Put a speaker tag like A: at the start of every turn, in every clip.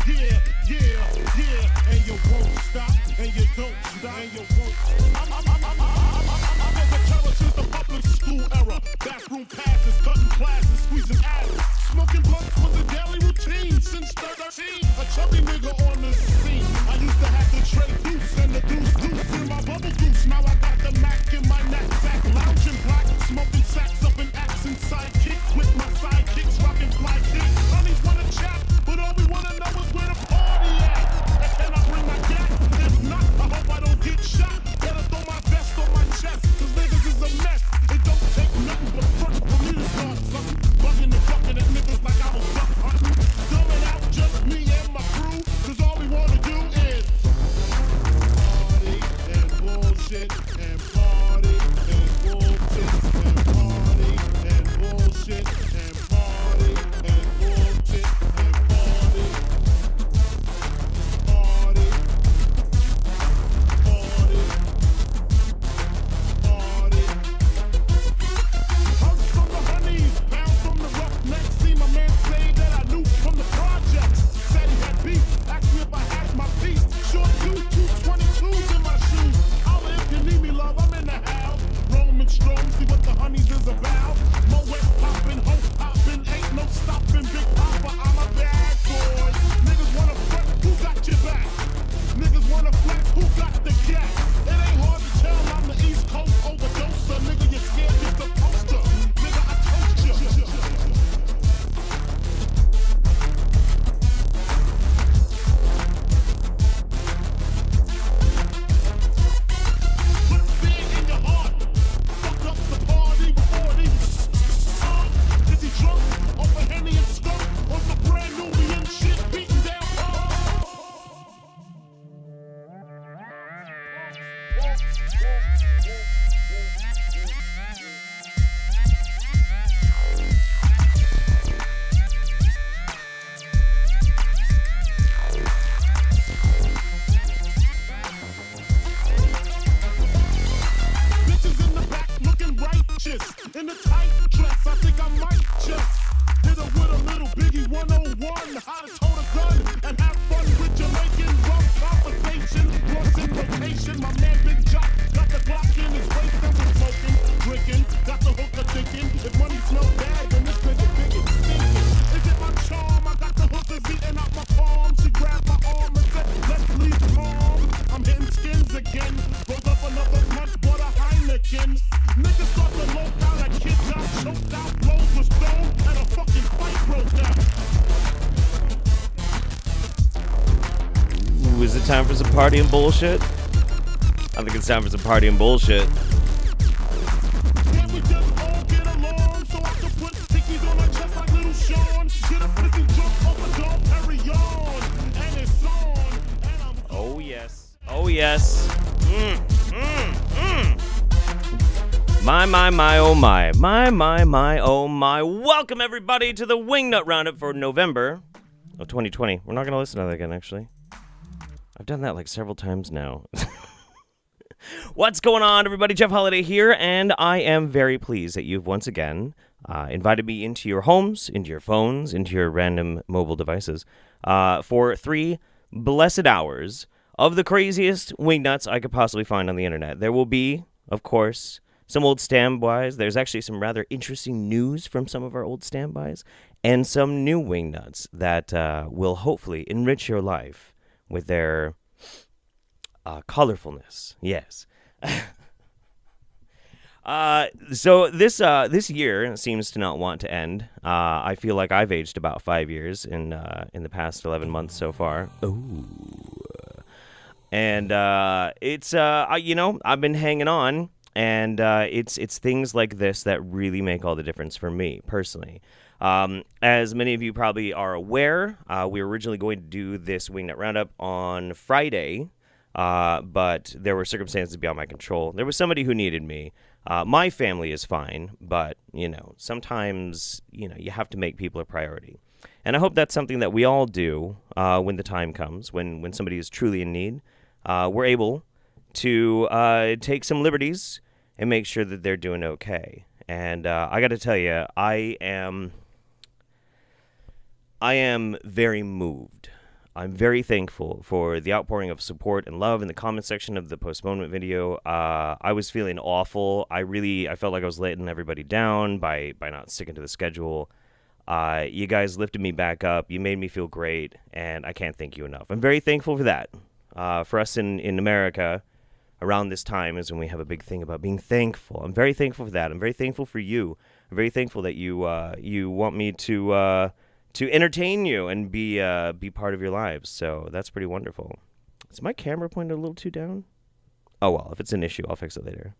A: Yeah, yeah, yeah, and you won't stop, and you don't stop, and you won't stop. I was a terror since the public school era. Bathroom passes, cutting classes, squeezing ass. Smoking blunts was a daily routine since 13. A chubby nigga on the scene. I used to have the tray deuce and the deuce in my bubble goose. Now I got the Mac in my knapsack, lounging black, smoking sacks up in accent sidekicks with my sidekicks, rocking fly kicks. Honeys wanna chat, but all we wanna know is where the party at. And can I bring my gat? If not, I hope I don't get shot. Better throw my vest on my chest, cause niggas is a mess. It don't take nothing but front for me to start something. Bugging and fucking at niggas like I was duck hunting. Dumbing out just me and my crew, cause all we wanna do is party and bullshit and party and bullshit and party and bullshit and party and bullshit and party. Party. Party. Party. Hugs from the honeys, pounds from the roughnecks. See my man say that I knew from the projects. Said he had beef, asked me if I had my piece. Short dude, 222s in my shoes. Holla if you need me, love, I'm in the house. Roaming strong, see what the honeys is about. Moet poppin', hope poppin', ain't no stoppin'. Big Papa, I'm a bad boy. Niggas wanna front, who got your back? Niggas wanna flex, who got the cat? It ain't hard to tell I'm the East Coast overdoser. Nigga, you scared just a poster. Nigga, I told you. Put fear in your heart. Fuck up the party before it even starts. Is he drunk? Off a Henny and skunk? Or some brand Nubian shit beating down? Bitches in the back looking righteous. In the tight dress, I think I might just hit her with a little Biggie 101. How to tote a gun and have fun with Jamaican rum conversation. Blunts in rotation, my man Big Jock got the Glock in his waist and we're smoking, drinking, got the hooker thinking. If money smell bad, then this nigga big and stinking. Is it my charm? I got the hookers eating out my palm. She grabbed my arm and said, let's leave calm. I'm hitting skins again. Rolled up another punch, bought a Heineken. Niggas start to low down, that kid got choked out, blows was thrown, and a fucking fight broke out.
B: Ooh, is it time for some party and bullshit? I think it's time for some party and bullshit.
A: Can't we just all get along so I can put stickies on her chest like little Sean? Get a pussy drunk off a dog Perignon. And it's on, and I'm
B: Oh yes. Oh yes. My, oh my. My, oh my. Welcome everybody to the Wingnut Roundup for November of 2020. We're not going to listen to that again, actually. I've done that like several times now. What's going on, everybody? Jeff Holiday here, and I am very pleased that you've once again invited me into your homes, into your phones, into your random mobile devices for 3 blessed hours of the craziest wingnuts I could possibly find on the internet. There will be, of course, some old standbys. There's actually some rather interesting news from some of our old standbys, and some new wingnuts that will hopefully enrich your life with their colorfulness. Yes. So this year seems to not want to end. I feel like I've aged about 5 years in the past 11 months so far. Ooh. And it's I've been hanging on, and it's things like this that really make all the difference for me personally. As many of you probably are aware, we were originally going to do this Wingnut Roundup on Friday, but there were circumstances beyond my control. There was somebody who needed me. My family is fine, but, sometimes, you have to make people a priority. And I hope that's something that we all do when the time comes, when somebody is truly in need. We're able to take some liberties and make sure that they're doing okay. And I got to tell you, I am very moved I'm very thankful for the outpouring of support and love in the comment section of the postponement video. I was feeling awful. I felt like I was letting everybody down by not sticking to the schedule. You guys lifted me back up. You made me feel great, and I can't thank you enough. I'm very thankful for that. For us in America, around this time is when we have a big thing about being thankful. I'm very thankful for that. I'm very thankful for you. I'm very thankful that you want me to entertain you and be part of your lives. So that's pretty wonderful. Is my camera pointed a little too down? Oh well, if it's an issue, I'll fix it later.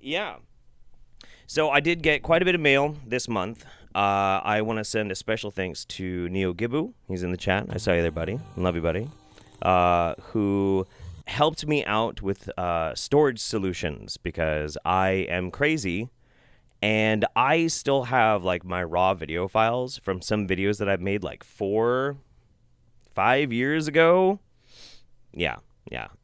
B: Yeah. So I did get quite a bit of mail this month. I want to send a special thanks to Neo Gibu. He's in the chat. I saw you there, buddy. Love you, buddy. Who helped me out with storage solutions because I am crazy. And I still have like my raw video files from some videos that I've made like 4-5 years ago. Yeah,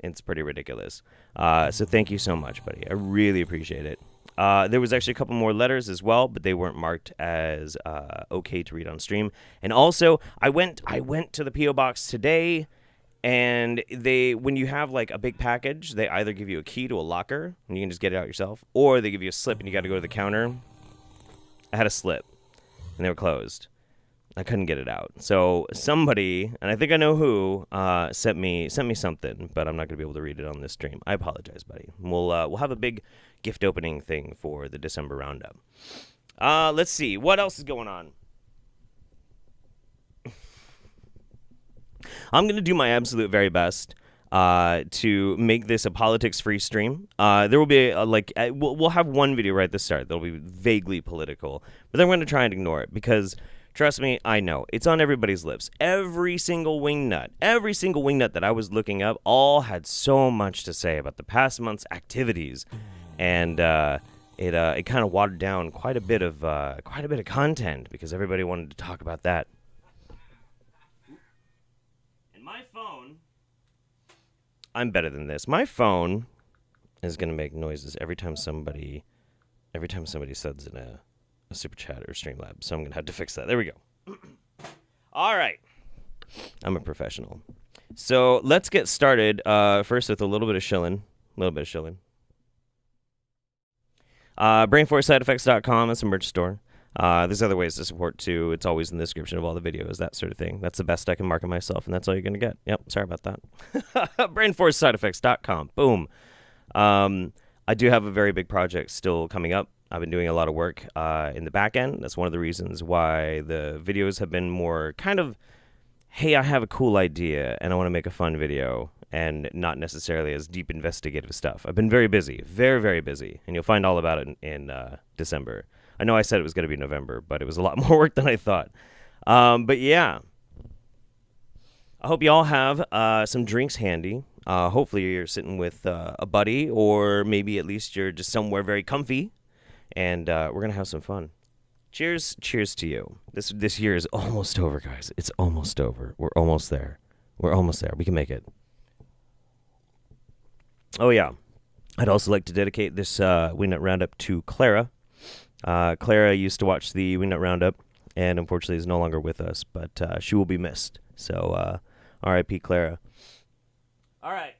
B: it's pretty ridiculous. So thank you so much, buddy. I really appreciate it. There was actually a couple more letters as well, but they weren't marked as okay to read on stream. And also, I went to the P.O. box today. And when you have like a big package, they either give you a key to a locker and you can just get it out yourself, or they give you a slip and you got to go to the counter. I had a slip and they were closed. I couldn't get it out. So somebody, and I think I know who, sent me something, but I'm not going to be able to read it on this stream. I apologize, buddy. We'll have a big gift opening thing for the December Roundup. Let's see. What else is going on? I'm going to do my absolute very best to make this a politics-free stream. There will be, we'll have one video right at the start that'll be vaguely political, but then we're going to try and ignore it because, trust me, I know. It's on everybody's lips. Every single wingnut that I was looking up all had so much to say about the past month's activities, and it kind of watered down quite a bit of content because everybody wanted to talk about that. My phone, I'm better than this. My phone is going to make noises every time somebody sends in a SuperChat or Streamlabs, so I'm going to have to fix that. There we go. All right. I'm a professional. So let's get started first with a little bit of shilling. BrainForceSideEffects.com is a merch store. There's other ways to support too. It's always in the description of all the videos, that sort of thing. That's the best I can market myself, and that's all you're going to get. Yep, sorry about that. BrainForceSideEffects.com. Boom. I do have a very big project still coming up. I've been doing a lot of work in the back end. That's one of the reasons why the videos have been more kind of, hey, I have a cool idea, and I want to make a fun video, and not necessarily as deep investigative stuff. I've been very busy, very, very busy, and you'll find all about it in December. I know I said it was going to be November, but it was a lot more work than I thought. But yeah, I hope you all have some drinks handy. Hopefully you're sitting with a buddy, or maybe at least you're just somewhere very comfy, and we're going to have some fun. Cheers to you. This year is almost over, guys. It's almost over. We're almost there. We can make it. Oh, yeah. I'd also like to dedicate this Wingnut Roundup to Clara. Clara used to watch the Wingnut Roundup and unfortunately is no longer with us, but she will be missed. So, R.I.P. Clara. All right.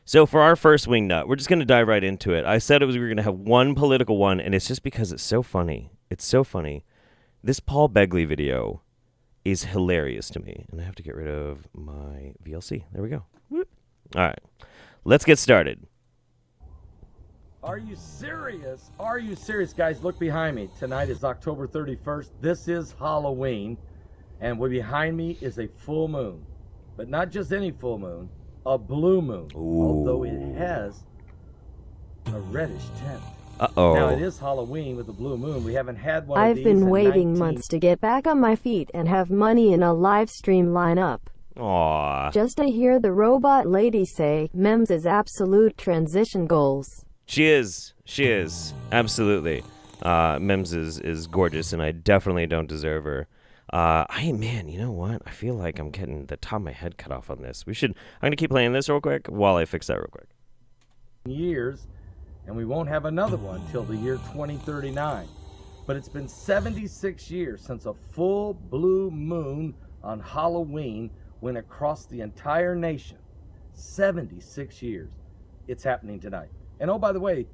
B: So for our first Wingnut, we're just going to dive right into it. I said we were going to have one political one, and it's just because it's so funny. It's so funny. This Paul Begley video is hilarious to me, and I have to get rid of my VLC. There we go. Whoop. All right. Let's get started.
C: Are you serious? Are you serious, guys? Look behind me. Tonight is October 31st. This is Halloween. And behind me is a full moon. But not just any full moon, a blue moon.
B: Ooh.
C: Although it has a reddish tint.
B: Uh-oh.
C: Now, it is Halloween with the blue moon. We haven't had one of
D: I've
C: these
D: been
C: in
D: waiting months to get back on my feet and have money in a live stream lineup.
B: Aww.
D: Just to hear the robot lady say, Mems' absolute transition goals.
B: She is. Absolutely. Mems is gorgeous, and I definitely don't deserve her. Man, you know what? I feel like I'm getting the top of my head cut off on this. I'm going to keep playing this real quick while I fix that real quick.
C: Years, and we won't have another one till the year 2039. But it's been 76 years since a full blue moon on Halloween went across the entire nation. 76 years. It's happening tonight. And oh, by the way,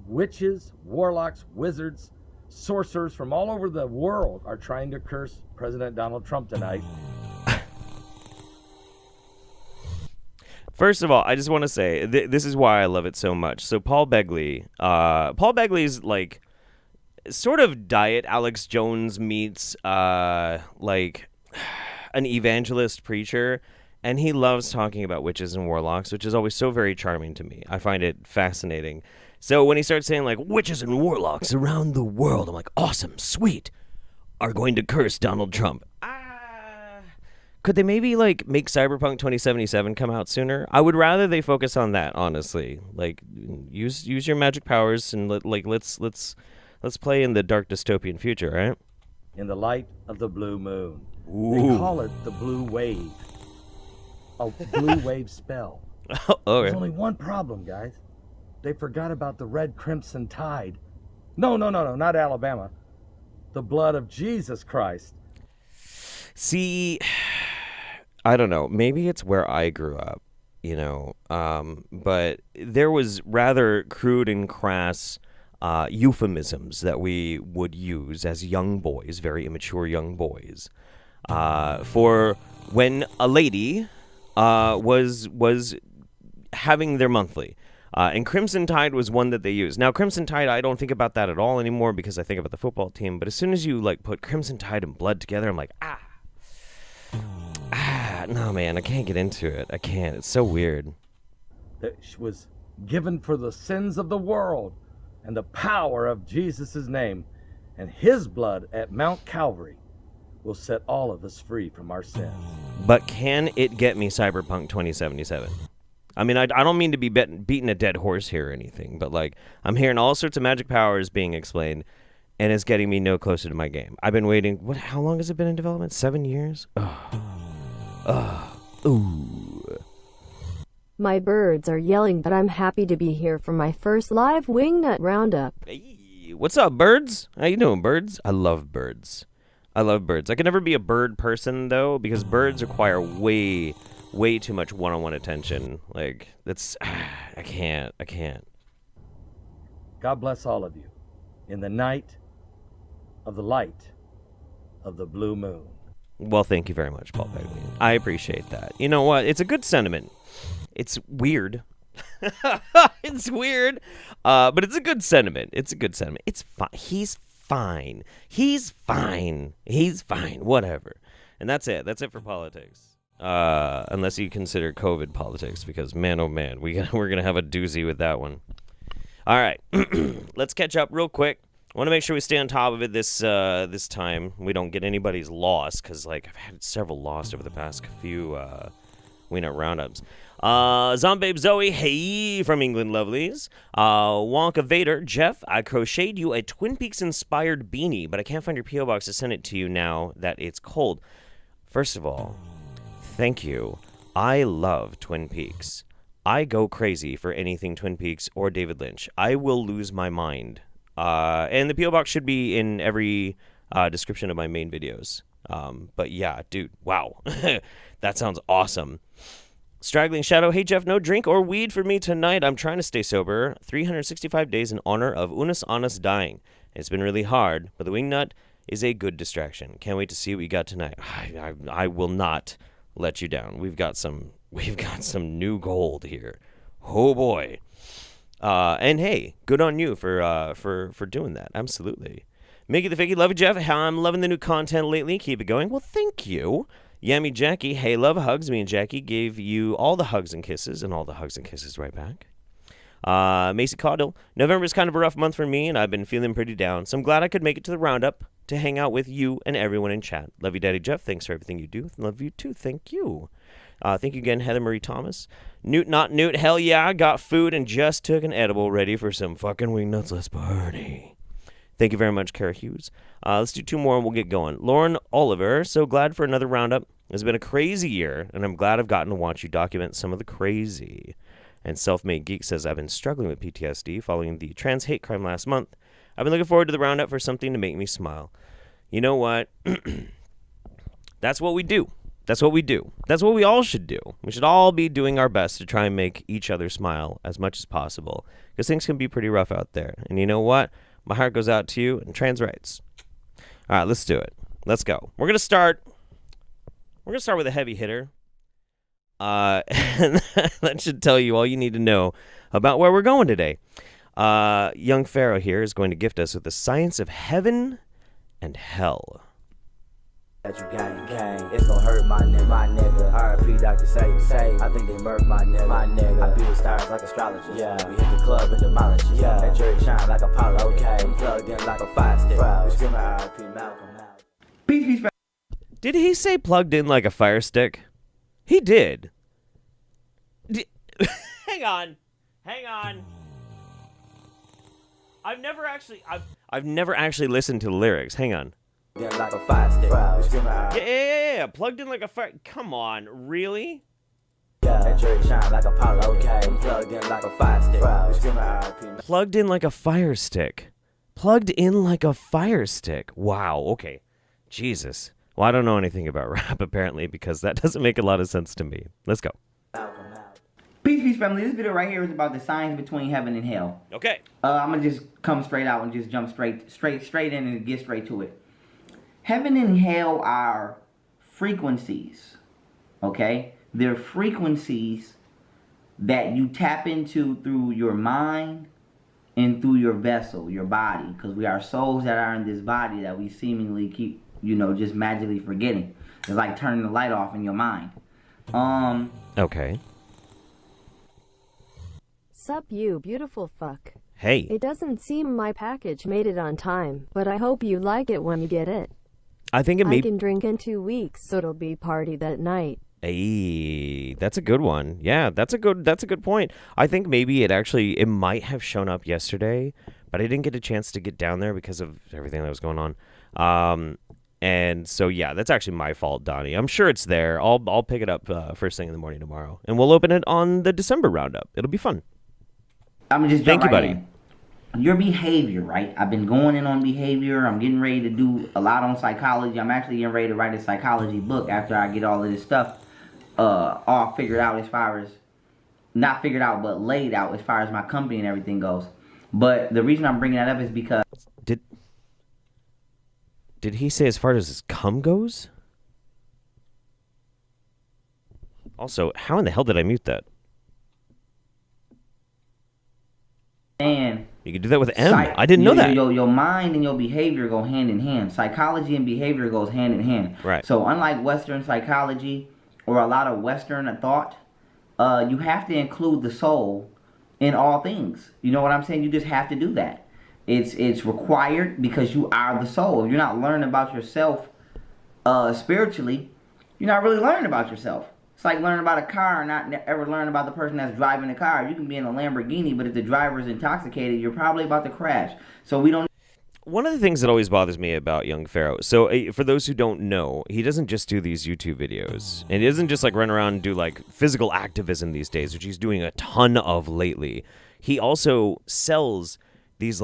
C: witches, warlocks, wizards, sorcerers from all over the world are trying to curse President Donald Trump tonight.
B: First of all, I just want to say this is why I love it so much. So Paul Begley's like sort of diet Alex Jones meets like an evangelist preacher, and he loves talking about witches and warlocks, which is always so very charming to me. I find it fascinating. So when he starts saying like witches and warlocks around the world, I'm like, awesome, sweet, are going to curse Donald Trump. Could they maybe like make Cyberpunk 2077 come out sooner? I would rather they focus on that, honestly. Like use your magic powers and let's play in the dark dystopian future, right?
C: In the light of the blue moon.
B: Ooh.
C: They call it the blue wave. A blue wave spell.
B: Okay.
C: There's only one problem, guys. They forgot about the red crimson tide. No, not Alabama. The blood of Jesus Christ.
B: See, I don't know. Maybe it's where I grew up, you know. But there was rather crude and crass euphemisms that we would use as young boys, very immature young boys, for when a lady was having their monthly. And Crimson Tide was one that they used. Now, Crimson Tide, I don't think about that at all anymore because I think about the football team. But as soon as you like put Crimson Tide and blood together, I'm like, no, man, I can't get into it. I can't. It's so weird.
C: That was given for the sins of the world and the power of Jesus' name. And his blood at Mount Calvary will set all of us free from our sins.
B: But can it get me Cyberpunk 2077? I mean, I don't mean to be beating a dead horse here or anything, but like I'm hearing all sorts of magic powers being explained, and it's getting me no closer to my game. I've been waiting. How long has it been in development? 7 years? Ooh.
D: My birds are yelling, but I'm happy to be here for my first live Wingnut Roundup.
B: Hey, what's up, birds? How you doing, birds? I love birds. I could never be a bird person, though, because birds require way too much one-on-one attention. Like, that's... I can't.
C: God bless all of you in the night of the light of the blue moon.
B: Well, thank you very much, Paul Begley. I appreciate that. You know what? It's a good sentiment. It's weird. It's weird. But it's a good sentiment. It's fine. He's fine. Whatever. And that's it. That's it for politics. Unless you consider COVID politics, because man, oh man, we're going to have a doozy with that one. All right. Let's catch up real quick. I want to make sure we stay on top of it this time. We don't get anybody's lost, because like I've had several lost over the past few Wingnut Roundups. Zombabe Zoe, hey, from England Lovelies. Wonka Vader, Jeff, I crocheted you a Twin Peaks inspired beanie, but I can't find your P.O. box to send it to you now that it's cold. First of all, thank you. I love Twin Peaks. I go crazy for anything Twin Peaks or David Lynch. I will lose my mind. And the P.O. box should be in every description of my main videos. But yeah, dude, wow. That sounds awesome. Straggling Shadow, hey Jeff, no drink or weed for me tonight. I'm trying to stay sober. 365 days in honor of Unus Annus dying. It's been really hard, but the Wingnut is a good distraction. Can't wait to see what you got tonight. I will not let you down. We've got some new gold here. Oh boy. And hey, good on you for doing that. Absolutely. Mickey the Ficky, love you, Jeff. I'm loving the new content lately. Keep it going. Well, thank you. Yummy Jackie, hey, love hugs. Me and Jackie gave you all the hugs and kisses, and all the hugs and kisses right back. Macy Caudill, November is kind of a rough month for me, and I've been feeling pretty down, so I'm glad I could make it to the roundup to hang out with you and everyone in chat. Love you, Daddy Jeff. Thanks for everything you do. Love you, too. Thank you. Thank you again, Heather Marie Thomas. Newt, not Newt. Hell yeah, I got food and just took an edible ready for some fucking Wingnuts. Let's party. Thank you very much, Kara Hughes. Let's do two more and we'll get going. Lauren Oliver, so glad for another roundup. It's been a crazy year, and I'm glad I've gotten to watch you document some of the crazy. And Self-Made Geek says, I've been struggling with PTSD following the trans hate crime last month. I've been looking forward to the roundup for something to make me smile. You know what? That's what we do. That's what we do. That's what we all should do. We should all be doing our best to try and make each other smile as much as possible, because things can be pretty rough out there. And you know what? My heart goes out to you and trans rights. All right, let's do it. Let's go. We're gonna start with a heavy hitter. And that should tell you all you need to know about where we're going today. Young Pharaoh here is going to gift us with the science of heaven and hell.
E: That you gang, it's gonna hurt my nigga. R.I.P. Dr. Say, I think they murked my nigga. I beat the stars like astrology. Yeah, we hit the club and demolish. Yeah, that jury shine like Apollo. Okay, plugged in like a fire stick. We scream R.I.P. Malcolm.
F: Peace.
B: Did he say plugged in like a fire stick? He did. Hang on. I've never actually listened to the lyrics. Hang on.
E: Like a fire stick.
B: Yeah. Plugged in like a fire. Come on, really?
E: Yeah, that jury shine like Apollo. Okay, plugged in like a fire stick.
B: Plugged in like a fire stick. Plugged in like a fire stick. Wow. Okay. Jesus. Well, I don't know anything about rap apparently, because that doesn't make a lot of sense to me. Let's go.
F: Peace, family. This video right here is about the science between heaven and hell.
B: Okay.
F: I'm gonna just come straight out and just jump straight in and get straight to it. Heaven and hell are frequencies, okay? They're frequencies that you tap into through your mind and through your vessel, your body, because we are souls that are in this body that we seemingly keep, just magically forgetting. It's like turning the light off in your mind.
B: Okay.
D: Sup, you beautiful fuck.
B: Hey.
D: It doesn't seem my package made it on time, but I hope you like it when you get it.
B: I think it may.
D: I can drink in 2 weeks, so it'll be party that night.
B: Hey, that's a good one. Yeah, that's a good point. I think maybe it might have shown up yesterday, but I didn't get a chance to get down there because of everything that was going on. And so yeah, that's actually my fault, Donnie. I'm sure it's there. I'll pick it up first thing in the morning tomorrow, and we'll open it on the December roundup. It'll be fun.
F: I'm gonna just
B: thank you, buddy.
F: In. Your behavior, right? I've been going in on behavior. I'm getting ready to do a lot on psychology. I'm actually getting ready to write a psychology book after I get all of this stuff all figured out, as far as not figured out, but laid out as far as my company and everything goes. But the reason I'm bringing that up is because
B: did he say as far as his cum goes? Also, how in the hell did I mute that?
F: And
B: you can do that with M. I didn't know that.
F: Your mind and your behavior go hand in hand. Psychology and behavior goes hand in hand.
B: Right.
F: So unlike Western psychology or a lot of Western thought, you have to include the soul in all things. You know what I'm saying? You just have to do that. It's required because you are the soul. If you're not learning about yourself spiritually, you're not really learning about yourself. It's like learning about a car and not ever learning about the person that's driving the car. You can be in a Lamborghini, but if the driver is intoxicated, you're probably about to crash. So we don't...
B: One of the things that always bothers me about young Pharaoh, so for those who don't know, he doesn't just do these YouTube videos. And he doesn't just like run around and do like physical activism these days, which he's doing a ton of lately. He also sells these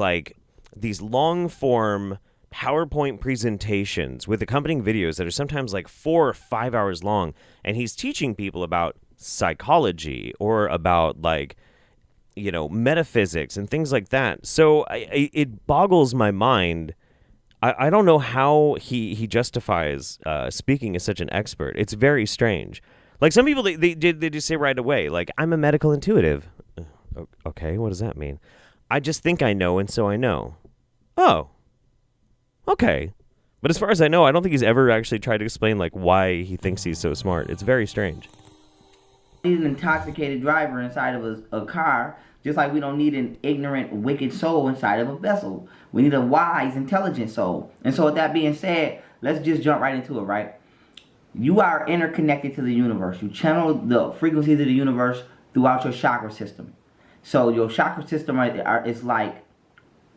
B: long form PowerPoint presentations with accompanying videos that are sometimes like 4 or 5 hours long, and he's teaching people about psychology or about metaphysics and things like that. So it boggles my mind. I don't know how he justifies speaking as such an expert. It's very strange. Like some people, they just say right away, like, I'm a medical intuitive. Okay, what does that mean? I just think I know, and so I know. Oh. Okay. But as far as I know, I don't think he's ever actually tried to explain like why he thinks he's so smart. It's very strange.
F: Need an intoxicated driver inside of a car, just like we don't need an ignorant, wicked soul inside of a vessel. We need a wise, intelligent soul. And so with that being said, let's just jump right into it, right? You are interconnected to the universe. You channel the frequencies of the universe throughout your chakra system. So your chakra system is like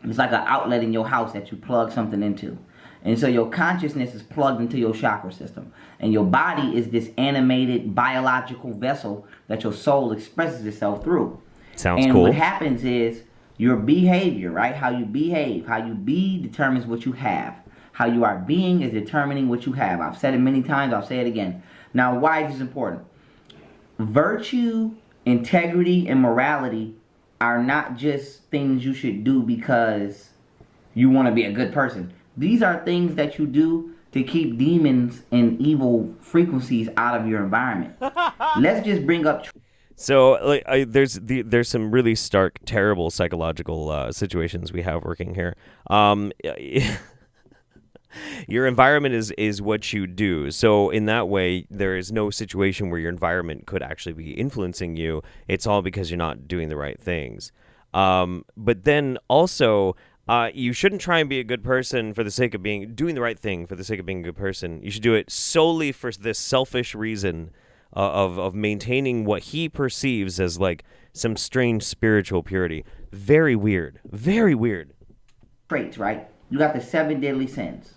F: an outlet in your house that you plug something into. And so your consciousness is plugged into your chakra system. And your body is this animated biological vessel that your soul expresses itself through.
B: Sounds
F: cool.
B: cool.
F: And what happens is your behavior, right? How you behave, how you be determines what you have. How you are being is determining what you have. I've said it many times. I'll say it again. Now, why is this important? Virtue, integrity, and morality are not just things you should do because you want to be a good person. These are things that you do to keep demons and evil frequencies out of your environment. Let's just bring up...
B: So there's some really stark, terrible psychological situations we have working here. Your environment is what you do. So in that way, there is no situation where your environment could actually be influencing you. It's all because you're not doing the right things. But then also, you shouldn't try and be a good person for the sake of doing the right thing for the sake of being a good person. You should do it solely for this selfish reason of maintaining what he perceives as like some strange spiritual purity. Very weird. Very weird.
F: Traits, right? You got the 7 deadly sins.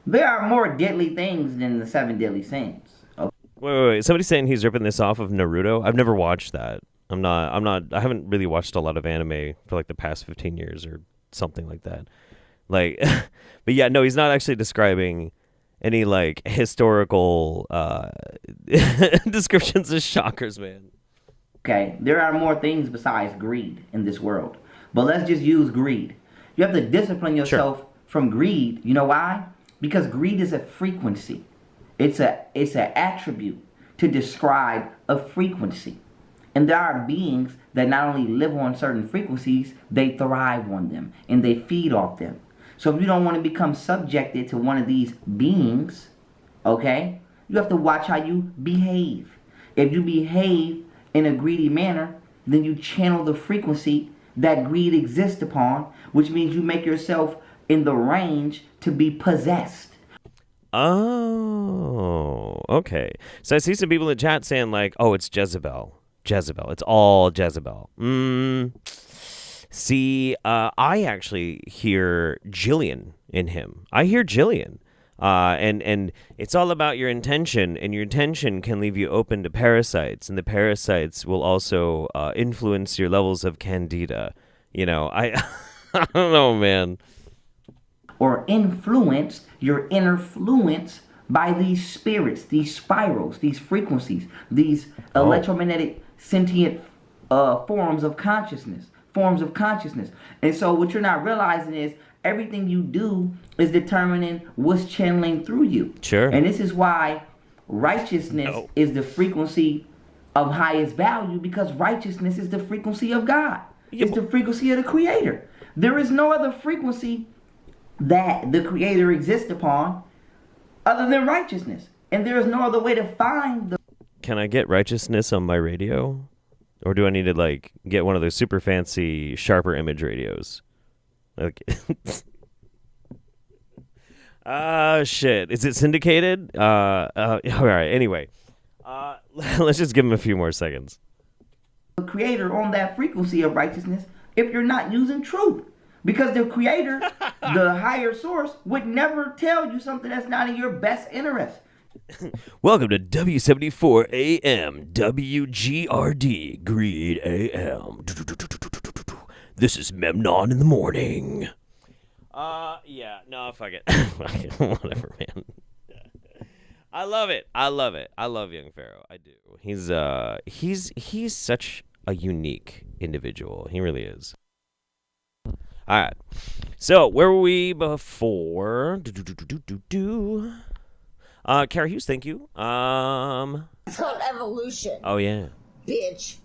F: There are more deadly things than the 7 deadly sins. Okay?
B: Wait. Somebody's saying he's ripping this off of Naruto. I've never watched that. I haven't really watched a lot of anime for like the past 15 years or something like that. Like, but yeah, no, he's not actually describing any like historical descriptions of chakras, man.
F: Okay, there are more things besides greed in this world. But let's just use greed. You have to discipline yourself from greed. You know why? Because greed is a frequency. It's an attribute to describe a frequency. And there are beings that not only live on certain frequencies, they thrive on them and they feed off them. So if you don't want to become subjected to one of these beings, okay, you have to watch how you behave. If you behave in a greedy manner, then you channel the frequency that greed exists upon, which means you make yourself in the range to be possessed.
B: Oh, okay. So I see some people in the chat saying like, oh, it's Jezebel. It's all Jezebel. See, I actually hear Jillian in him. I hear Jillian. And it's all about your intention, and your intention can leave you open to parasites, and the parasites will also influence your levels of candida. You know, I don't know, man.
F: Or influence your inner fluence by these spirits, these spirals, these frequencies, these electromagnetic sentient forms of consciousness. And so what you're not realizing is everything you do is determining what's channeling through you.
B: Sure.
F: And this is why righteousness is the frequency of highest value, because righteousness is the frequency of God. It's the frequency of the Creator. There is no other frequency that the Creator exists upon other than righteousness. And there is no other way to find the...
B: Can I get righteousness on my radio? Or do I need to, like, get one of those super fancy, sharper image radios? Okay. Shit. Is it syndicated? All right, anyway. Let's just give him a few more seconds.
F: The Creator on that frequency of righteousness if you're not using truth. Because the Creator, the higher source, would never tell you something that's not in your best interest.
B: Welcome to W74 AM, WGRD, Greed AM. This is Memnon in the morning. Yeah, no, fuck it. Whatever, man. I love it. I love Young Pharaoh. I do. He's such a unique individual. He really is. All right. So, where were we before? Kara Hughes, thank you.
G: It's called evolution.
B: Oh, yeah.
G: Bitch.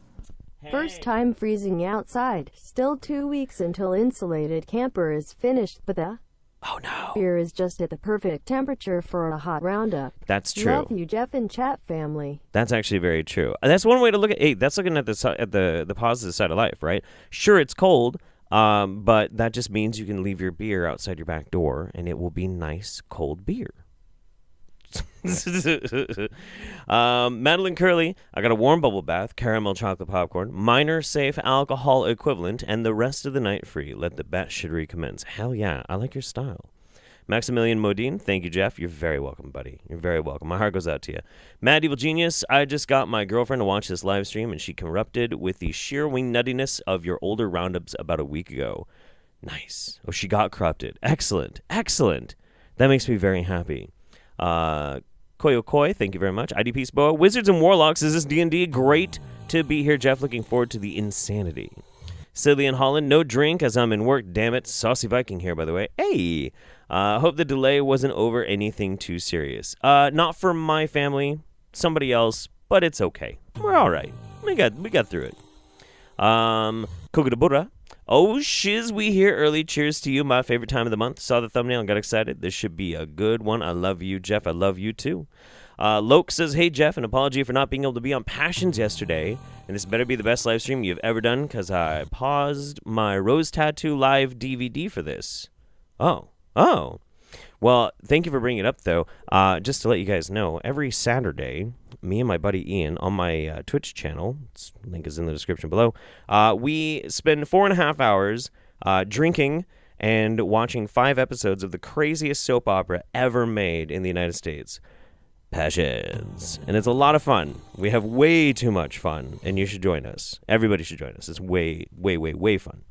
D: First time freezing outside. Still 2 weeks until insulated camper is finished, but the beer is just at the perfect temperature for a hot Roundup.
B: That's true.
D: Love you, Jeff and Chat family.
B: That's actually very true. That's one way to look at. Hey, that's looking at the positive side of life, right? Sure, it's cold, but that just means you can leave your beer outside your back door, and it will be nice cold beer. Madeline Curley, I got a warm bubble bath, caramel chocolate popcorn, minor safe alcohol equivalent, and the rest of the night free. Let the batshittery commence. Hell yeah, I like your style. Maximilian Modine, thank you, Jeff. You're very welcome, buddy. You're very welcome. My heart goes out to you. Mad Evil Genius, I just got my girlfriend to watch this live stream, and she corrupted with the sheer wingnuttiness of your older roundups about a week ago. Nice. Oh, she got corrupted. Excellent. Excellent. That makes me very happy. Koyokoi, thank you very much. IDP Boa. Wizards and Warlocks, is this D&D? Great to be here, Jeff. Looking forward to the insanity. Cillian Holland, no drink as I'm in work. Damn it. Saucy Viking here, by the way. Hey. Hope the delay wasn't over anything too serious. Not for my family. Somebody else. But it's okay. We're all right. We got through it. Kokudabura. Oh, shiz, we here early. Cheers to you, my favorite time of the month. Saw the thumbnail and got excited. This should be a good one. I love you, Jeff. I love you, too. Loke says, hey, Jeff, an apology for not being able to be on Passions yesterday. And this better be the best live stream you've ever done because I paused my Rose Tattoo live DVD for this. Oh. Well, thank you for bringing it up, though. Just to let you guys know, every Saturday, me and my buddy Ian on my Twitch channel, link is in the description below, we spend 4.5 hours drinking and watching 5 episodes of the craziest soap opera ever made in the United States, Passions. And it's a lot of fun. We have way too much fun, and you should join us. Everybody should join us. It's way, way, way, way fun.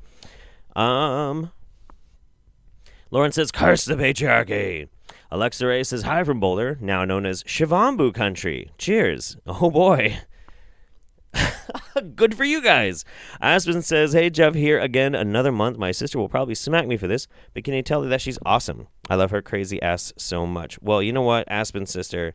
B: Lauren says, curse the patriarchy. Alexa Ray says, hi from Boulder, now known as Shivambu country. Cheers. Oh, boy. Good for you guys. Aspen says, hey, Jeff, here again another month. My sister will probably smack me for this, but can you tell her that she's awesome? I love her crazy ass so much. Well, you know what, Aspen's sister,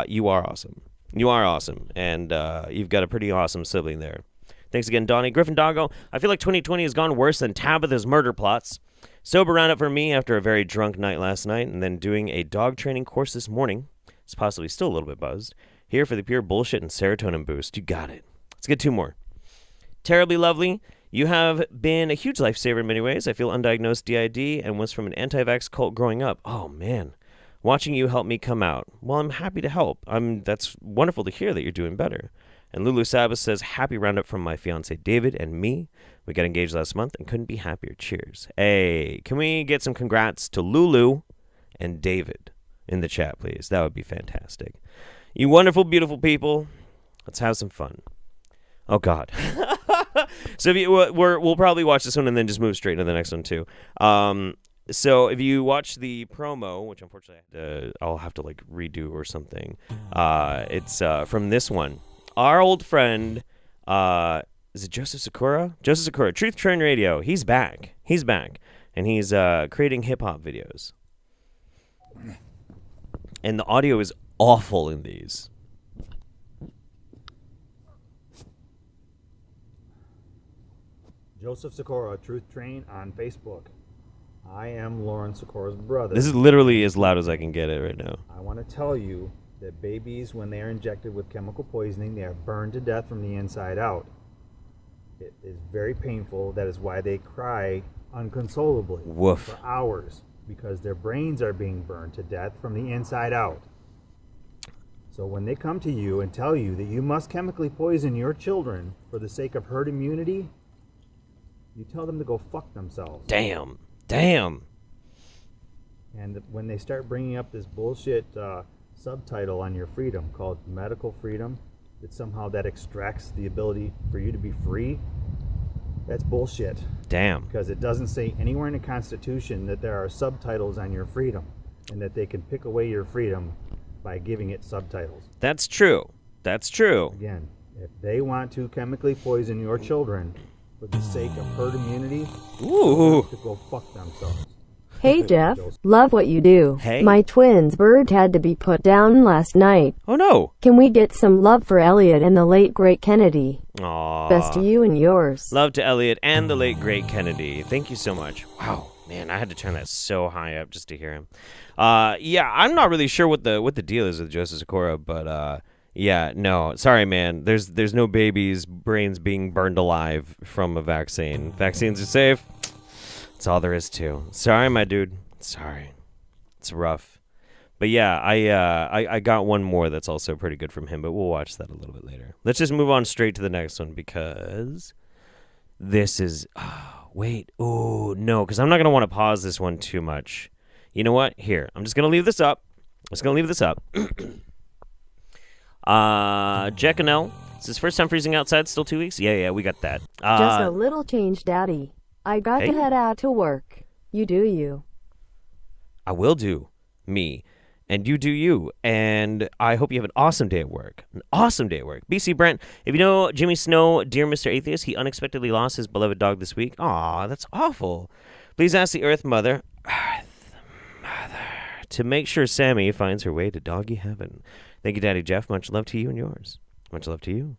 B: you are awesome. You are awesome, and you've got a pretty awesome sibling there. Thanks again, Donnie. Griffin Doggo, I feel like 2020 has gone worse than Tabitha's murder plots. Sober roundup for me after a very drunk night last night and then doing a dog training course this morning. It's possibly still a little bit buzzed. Here for the pure bullshit and serotonin boost. You got it. Let's get 2 more. Terribly lovely. You have been a huge lifesaver in many ways. I feel undiagnosed DID and was from an anti-vax cult growing up. Oh, man. Watching you helped me come out. Well, I'm happy to help. That's wonderful to hear that you're doing better. And Lulu Sabas says, happy roundup from my fiance David and me. We got engaged last month and couldn't be happier. Cheers. Hey, can we get some congrats to Lulu and David in the chat, please? That would be fantastic. You wonderful, beautiful people. Let's have some fun. Oh, God. So if we'll probably watch this one and then just move straight into the next one, too. So if you watch the promo, which unfortunately I'll have to like redo or something, it's from this one. Our old friend, is it Joseph Sakura? Joseph Sakura, Truth Train Radio. He's back. And he's creating hip-hop videos. And the audio is awful in these.
H: Joseph Sakura, Truth Train on Facebook. I am Lauren Sakura's brother.
B: This is literally as loud as I can get it right now.
H: I want to tell you that babies, when they are injected with chemical poisoning, they are burned to death from the inside out. It is very painful. That is why they cry unconsolably for hours, because their brains are being burned to death from the inside out. So when they come to you and tell you that you must chemically poison your children for the sake of herd immunity, you tell them to go fuck themselves.
B: Damn.
H: And when they start bringing up this bullshit subtitle on your freedom called medical freedom, that somehow that extracts the ability for you to be free, that's bullshit.
B: Damn.
H: Because it doesn't say anywhere in the Constitution that there are subtitles on your freedom and that they can pick away your freedom by giving it subtitles.
B: That's true.
H: Again, if they want to chemically poison your children for the sake of herd immunity, they have to go fuck themselves.
D: Hey Jeff, love what you do.
B: Hey.
D: My twin's bird had to be put down last night.
B: Oh no.
D: Can we get some love for Elliot and the late great Kennedy?
B: Aww.
D: Best to you and yours.
B: Love to Elliot and the late great Kennedy. Thank you so much. Wow, man, I had to turn that so high up just to hear him. Yeah, I'm not really sure what the deal is with Joseph Sakura, but yeah, no, sorry, man. There's no babies' brains being burned alive from a vaccine. Vaccines are safe. That's all there is to. Sorry, my dude. Sorry. It's rough. But yeah, I got one more that's also pretty good from him, but we'll watch that a little bit later. Let's just move on straight to the next one because this is... wait. Oh, no, because I'm not going to want to pause this one too much. You know what? Here, I'm just going to leave this up. Jack and L. Is this first time freezing outside? Still 2 weeks? Yeah, we got that.
D: Just a little change, Daddy. I got
B: Hey.
D: to head out to work. You do you.
B: I will do me, and you do you. And I hope you have an awesome day at work. An awesome day at work. BC Brent, if you know Jimmy Snow, dear Mr. Atheist, he unexpectedly lost his beloved dog this week. Aw, that's awful. Please ask the Earth Mother, to make sure Sammy finds her way to doggy heaven. Thank you, Daddy Jeff. Much love to you and yours. Much love to you.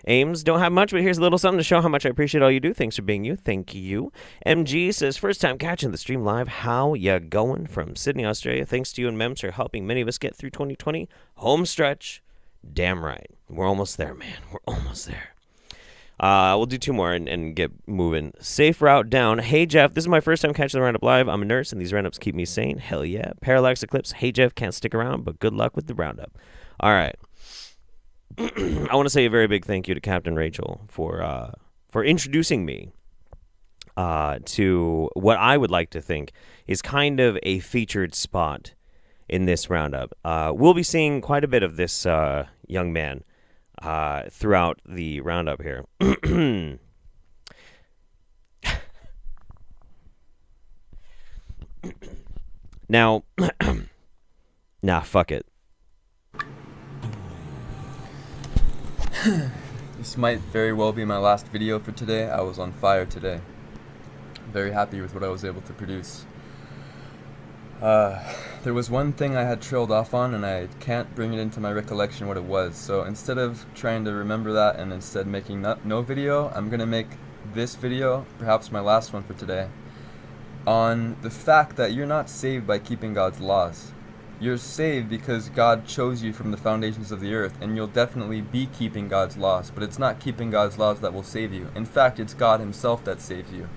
B: Ames, don't have much, but here's a little something to show how much I appreciate all you do. Thanks for being you. Thank you. MG says, first time catching the stream live. How ya going from Sydney, Australia? Thanks to you and Mems for helping many of us get through 2020. Home stretch. Damn right. We're almost there, man. We're almost there. We'll do two more and get moving. Safe route down. Hey, Jeff. This is my first time catching the Roundup live. I'm a nurse, and these Roundups keep me sane. Hell yeah. Parallax Eclipse. Hey, Jeff. Can't stick around, but good luck with the Roundup. All right. I want to say a very big thank you to Captain Rachel for introducing me to what I would like to think is kind of a featured spot in this Roundup. We'll be seeing quite a bit of this young man throughout the Roundup here. Now, nah, fuck it.
I: This might very well be my last video for today. I was on fire today. Very happy with what I was able to produce. There was one thing I had trailed off on, and I can't bring it into my recollection what it was. So instead of trying to remember that and instead making no video, I'm going to make this video, perhaps my last one for today, on the fact that you're not saved by keeping God's laws. You're saved because God chose you from the foundations of the earth, and you'll definitely be keeping God's laws, but it's not keeping God's laws that will save you. In fact, it's God himself that saves you.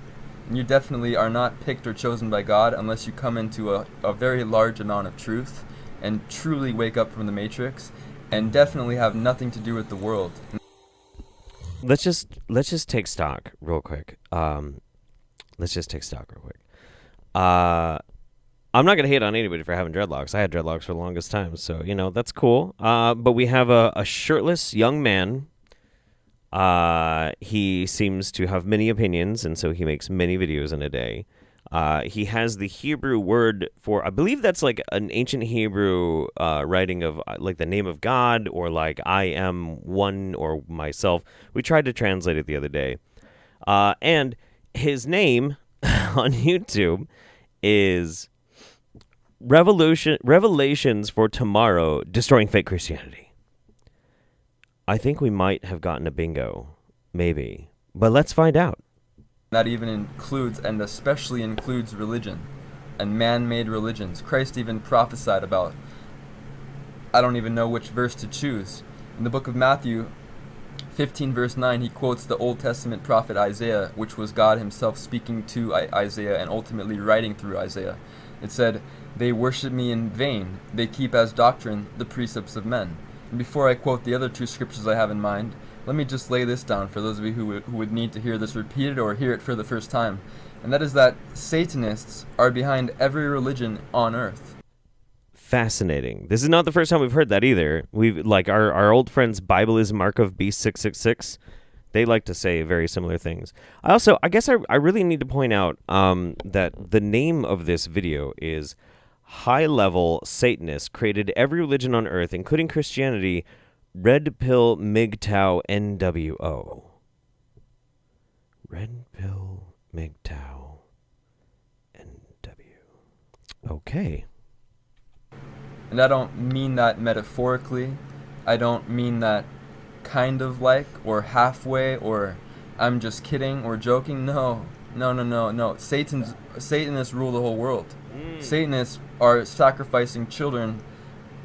I: And you definitely are not picked or chosen by God unless you come into a very large amount of truth and truly wake up from the matrix, and definitely have nothing to do with the world.
B: Let's just take stock real quick. I'm not going to hate on anybody for having dreadlocks. I had dreadlocks for the longest time, so, that's cool. But we have a shirtless young man. He seems to have many opinions, and so he makes many videos in a day. He has the Hebrew word for, I believe that's like an ancient Hebrew writing of like the name of God, or like I am one, or myself. We tried to translate it the other day. And his name on YouTube is Revelations for Tomorrow, Destroying Fake Christianity. I think we might have gotten a bingo. Maybe. But let's find out.
I: That even includes, and especially includes, religion and man-made religions. Christ even prophesied about, I don't even know which verse to choose. In the book of Matthew 15 verse 9, he quotes the Old Testament prophet Isaiah, which was God himself speaking to Isaiah and ultimately writing through Isaiah. It said, "They worship me in vain. They keep as doctrine the precepts of men." And before I quote the other two scriptures I have in mind, let me just lay this down for those of you who would need to hear this repeated or hear it for the first time. And that is that Satanists are behind every religion on earth.
B: Fascinating. This is not the first time we've heard that either. We've like our old friends Bible is Markov B666. They like to say very similar things. I guess I really need to point out that the name of this video is High Level Satanists Created Every Religion on Earth, Including Christianity, Red Pill MGTOW NWO. Red Pill MGTOW NW. Okay.
I: And I don't mean that metaphorically. I don't mean that kind of like, or halfway, or I'm just kidding or joking. No. Satanists rule the whole world. Satanists are sacrificing children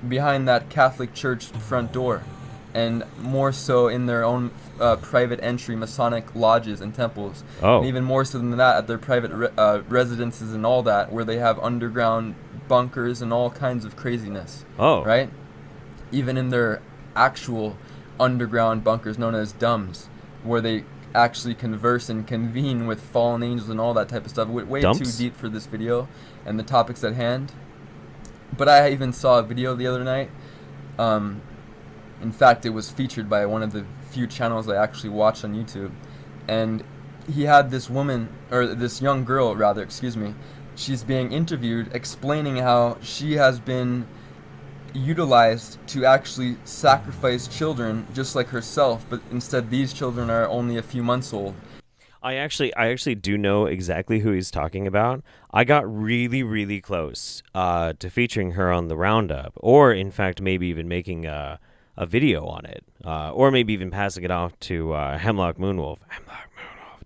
I: behind that Catholic Church front door, and more so in their own private entry Masonic lodges and temples.
B: Oh.
I: And even more so than that at their private residences and all that, where they have underground bunkers and all kinds of craziness.
B: Oh.
I: Right? Even in their actual underground bunkers known as dumbs, where they actually converse and convene with fallen angels and all that type of stuff. Way
B: Dumps?
I: too deep for this video and the topics at hand. But I even saw a video the other night. In fact, it was featured by one of the few channels I actually watch on YouTube. And he had this woman, or this young girl rather, excuse me, she's being interviewed explaining how she has been utilized to actually sacrifice children just like herself, but instead these children are only a few months old.
B: I actually do know exactly who he's talking about. I got really, really close to featuring her on the Roundup, or in fact maybe even making a video on it, or maybe even passing it off to Hemlock Moonwolf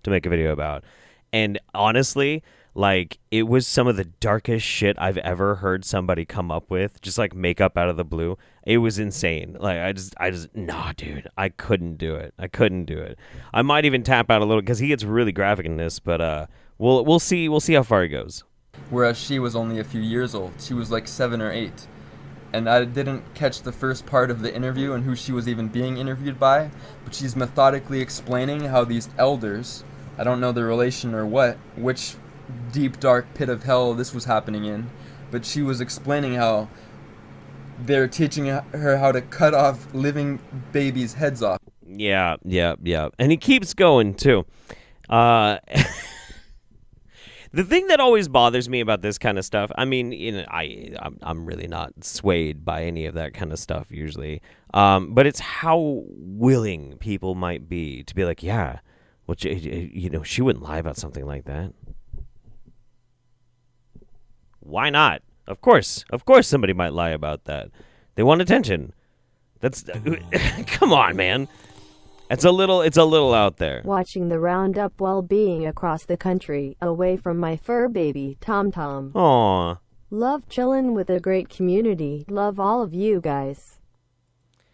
B: to make a video about. And honestly, like, it was some of the darkest shit I've ever heard somebody come up with, just like make up out of the blue. It was insane. Like, I just, nah, dude, I couldn't do it. I might even tap out a little because he gets really graphic in this, but we'll see how far he goes.
I: Whereas she was only a few years old. She was like 7 or 8. And I didn't catch the first part of the interview and who she was even being interviewed by, but she's methodically explaining how these elders, I don't know the relation or what, which deep dark pit of hell this was happening in, but she was explaining how they're teaching her how to cut off living babies' heads off.
B: Yeah. And he keeps going too. The thing that always bothers me about this kind of stuff, I mean, I'm really not swayed by any of that kind of stuff usually, but it's how willing people might be to be like, yeah, well, she wouldn't lie about something like that. Why not? Of course somebody might lie about that. They want attention. That's come on, man. It's a little out there.
D: Watching the Roundup while being across the country, away from my fur baby, Tom Tom.
B: Aw.
D: Love chillin' with a great community. Love all of you guys.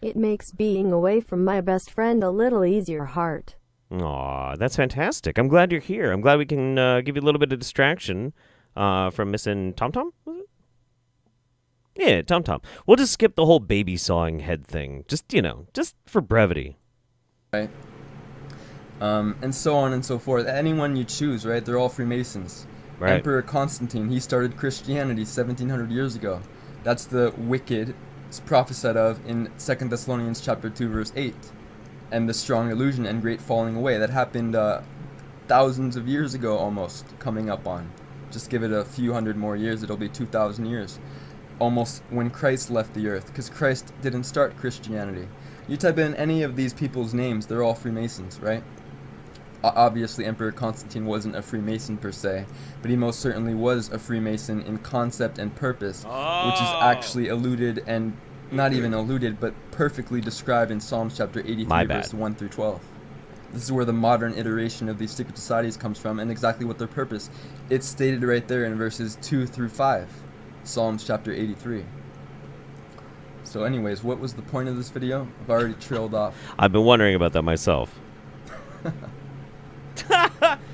D: It makes being away from my best friend a little easier, heart.
B: Aw, that's fantastic. I'm glad you're here. I'm glad we can give you a little bit of distraction from missing Tom Tom. Was it? Yeah, Tom Tom. We'll just skip the whole baby sawing head thing. Just for brevity.
I: Right. And so on and so forth. Anyone you choose, right? They're all Freemasons.
B: Right.
I: Emperor Constantine, he started Christianity 1700 years ago. That's the wicked prophesied of in 2 Thessalonians chapter 2 verse 8. And the strong illusion and great falling away. That happened thousands of years ago almost, coming up on. Just give it a few hundred more years, it'll be 2,000 years. Almost when Christ left the earth, because Christ didn't start Christianity. You type in any of these people's names, they're all Freemasons, right? Obviously, Emperor Constantine wasn't a Freemason per se, but he most certainly was a Freemason in concept and purpose, which is actually alluded, and not even alluded, but perfectly described in Psalms chapter 83, verse 1 through 12. This is where the modern iteration of these secret societies comes from, and exactly what their purpose. It's stated right there in verses 2 through 5, Psalms chapter 83. So anyways, what was the point of this video? I've already trailed off.
B: I've been wondering about that myself.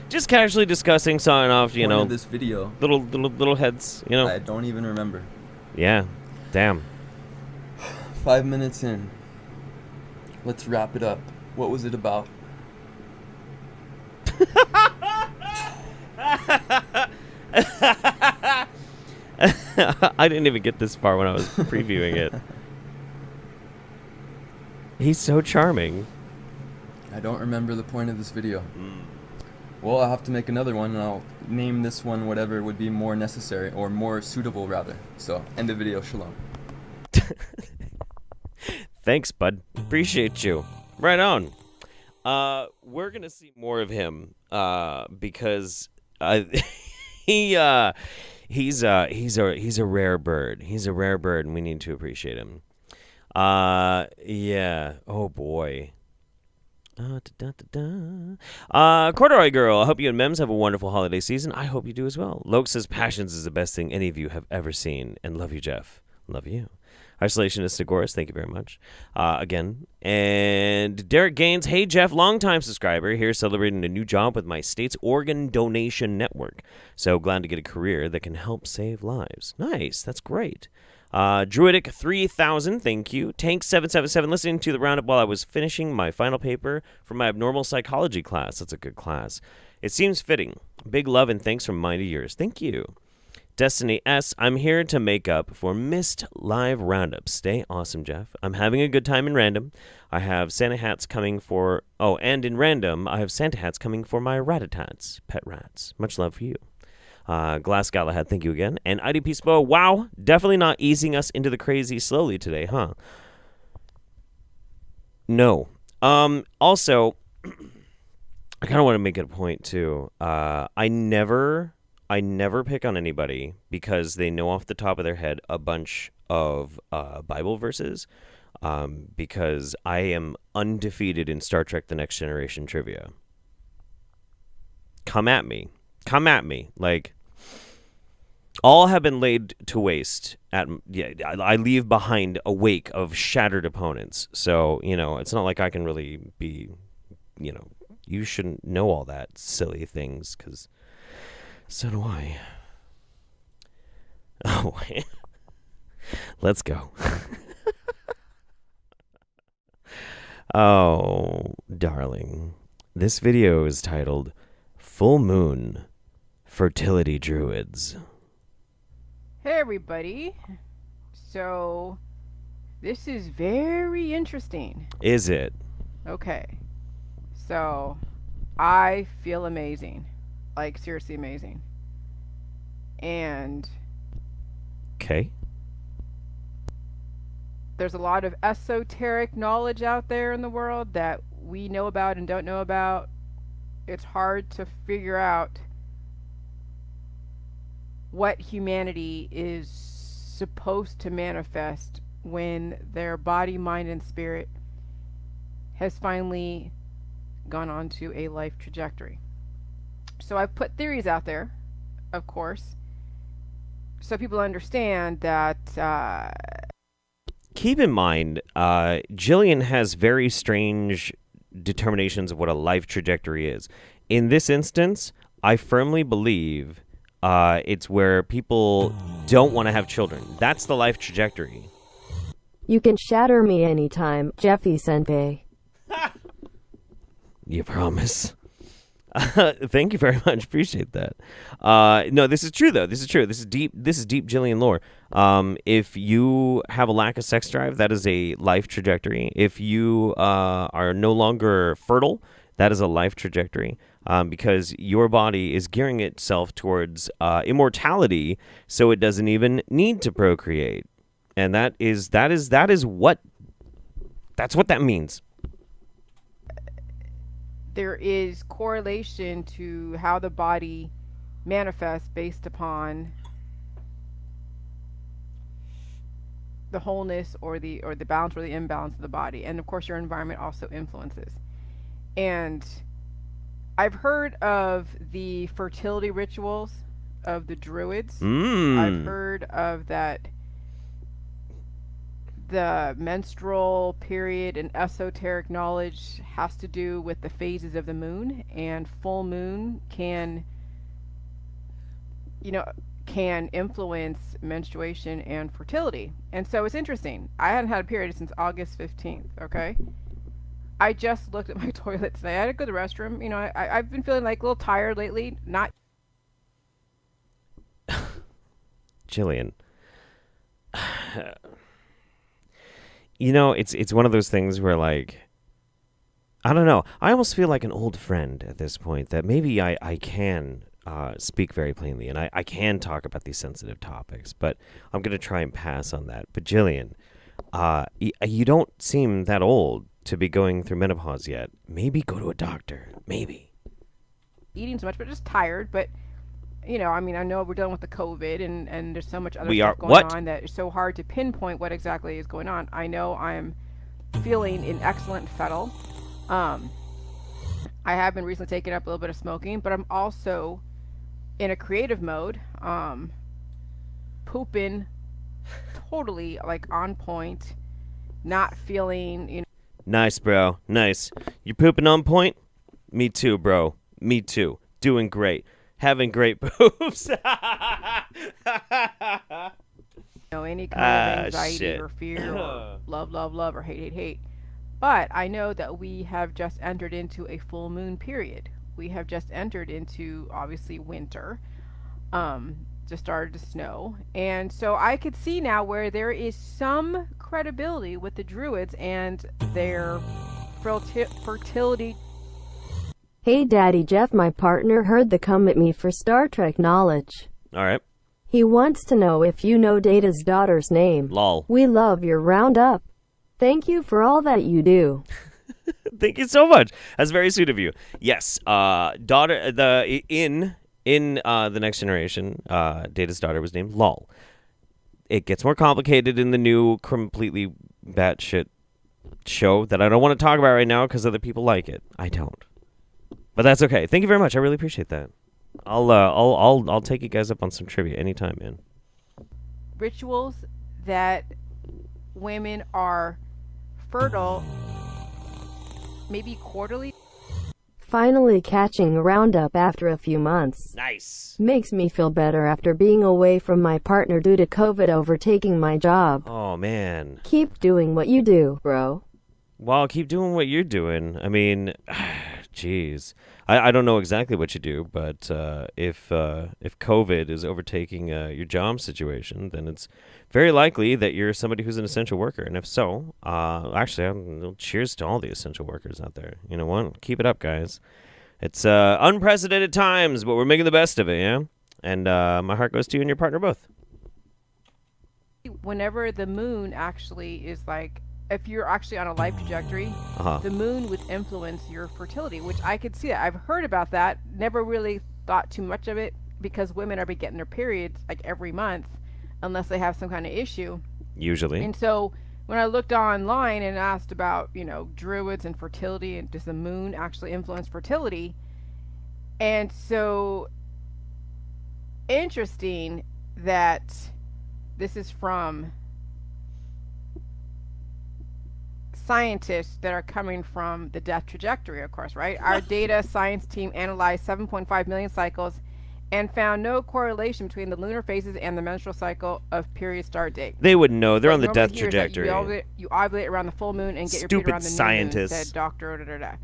B: Just casually discussing, signing off,
I: Point of this video.
B: Little heads,
I: I don't even remember.
B: Yeah, damn.
I: 5 minutes in. Let's wrap it up. What was it about?
B: I didn't even get this far when I was previewing it. He's so charming.
I: I don't remember the point of this video. Well, I'll have to make another one, and I'll name this one whatever would be more necessary, or more suitable, rather. So, end the video. Shalom.
B: Thanks, bud. Appreciate you. Right on. We're gonna see more of him because he's a rare bird. He's a rare bird, and we need to appreciate him. Yeah. Oh boy. Corduroy Girl, I hope you and Mems have a wonderful holiday season. I hope you do as well. Loke says Passions is the best thing any of you have ever seen. And love you, Jeff. Love you. Isolationist Sigoris, thank you very much. Again. And Derek Gaines, hey Jeff, longtime subscriber, here celebrating a new job with my state's organ donation network. So glad to get a career that can help save lives. Nice, that's great. Druidic 3000, thank you. Tank 777, listening to the Roundup while I was finishing my final paper for my abnormal psychology class. That's a good class. It seems fitting. Big love and thanks from mine to yours. Thank you. Destiny S, I'm here to make up for missed live roundups. Stay awesome, Jeff. I'm having a good time in random. I have Santa hats coming for... Oh, and in random, I have Santa hats coming for my Ratatats, pet rats. Much love for you. Glass Galahad, thank you again. And IDP Spo, wow, definitely not easing us into the crazy slowly today, huh? No. Also, I kind of want to make it a point, too. I never pick on anybody because they know off the top of their head a bunch of Bible verses, because I am undefeated in Star Trek The Next Generation trivia. Come at me. Like, all have been laid to waste. I leave behind a wake of shattered opponents. So, it's not like I can really be, you shouldn't know all that silly things, because so do I. Oh, let's go. Oh, darling. This video is titled Full Moon Fertility Druids.
J: Hey everybody. So, this is very interesting.
B: Is it?
J: Okay. So, I feel amazing. Like, seriously amazing. And...
B: Okay.
J: There's a lot of esoteric knowledge out there in the world that we know about and don't know about. It's hard to figure out what humanity is supposed to manifest when their body, mind, and spirit has finally gone on to a life trajectory. So I've put theories out there, of course, so people understand that...
B: Keep in mind, Jillian has very strange determinations of what a life trajectory is. In this instance, I firmly believe it's where people don't want to have children. That's the life trajectory.
D: You can shatter me anytime, Jeffy Senpai.
B: You promise? Thank you very much. Appreciate that. No, this is true though. This is true. This is deep Jillian lore. If you have a lack of sex drive, that is a life trajectory. If you are no longer fertile, that is a life trajectory. Because your body is gearing itself towards immortality, so it doesn't even need to procreate. And that's what that means.
J: There is correlation to how the body manifests based upon the wholeness or the balance or the imbalance of the body, and of course your environment also influences. And I've heard of the fertility rituals of the Druids. I've heard of that. The menstrual period and esoteric knowledge has to do with the phases of the moon, and full moon can influence menstruation and fertility. And so it's interesting. I hadn't had a period since August 15th, okay? I just looked at my toilet today. I had to go to the restroom. I've been feeling like a little tired lately. Not...
B: Jillian. It's one of those things where, like, I don't know. I almost feel like an old friend at this point, that maybe I can speak very plainly, and I can talk about these sensitive topics, but I'm going to try and pass on that. But Jillian, you don't seem that old to be going through menopause yet. Maybe go to a doctor. Maybe.
J: Eating so much, but just tired, but... I know we're dealing with the COVID and there's so much other stuff going on that it's so hard to pinpoint what exactly is going on. I know I'm feeling in excellent fettle. I have been recently taking up a little bit of smoking, but I'm also in a creative mode, pooping totally like on point, not feeling,
B: Nice, bro. Nice. You pooping on point? Me too, bro. Me too. Doing great. Having great boobs.
J: Any kind of anxiety or fear or love, or hate. But I know that we have just entered into a full moon period. We have just entered into, obviously, winter. just started to snow. And so I could see now where there is some credibility with the Druids and their fertility.
D: Hey Daddy Jeff, my partner heard the come at me for Star Trek knowledge.
B: All right.
D: He wants to know if you know Data's daughter's name.
B: Lol.
D: We love your Roundup. Thank you for all that you do.
B: Thank you so much. That's very sweet of you. Yes, daughter. In the Next Generation, Data's daughter was named Lol. It gets more complicated in the new completely batshit show that I don't want to talk about right now because other people like it. I don't. But that's okay. Thank you very much. I really appreciate that. I'll take you guys up on some trivia anytime, man.
J: Rituals that women are fertile, maybe quarterly.
D: Finally catching Roundup after a few months.
B: Nice.
D: Makes me feel better after being away from my partner due to COVID overtaking my job.
B: Oh, man.
D: Keep doing what you do, bro.
B: Well, keep doing what you're doing. I mean, jeez. I don't know exactly what you do, but if COVID is overtaking your job situation, then it's very likely that you're somebody who's an essential worker. And if so, actually, cheers to all the essential workers out there. You know what? Keep it up, guys. It's unprecedented times, but we're making the best of it, yeah? And my heart goes to you and your partner both.
J: Whenever the moon actually is like, if you're actually on a life trajectory, the moon would influence your fertility, which I could see. I've heard about that. Never really thought too much of it because women are getting their periods like every month unless they have some kind of issue.
B: Usually.
J: And so when I looked online and asked about, druids and fertility and does the moon actually influence fertility? And so interesting that this is from scientists that are coming from the death trajectory, of course, right? Our data science team analyzed 7.5 million cycles and found no correlation between the lunar phases and the menstrual cycle of period start date.
B: They would know. They're on the death trajectory.
J: You ovulate around the full moon and get your period around the new moon, said Dr.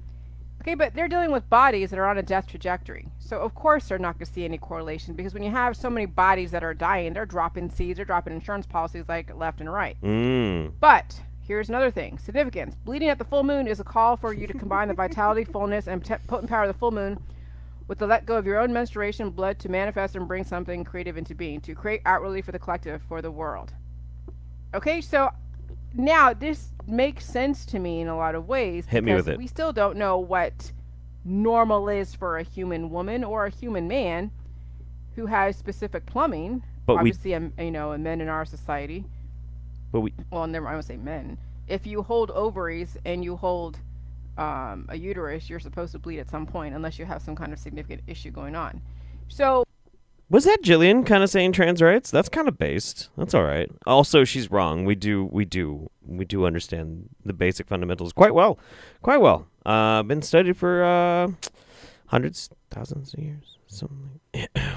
J: Okay, but they're dealing with bodies that are on a death trajectory. So, of course, they're not going to see any correlation because when you have so many bodies that are dying, they're dropping seeds, they're dropping insurance policies like left and right. But here's another thing. Significance. Bleeding at the full moon is a call for you to combine the vitality, fullness, and potent power of the full moon with the let go of your own menstruation blood to manifest and bring something creative into being, to create outwardly for the collective, for the world. Okay, so now this makes sense to me in a lot of ways.
B: Hit me with it.
J: We still don't know what normal is for a human woman or a human man who has specific plumbing.
B: But
J: obviously, men in our society. Well, never. I won't say men. If you hold ovaries and you hold a uterus, you're supposed to bleed at some point, unless you have some kind of significant issue going on. So,
B: was that Jillian kind of saying trans rights? That's kind of based. That's all right. Also, she's wrong. We do understand the basic fundamentals quite well. Been studied for hundreds, thousands of years, something. All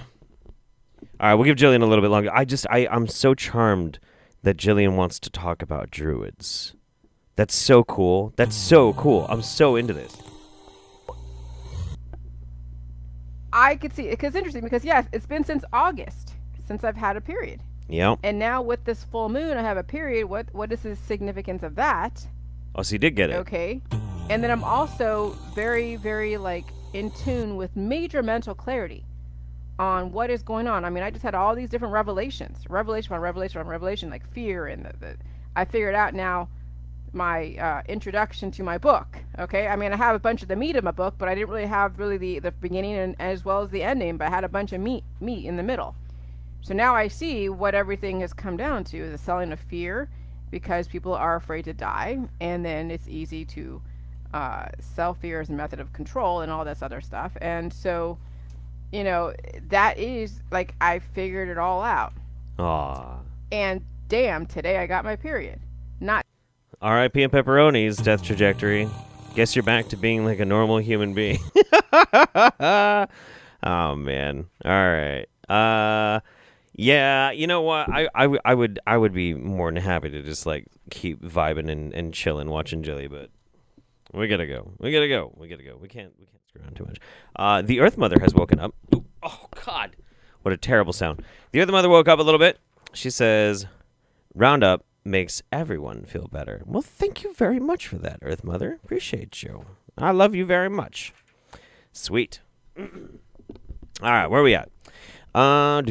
B: right, we'll give Jillian a little bit longer. I'm so charmed that Jillian wants to talk about druids. That's so cool. I'm so into this.
J: I could see it because it's interesting because yes, it's been since August since I've had a period.
B: Yeah.
J: And now with this full moon, I have a period. What is the significance of that?
B: Oh, so you did get it.
J: Okay. And then I'm also very, very in tune with major mental clarity on what is going on. I mean, I just had all these different revelation on revelation, like fear and I figured out now my introduction to my book. Okay, I mean, I have a bunch of the meat of my book, but I didn't really have the beginning and as well as the ending, but I had a bunch of meat in the middle. So now I see what everything has come down to: the selling of fear, because people are afraid to die, and then it's easy to sell fear as a method of control and all this other stuff. And so, that is I figured it all out.
B: Aww.
J: And damn, today I got my period. Not
B: R.I.P. and pepperoni's death trajectory. Guess you're back to being like a normal human being. Oh man. All right. Yeah. You know what? I would be more than happy to just keep vibing and chilling, watching Jilly, but we gotta go. We can't screw around too much. The Earth Mother has woken up. Ooh, oh God. What a terrible sound. The Earth Mother woke up a little bit. She says, Roundup makes everyone feel better. Well, thank you very much for that, Earth Mother. Appreciate you. I love you very much. Sweet. All right, where are we at? Yeah,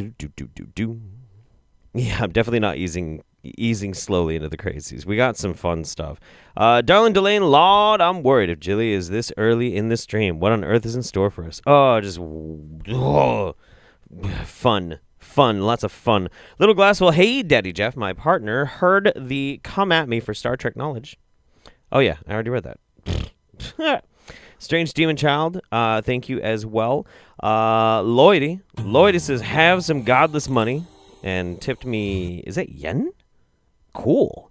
B: I'm definitely not easing slowly into the crazies. We got some fun stuff. Darling Delane, Lord, I'm worried if Jilly is this early in the stream. What on earth is in store for us? Oh, just fun, lots of fun. Little Glasswell, hey, Daddy Jeff, my partner, heard the come at me for Star Trek knowledge. Oh, yeah, I already read that. Strange Demon Child, thank you as well. Lloydie says, have some godless money, and tipped me, is that yen? Cool.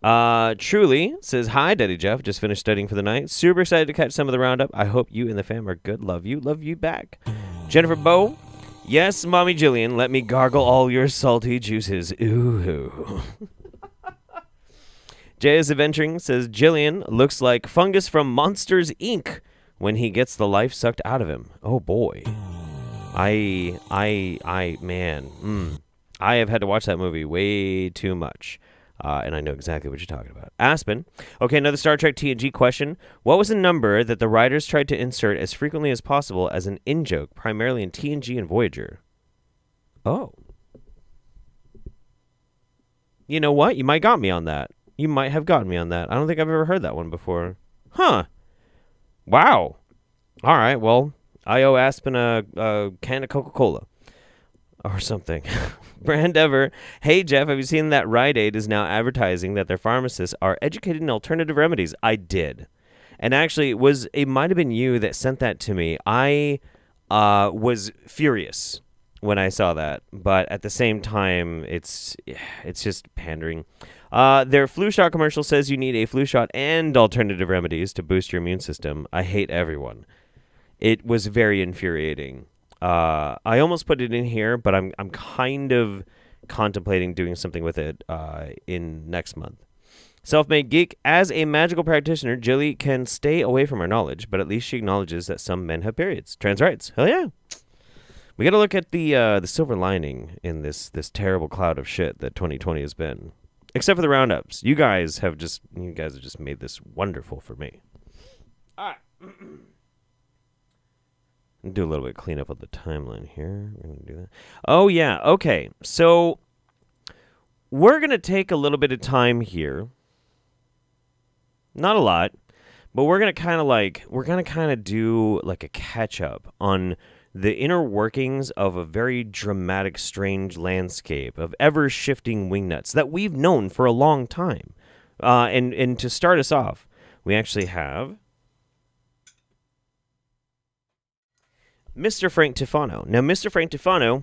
B: Truly says, hi, Daddy Jeff. Just finished studying for the night. Super excited to catch some of the Roundup. I hope you and the fam are good. Love you. Love you back. Jennifer Bow. Yes, Mommy Jillian, let me gargle all your salty juices. Ooh. J.S. Adventuring says, Jillian looks like Fungus from Monsters, Inc. when he gets the life sucked out of him. Oh, boy. Man. I have had to watch that movie way too much, and I know exactly what you're talking about. Aspen. Okay, another Star Trek TNG question. What was a number that the writers tried to insert as frequently as possible as an in-joke, primarily in TNG and Voyager? Oh. You know what? You might got me on that. You might have gotten me on that. I don't think I've ever heard that one before. Huh. Wow. All right, well, I owe Aspen a can of Coca-Cola. Or something. Brand Ever. Hey, Jeff, have you seen that Rite Aid is now advertising that their pharmacists are educated in alternative remedies? I did. And actually, it might have been you that sent that to me. I was furious when I saw that. But at the same time, it's just pandering. Their flu shot commercial says you need a flu shot and alternative remedies to boost your immune system. I hate everyone. It was very infuriating. I almost put it in here, but I'm kind of contemplating doing something with it in next month. Self-made geek. As a magical practitioner, Jilly can stay away from her knowledge, but at least she acknowledges that some men have periods. Trans rights. Hell yeah. We got to look at the silver lining in this terrible cloud of shit that 2020 has been. Except for the roundups. You guys have just made this wonderful for me. All right. Do a little bit of cleanup of the timeline here. We're going to do that. Oh, yeah. Okay. So we're going to take a little bit of time here. Not a lot, but we're going to kind of do like a catch up on the inner workings of a very dramatic, strange landscape of ever-shifting wingnuts that we've known for a long time. And to start us off, we actually have Mr. Frank Tufano. Now, Mr. Frank Tufano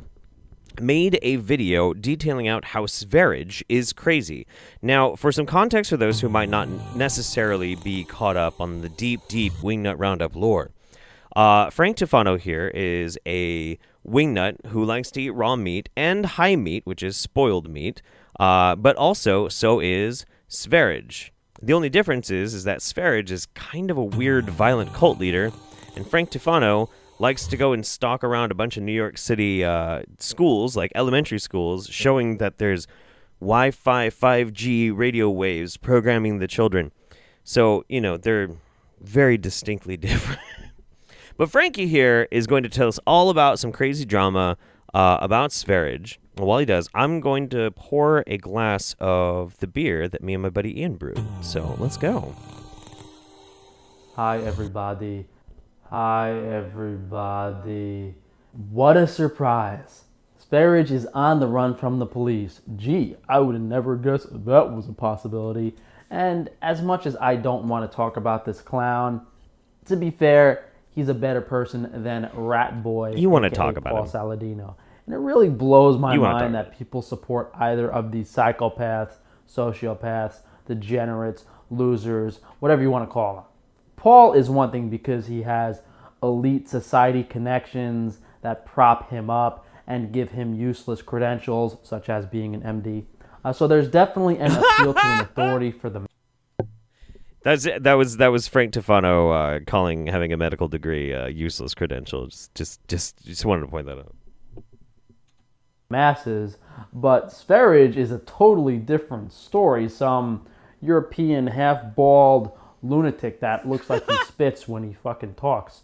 B: made a video detailing out how Sverige is crazy. Now, for some context for those who might not necessarily be caught up on the deep Wingnut Roundup lore, Frank Tufano here is a wingnut who likes to eat raw meat and high meat, which is spoiled meat, but also so is Sverige. The only difference is that Sverige is kind of a weird, violent cult leader, and Frank Tufano likes to go and stalk around a bunch of New York City schools, like elementary schools, showing that there's Wi-Fi 5G radio waves programming the children. So, they're very distinctly different. But Frankie here is going to tell us all about some crazy drama about Sverige. And while he does, I'm going to pour a glass of the beer that me and my buddy Ian brewed. So let's go.
K: Hi, everybody. Hi, everybody. What a surprise. Sverige is on the run from the police. Gee, I would have never guessed that was a possibility. And as much as I don't want to talk about this clown, to be fair, he's a better person than Rat Boy.
B: You want to talk about
K: Paul
B: him.
K: Saladino. And it really blows my mind that people support either of these psychopaths, sociopaths, degenerates, losers, whatever you want to call them. Paul is one thing because he has elite society connections that prop him up and give him useless credentials, such as being an MD. So there's definitely an appeal to an authority for the...
B: That was Frank Tufano calling having a medical degree a useless credential. Just wanted to point that out.
K: Masses, but Sverige is a totally different story. Some European half-bald lunatic that looks like he spits when he fucking talks.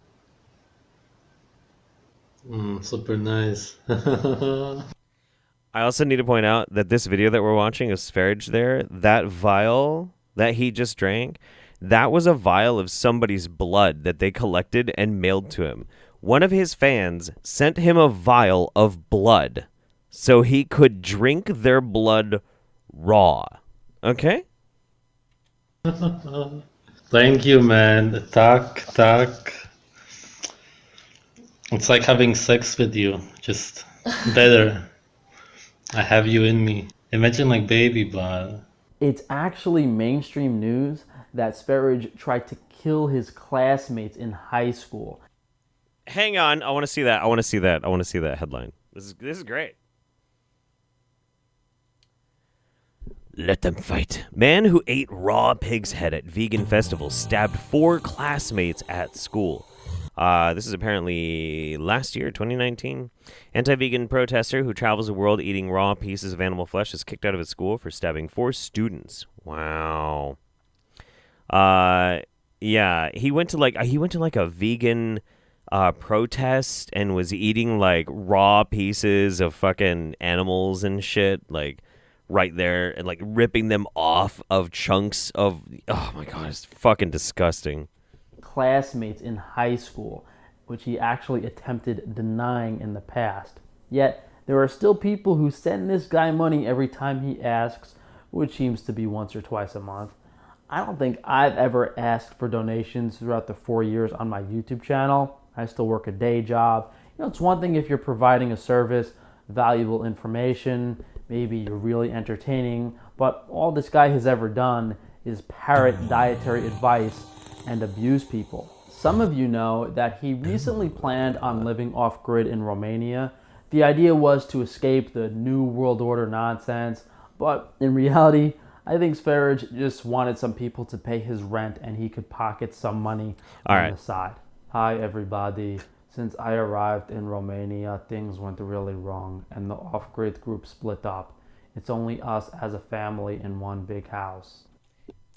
L: Super nice.
B: I also need to point out that this video that we're watching of Sverige there, that vial that he just drank, that was a vial of somebody's blood that they collected and mailed to him. One of his fans sent him a vial of blood so he could drink their blood raw. Okay?
L: Thank you, man. Talk. It's like having sex with you, just better. I have you in me. Imagine like baby blood.
K: It's actually mainstream news that Sverige tried to kill his classmates in high school.
B: Hang on, I want to see that. I want to see that headline. This is great. Let them fight. Man who ate raw pig's head at vegan festival stabbed 4 classmates at school. This is apparently last year, 2019. Anti-vegan protester who travels the world eating raw pieces of animal flesh is kicked out of his school for stabbing 4 students. Wow. Yeah, he went to like a vegan protest and was eating like raw pieces of fucking animals and shit, like right there, and like ripping them off of chunks of, oh my god, it's fucking disgusting.
K: Classmates in high school, which he actually attempted denying in the past. Yet, there are still people who send this guy money every time he asks, which seems to be once or twice a month. I don't think I've ever asked for donations throughout the 4 years on my YouTube channel. I still work a day job. You know, it's one thing if you're providing a service, valuable information, maybe you're really entertaining, but all this guy has ever done is parrot dietary advice and abuse people. Some of you know that he recently planned on living off-grid in Romania. The idea was to escape the New World Order nonsense, but in reality, I think Sverige just wanted some people to pay his rent and he could pocket some money on the side. Hi everybody. Since I arrived in Romania, things went really wrong and the off-grid group split up. It's only us as a family in one big house.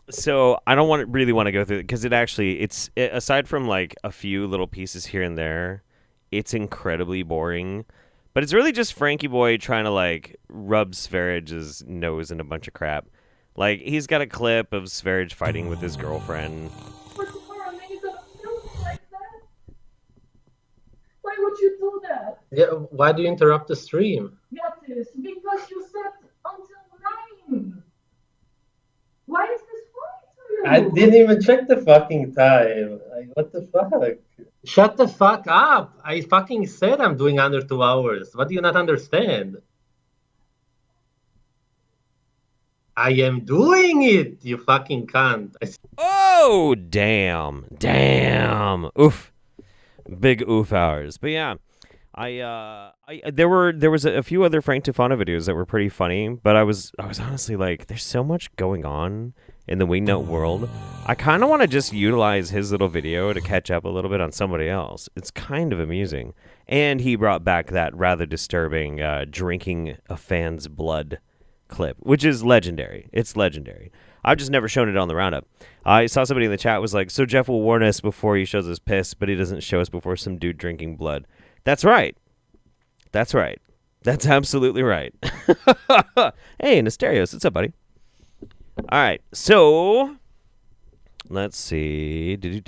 B: So I don't really want to go through it because it's aside from like a few little pieces here and there, it's incredibly boring. But it's really just Frankie Boy trying to like rub Sverige's nose in a bunch of crap. Like he's got a clip of Sverige fighting with his girlfriend.
M: Why would you do that?
N: Yeah, why do you interrupt the stream?
M: Because you said until 9. Why is this funny to you?
N: I didn't even check the fucking time. Like, what the fuck? Shut the fuck up. I fucking said I'm doing under 2 hours. What do you not understand? I am doing it, you fucking cunt.
B: Oh, damn. Oof. Big oof hours. But yeah, there was a few other Frank Tufano videos that were pretty funny, but I was honestly like, there's so much going on in the Wingnut world. I kind of want to just utilize his little video to catch up a little bit on somebody else. It's kind of amusing. And he brought back that rather disturbing drinking a fan's blood clip, which is legendary. It's legendary. I've just never shown it on the Roundup. I saw somebody in the chat was like, so Jeff will warn us before he shows us piss, but he doesn't show us before some dude drinking blood. That's right. That's absolutely right. Hey, Nesterios, what's up, buddy? All right, so let's see. Bree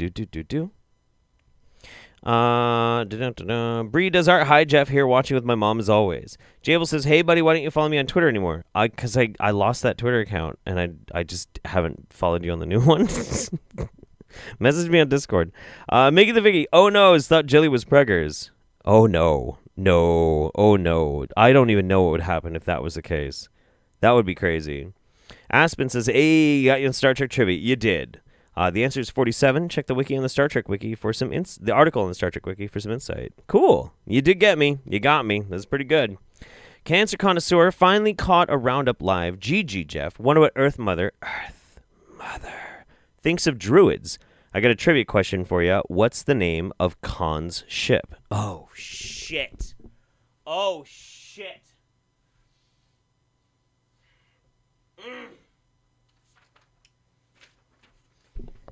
B: does art. Hi, Jeff here, watching with my mom as always. Jable says, hey, buddy, why don't you follow me on Twitter anymore? Because I lost that Twitter account, and I just haven't followed you on the new one. Message me on Discord. Mickey the Vicky, oh no, I thought Jilly was preggers. Oh no. Oh no. I don't even know what would happen if that was the case. That would be crazy. Aspen says, hey, got you on Star Trek trivia. You did. The answer is 47. Check the wiki on the Star Trek wiki for some the article on the Star Trek wiki for some insight. Cool. You did get me. You got me. That's pretty good. Cancer Connoisseur finally caught a Roundup live. GG, Jeff. Wonder what Earth Mother thinks of druids. I got a trivia question for you. What's the name of Khan's ship? Oh, shit. Oh, shit.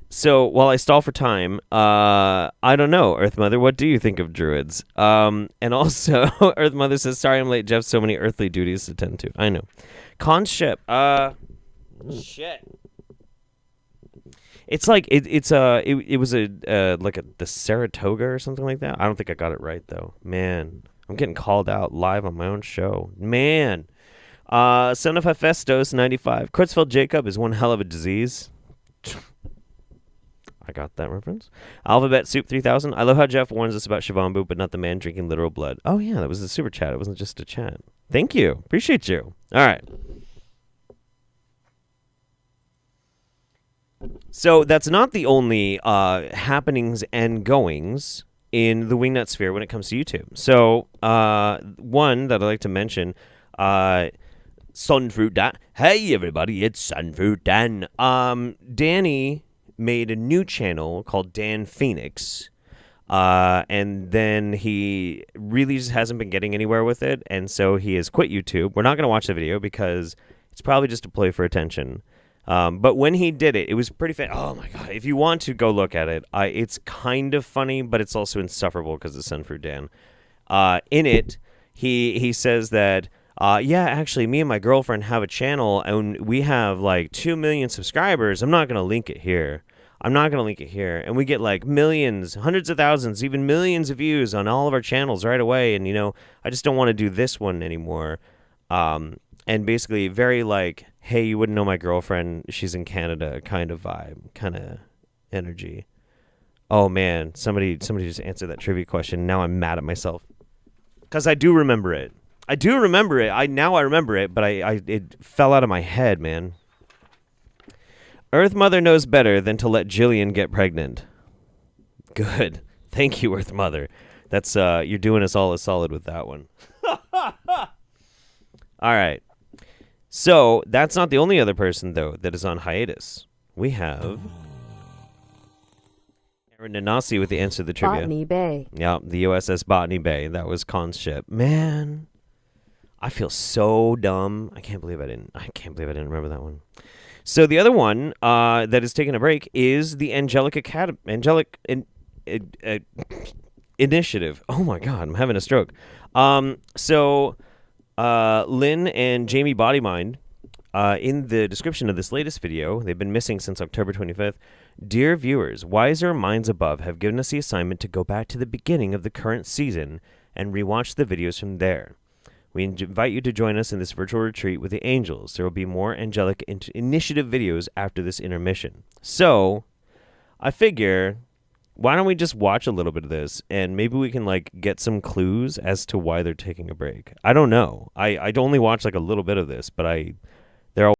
B: So while I stall for time, I don't know, Earth Mother. What do you think of druids? And also, Earth Mother says, "Sorry, I'm late, Jeff. So many earthly duties to tend to." I know. Khan's ship. Shit. It's like it was the Saratoga or something like that. I don't think I got it right though. Man, I'm getting called out live on my own show. Man. Son of Hephaestus 95. Creutzfeldt Jacob is one hell of a disease. I got that reference. Alphabet Soup 3000. I love how Jeff warns us about Shivambu, but not the man drinking literal blood. Oh, yeah, that was a super chat. It wasn't just a chat. Thank you. Appreciate you. All right. So that's not the only happenings and goings in the Wingnut sphere when it comes to YouTube. So one that I'd like to mention, Sunfruit Dan. Hey, everybody, it's Sunfruit Dan. Danny made a new channel called Dan Phoenix, and then he really just hasn't been getting anywhere with it, and so he has quit YouTube. We're not going to watch the video because it's probably just a play for attention. But when he did it, it was pretty fun. Oh my god! If you want to go look at it, it's kind of funny, but it's also insufferable because of Sunfruit Dan. In it, he says that. Yeah, actually, me and my girlfriend have a channel, and we have like 2 million subscribers. I'm not going to link it here. And we get like millions, hundreds of thousands, even millions of views on all of our channels right away. And, I just don't want to do this one anymore. And basically very like, hey, you wouldn't know my girlfriend. She's in Canada kind of vibe, kind of energy. Oh, man, somebody just answered that trivia question. Now I'm mad at myself because I do remember it. I remember it, but it fell out of my head, man. Earth Mother knows better than to let Jillian get pregnant. Good. Thank you, Earth Mother. That's you're doing us all a solid with that one. All right. So that's not the only other person though that is on hiatus. We have Aaron Nanasi with the answer to the trivia.
D: Botany Bay.
B: Yeah, the USS Botany Bay. That was Khan's ship. Man. I feel so dumb. I can't believe I didn't remember that one. So the other one that is taking a break is the Angelic Initiative. Oh my god, I'm having a stroke. So Lynn and Jamie Bodymind, in the description of this latest video, they've been missing since October 25th. Dear viewers, wiser minds above have given us the assignment to go back to the beginning of the current season and rewatch the videos from there. We invite you to join us in this virtual retreat with the angels. There will be more Angelic Initiative videos after this intermission. So, I figure, why don't we just watch a little bit of this, and maybe we can get some clues as to why they're taking a break. I don't know. I'd only watch a little bit of this, but they're all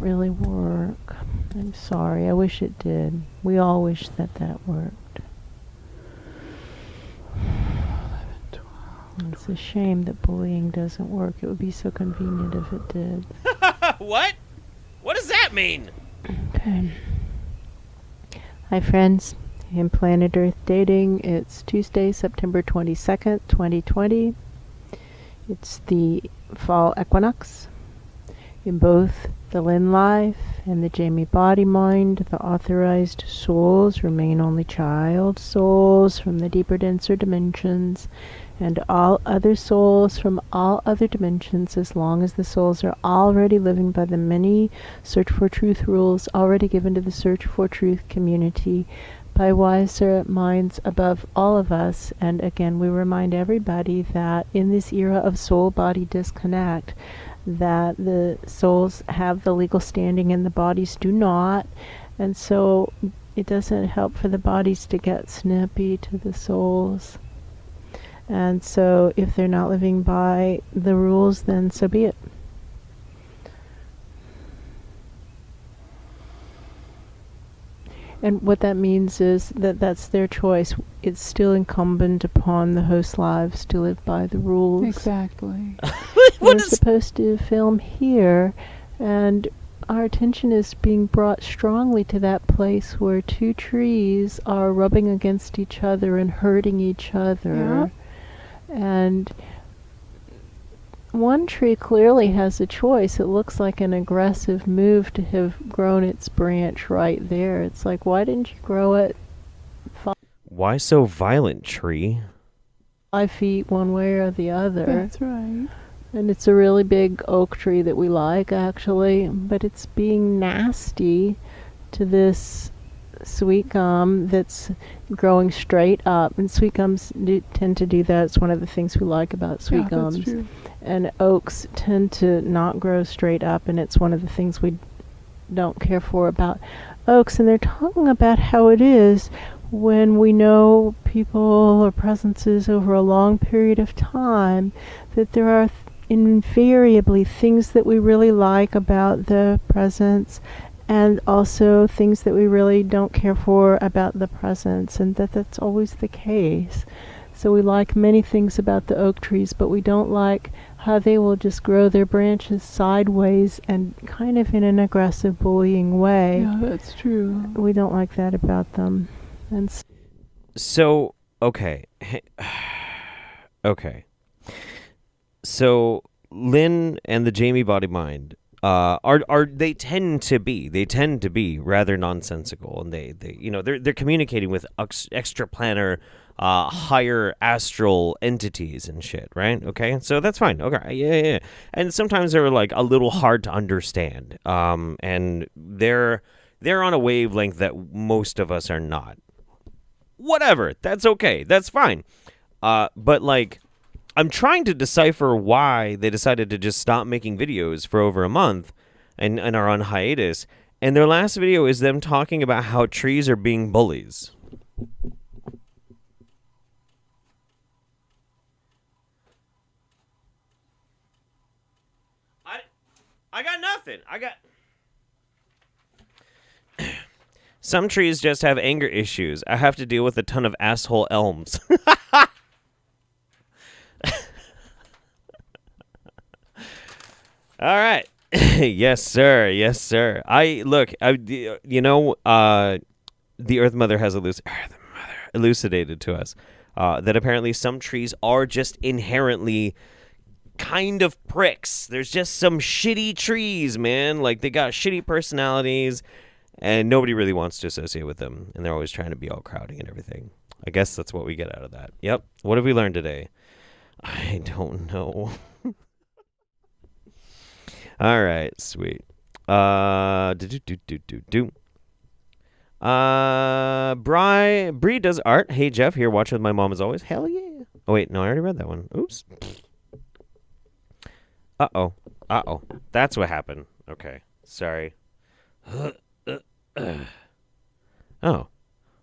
O: really work. I'm sorry. I wish it did. We all wish that worked. 11, 12. It's a shame that bullying doesn't work. It would be so convenient if it did.
B: What? What does that mean?
O: Okay. Hi, friends. In Planet Earth Dating, it's Tuesday, September 22nd, 2020. It's the fall equinox. In both the Lynn Life and the Jamie Body Mind, the authorized souls remain only child souls from the deeper, denser dimensions, and all other souls from all other dimensions, as long as the souls are already living by the many Search for Truth rules already given to the Search for Truth community by wiser minds above all of us. And again, we remind everybody that in this era of soul-body disconnect, that the souls have the legal standing and the bodies do not, and so it doesn't help for the bodies to get snippy to the souls. And so if they're not living by the rules, then so be it. And what that means is that that's their choice. It's still incumbent upon the host lives to live by the rules.
P: Exactly.
O: We're supposed to film here, and our attention is being brought strongly to that place where two trees are rubbing against each other and hurting each other.
P: Yeah.
O: And one tree clearly has a choice. It looks like an aggressive move to have grown its branch right there. It's like, why didn't you grow it
B: Why so violent, tree?
O: 5 feet one way or the other?
P: That's right.
O: And it's a really big oak tree that we like, actually, but it's being nasty to this sweet gum that's growing straight up. And sweet gums tend to do that. It's one of the things we like about sweet gums.
P: That's true.
O: And oaks tend to not grow straight up, and it's one of the things we don't care for about oaks. And they're talking about how it is when we know people or presences over a long period of time, that there are invariably things that we really like about the presence, and also things that we really don't care for about the presence, and that's always the case. So we like many things about the oak trees, but we don't like how they will just grow their branches sideways and kind of in an aggressive bullying way.
P: Yeah, that's true.
O: We don't like that about them. And
B: So, okay. Okay. So, Lynn and the Jamie Body Mind they tend to be rather nonsensical, and they're communicating with extraplanar higher astral entities and shit, right? Okay, so that's fine. Okay, yeah. And sometimes they're like a little hard to understand, and they're on a wavelength that most of us are not. Whatever, that's okay, that's fine. But like, I'm trying to decipher why they decided to just stop making videos for over a month and are on hiatus. And their last video is them talking about how trees are being bullies. I got nothing. Some trees just have anger issues. I have to deal with a ton of asshole elms. All right. Yes, sir. The Earth Mother has elucidated to us that apparently some trees are just inherently kind of pricks. There's just some shitty trees, man. Like, they got shitty personalities, and nobody really wants to associate with them, and they're always trying to be all crowding and everything. I guess that's what we get out of that. Yep. What have we learned today? I don't know. All right, sweet. Bree does art. Hey, Jeff, here watching with my mom as always. Hell yeah. Oh, wait, no, I already read that one. Oops. Uh-oh. That's what happened. Okay, sorry. Oh,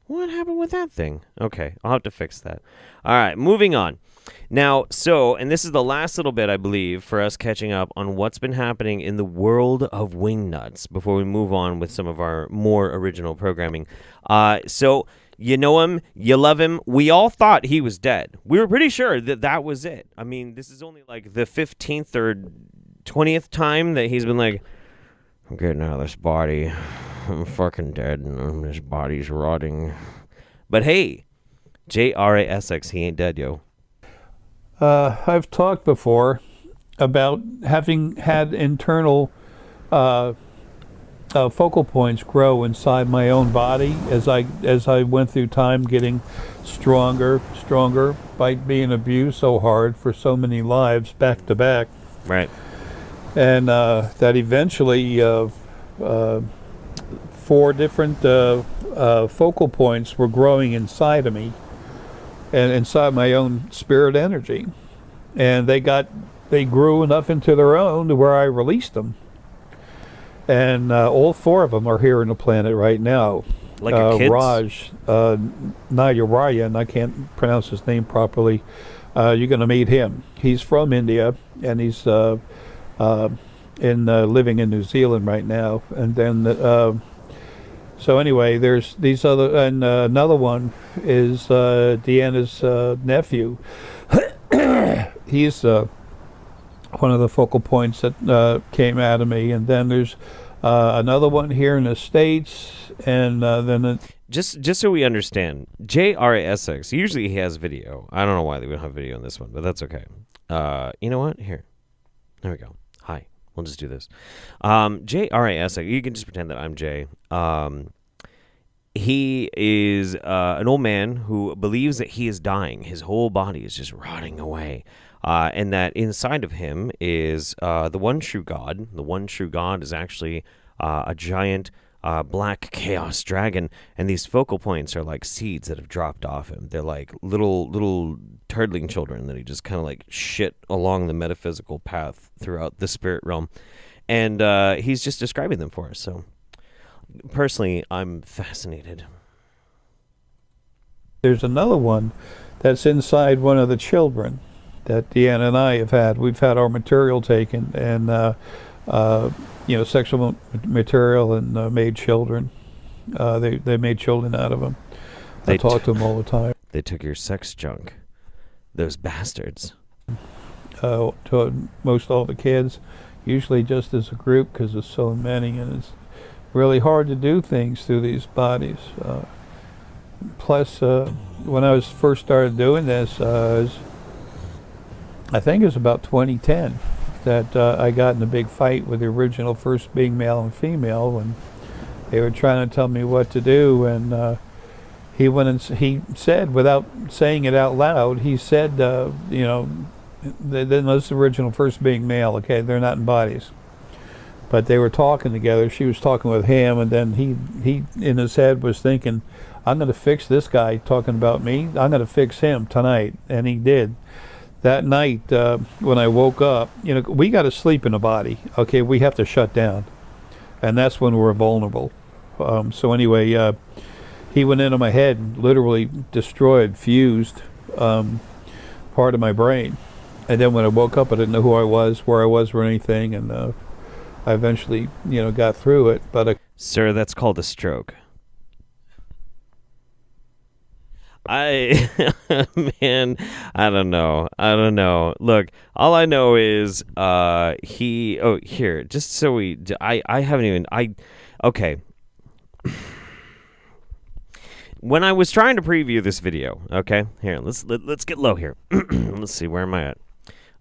B: what happened with that thing? Okay, I'll have to fix that. All right, moving on. Now, and this is the last little bit, I believe, for us catching up on what's been happening in the world of Wingnuts before we move on with some of our more original programming. So, you know him, you love him. We all thought he was dead. We were pretty sure that was it. I mean, this is only like the 15th or 20th time that he's been like, I'm getting out of this body. I'm fucking dead, and this body's rotting. But hey, JRASX, he ain't dead, yo.
Q: I've talked before about having had internal focal points grow inside my own body as I went through time, getting stronger by being abused so hard for so many lives back to back.
B: Right.
Q: And that eventually 4 different focal points were growing inside of me and inside my own spirit energy, and they grew enough into their own to where I released them, and all 4 of them are here on the planet right now.
B: Like your kids?
Q: Raj Nayaraya, and I can't pronounce his name properly. You're going to meet him. He's from India, and he's living in New Zealand right now. And then So anyway, there's these other, and another one is Deanna's nephew. He's one of the focal points that came out of me, and then there's another one here in the States, and then
B: just so we understand, JRASX, usually he has video. I don't know why they don't have video on this one, but that's okay. You know what? Here we go. Hi. We'll just do this. JRASX, you can just pretend that I'm Jay. He is an old man who believes that he is dying. His whole body is just rotting away. And that inside of him is the one true God. The one true God is actually a giant black chaos dragon. And these focal points are like seeds that have dropped off him. They're like little turtling children that he just kind of like shit along the metaphysical path throughout the spirit realm. And he's just describing them for us. So personally, I'm fascinated.
Q: There's another one that's inside one of the children that Deanna and I have had. We've had our material taken, and sexual material, and made children. They made children out of them. I talk to them all the time.
B: They took your sex junk. Those bastards.
Q: To most all the kids, usually just as a group, because there's so many, and it's really hard to do things through these bodies. Plus, when I was first started doing this, I think it was about 2010 that I got in a big fight with the original first being male and female when they were trying to tell me what to do, and he went and he said, without saying it out loud, he said, those original first being male, okay, they're not in bodies. But they were talking together. She was talking with him, and then he in his head was thinking, I'm going to fix this guy talking about me. I'm going to fix him tonight. And he did. That night, when I woke up, we got to sleep in a body. Okay, we have to shut down. And that's when we're vulnerable. So anyway, he went into my head and literally destroyed, fused part of my brain. And then when I woke up, I didn't know who I was, where I was, or anything. And I eventually, got through it. But
B: Sir, that's called a stroke. Man, I don't know. Look, all I know is here, just so I haven't even, okay. When I was trying to preview this video, okay, here, let's get low here. Let's see, where am I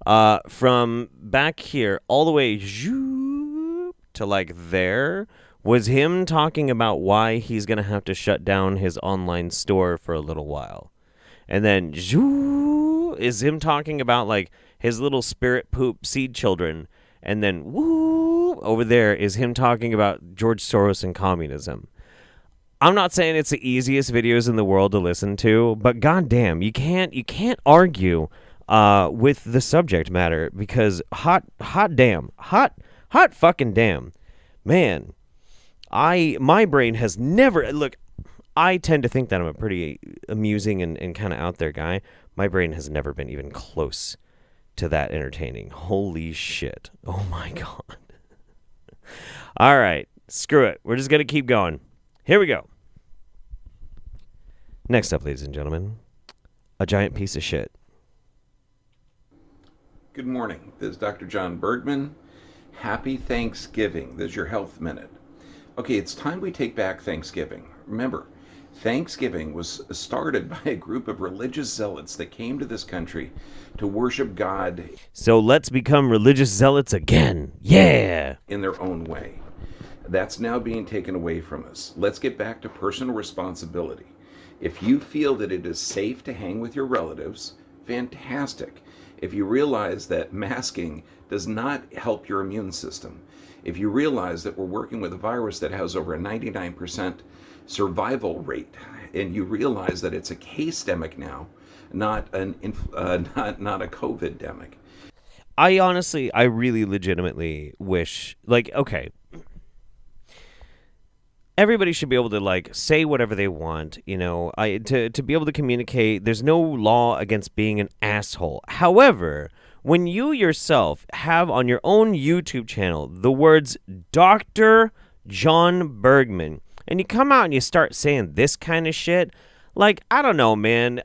B: at? From back here all the way to like there was him talking about why he's going to have to shut down his online store for a little while. And then is him talking about like his little spirit poop seed children. And then over there is him talking about George Soros and communism. I'm not saying it's the easiest videos in the world to listen to, but goddamn, you can't argue with the subject matter, because hot fucking damn, man. My brain has never, look, I tend to think that I'm a pretty amusing and kind of out there guy. My brain has never been even close to that entertaining. Holy shit. Oh my God. All right, screw it. We're just going to keep going. Here we go. Next up, ladies and gentlemen, a giant piece of shit.
R: Good morning. This is Dr. John Bergman. Happy Thanksgiving. This is your Health Minute. Okay, it's time we take back Thanksgiving. Remember, Thanksgiving was started by a group of religious zealots that came to this country to worship God.
B: So let's become religious zealots again. Yeah!
R: In their own way. That's now being taken away from us. Let's get back to personal responsibility. If you feel that it is safe to hang with your relatives, fantastic. If you realize that masking does not help your immune system, if you realize that we're working with a virus that has over a 99% survival rate, and you realize that it's a case-demic now, not a COVID-demic.
B: I really legitimately wish, like, okay, everybody should be able to, like, say whatever they want, to be able to communicate. There's no law against being an asshole. However, when you yourself have on your own YouTube channel the words Dr. John Bergman, and you come out and you start saying this kind of shit, like, I don't know, man.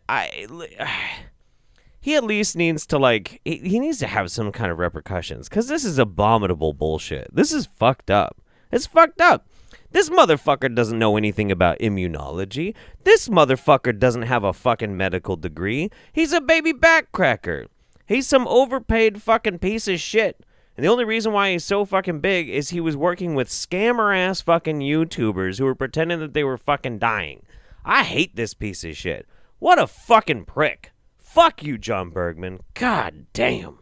B: He at least needs to, like, he needs to have some kind of repercussions, because this is abominable bullshit. This is fucked up. It's fucked up. This motherfucker doesn't know anything about immunology. This motherfucker doesn't have a fucking medical degree. He's a baby backcracker. He's some overpaid fucking piece of shit. And the only reason why he's so fucking big is he was working with scammer-ass fucking YouTubers who were pretending that they were fucking dying. I hate this piece of shit. What a fucking prick. Fuck you, John Bergman. God damn.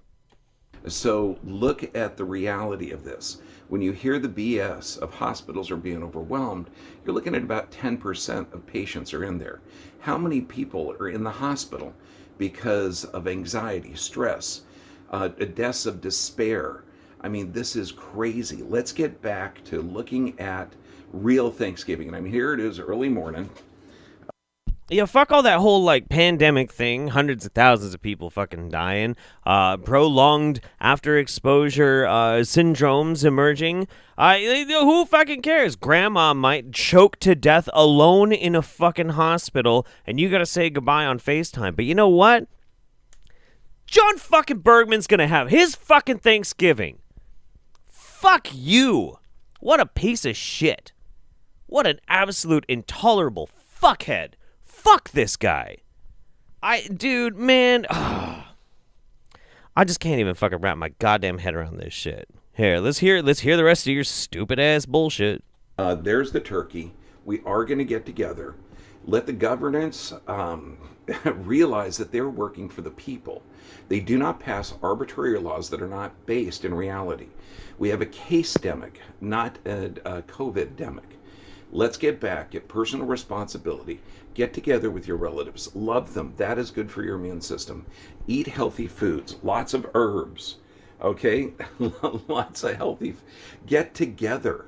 R: So look at the reality of this. When you hear the BS of hospitals are being overwhelmed, you're looking at about 10% of patients are in there. How many people are in the hospital because of anxiety, stress, deaths of despair? I mean, this is crazy. Let's get back to looking at real Thanksgiving. And I mean, here it is, early morning.
B: Yeah, fuck all that whole, like, pandemic thing. Hundreds of thousands of people fucking dying. Prolonged after exposure syndromes emerging. Who fucking cares? Grandma might choke to death alone in a fucking hospital, and you gotta say goodbye on FaceTime. But you know what? John fucking Bergman's gonna have his fucking Thanksgiving. Fuck you. What a piece of shit. What an absolute intolerable fuckhead. Fuck this guy. Dude, man. I just can't even fucking wrap my goddamn head around this shit. Here, let's hear the rest of your stupid ass bullshit.
R: There's the turkey. We are going to get together. Let the governance realize that they're working for the people. They do not pass arbitrary laws that are not based in reality. We have a case-demic, not a COVID-demic. Let's get back, get personal responsibility, get together with your relatives, love them. That is good for your immune system. Eat healthy foods, lots of herbs, okay? Lots of healthy, get together.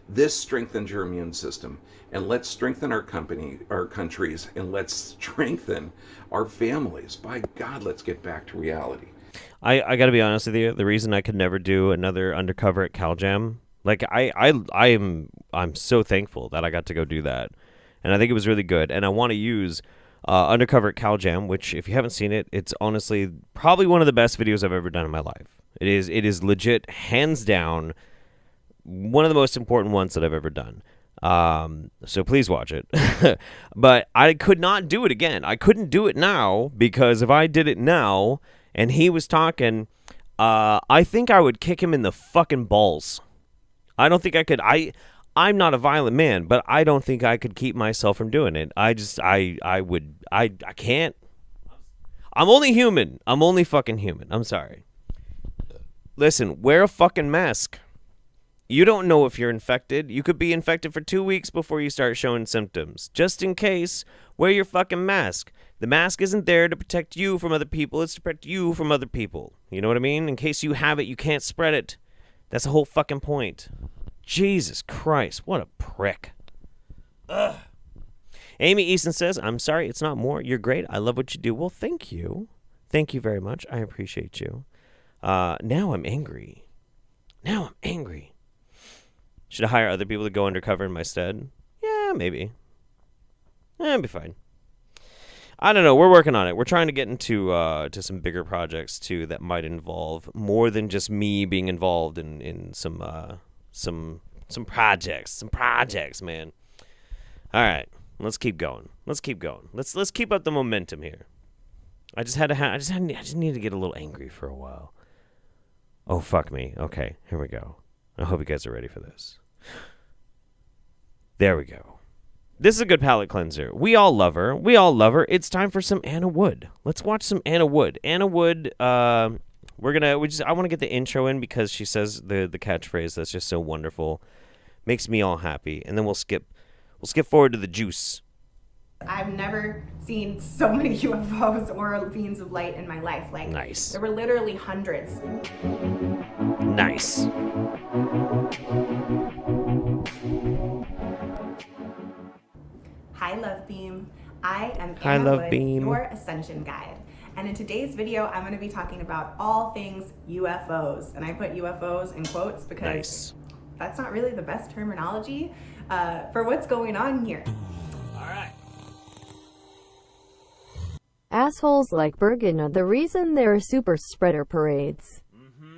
R: This strengthens your immune system. And let's strengthen our countries, and let's strengthen our families. By God, let's get back to reality.
B: I gotta be honest with you, the reason I could never do another undercover at CalJam, like, I'm so thankful that I got to go do that. And I think it was really good. And I want to use Undercover at CalJam, which, if you haven't seen it, it's honestly probably one of the best videos I've ever done in my life. It is legit, hands down, one of the most important ones that I've ever done. So please watch it. But I could not do it again. I couldn't do it now, because if I did it now and he was talking, I think I would kick him in the fucking balls. I don't think I could. I'm not a violent man, but I don't think I could keep myself from doing it. I can't. I'm only human. I'm only fucking human. I'm sorry. Listen, wear a fucking mask. You don't know if you're infected. You could be infected for 2 weeks before you start showing symptoms. Just in case, wear your fucking mask. The mask isn't there to protect you from other people. It's to protect you from other people. You know what I mean? In case you have it, you can't spread it. That's the whole fucking point. Jesus Christ, what a prick. Ugh. Amy Easton says, I'm sorry, it's not more. You're great. I love what you do. Well, thank you. Thank you very much. I appreciate you. Now I'm angry. Should I hire other people to go undercover in my stead? Yeah, maybe. It'd be fine. I don't know. We're working on it. We're trying to get into to some bigger projects too that might involve more than just me being involved in some projects. Some projects, man. All right, let's keep going. Let's keep up the momentum here. I just need to get a little angry for a while. Oh, fuck me. Okay, here we go. I hope you guys are ready for this. There we go. This is a good palate cleanser. We all love her. It's time for some Anna Wood. Let's watch some Anna Wood. Anna Wood, I want to get the intro in because she says the catchphrase that's just so wonderful. Makes me all happy. And then we'll skip forward to the juice.
S: I've never seen so many UFOs or beings of light in my life. Like,
B: nice.
S: There were literally hundreds.
B: Nice.
S: Hi, Love Beam. I am
B: Hi,
S: Anna
B: Love
S: Wood,
B: Beam.
S: your Ascension Guide. And in today's video, I'm going to be talking about all things UFOs. And I put UFOs in quotes because
B: nice.
S: that's not really the best terminology for what's going on here.
D: Assholes like Bergen are the reason there are super spreader parades.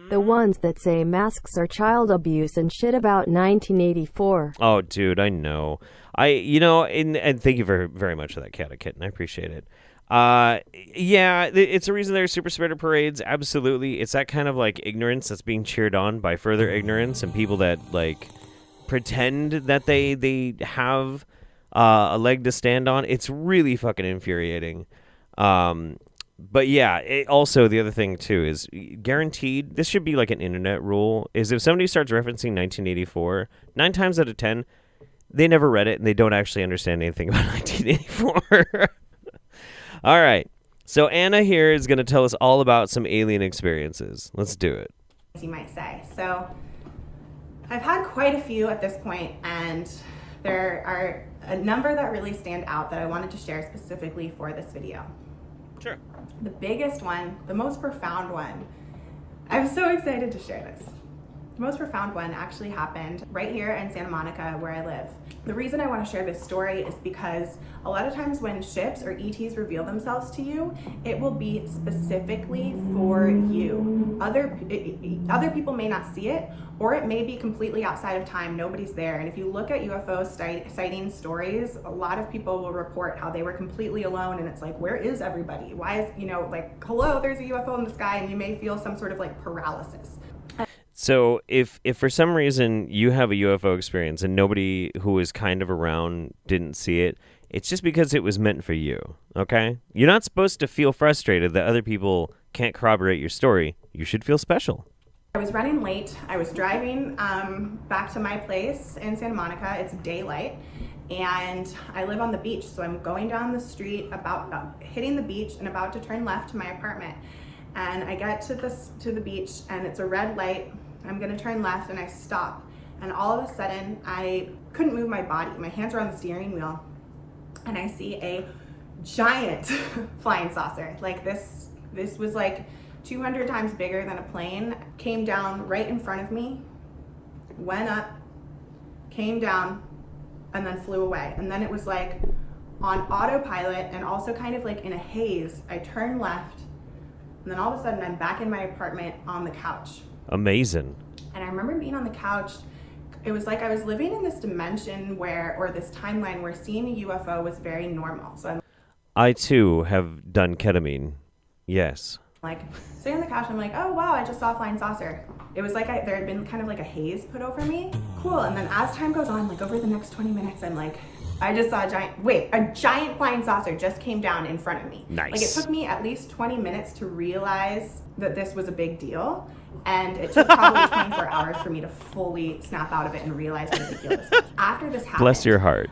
D: The ones that say masks are child abuse and shit about 1984.
B: Oh, dude, I know. And thank you very much for that, Cat Kitten. I appreciate it. Yeah, it's a reason there's super spreader parades. Absolutely. It's that kind of like ignorance that's being cheered on by further ignorance and people that like pretend that they have a leg to stand on. It's really fucking infuriating. But yeah, also the other thing too is guaranteed, this should be like an internet rule, is if somebody starts referencing 1984, 9 times out of 10, they never read it and they don't actually understand anything about 1984. All right. So Anna here is going to tell us all about some alien experiences. Let's do it.
S: As you might say. So I've had quite a few at this point, and there are a number that really stand out that I wanted to share specifically for this video.
B: Sure.
S: The biggest one, the most profound one, I'm so excited to share this. The most profound one actually happened right here in Santa Monica where I live. The reason I want to share this story is because a lot of times when ships or ETs reveal themselves to you, it will be specifically for you. Other people may not see it, or it may be completely outside of time, nobody's there. And if you look at UFO sighting stories, a lot of people will report how they were completely alone, and it's like, where is everybody? Why is, like, hello, there's a UFO in the sky, and you may feel some sort of like paralysis.
B: So if for some reason you have a UFO experience and nobody who was kind of around didn't see it, it's just because it was meant for you, okay? You're not supposed to feel frustrated that other people can't corroborate your story. You should feel special.
S: I was running late. I was driving back to my place in Santa Monica. It's daylight, and I live on the beach, so I'm going down the street, about hitting the beach and about to turn left to my apartment. And I get to the beach, and it's a red light. I'm gonna turn left, and I stop. And all of a sudden, I couldn't move my body. My hands were on the steering wheel, and I see a giant flying saucer. Like this was like 200 times bigger than a plane, came down right in front of me, went up, came down, and then flew away. And then it was like on autopilot and also kind of like in a haze. I turned left, and then all of a sudden I'm back in my apartment on the couch.
B: Amazing.
S: And I remember being on the couch. It was like I was living in this dimension or this timeline where seeing a UFO was very normal. So
B: I too have done ketamine. Yes.
S: Like sitting on the couch, I'm like, oh wow, I just saw a flying saucer. It was like there had been kind of like a haze put over me. Cool. And then as time goes on, like over the next 20 minutes, I'm like, I just saw a giant flying saucer just came down in front of me.
B: Nice.
S: Like it took me at least 20 minutes to realize that this was a big deal. And it took probably 24 hours for me to fully snap out of it and realize how ridiculous it was. After this happened,
B: Bless your heart.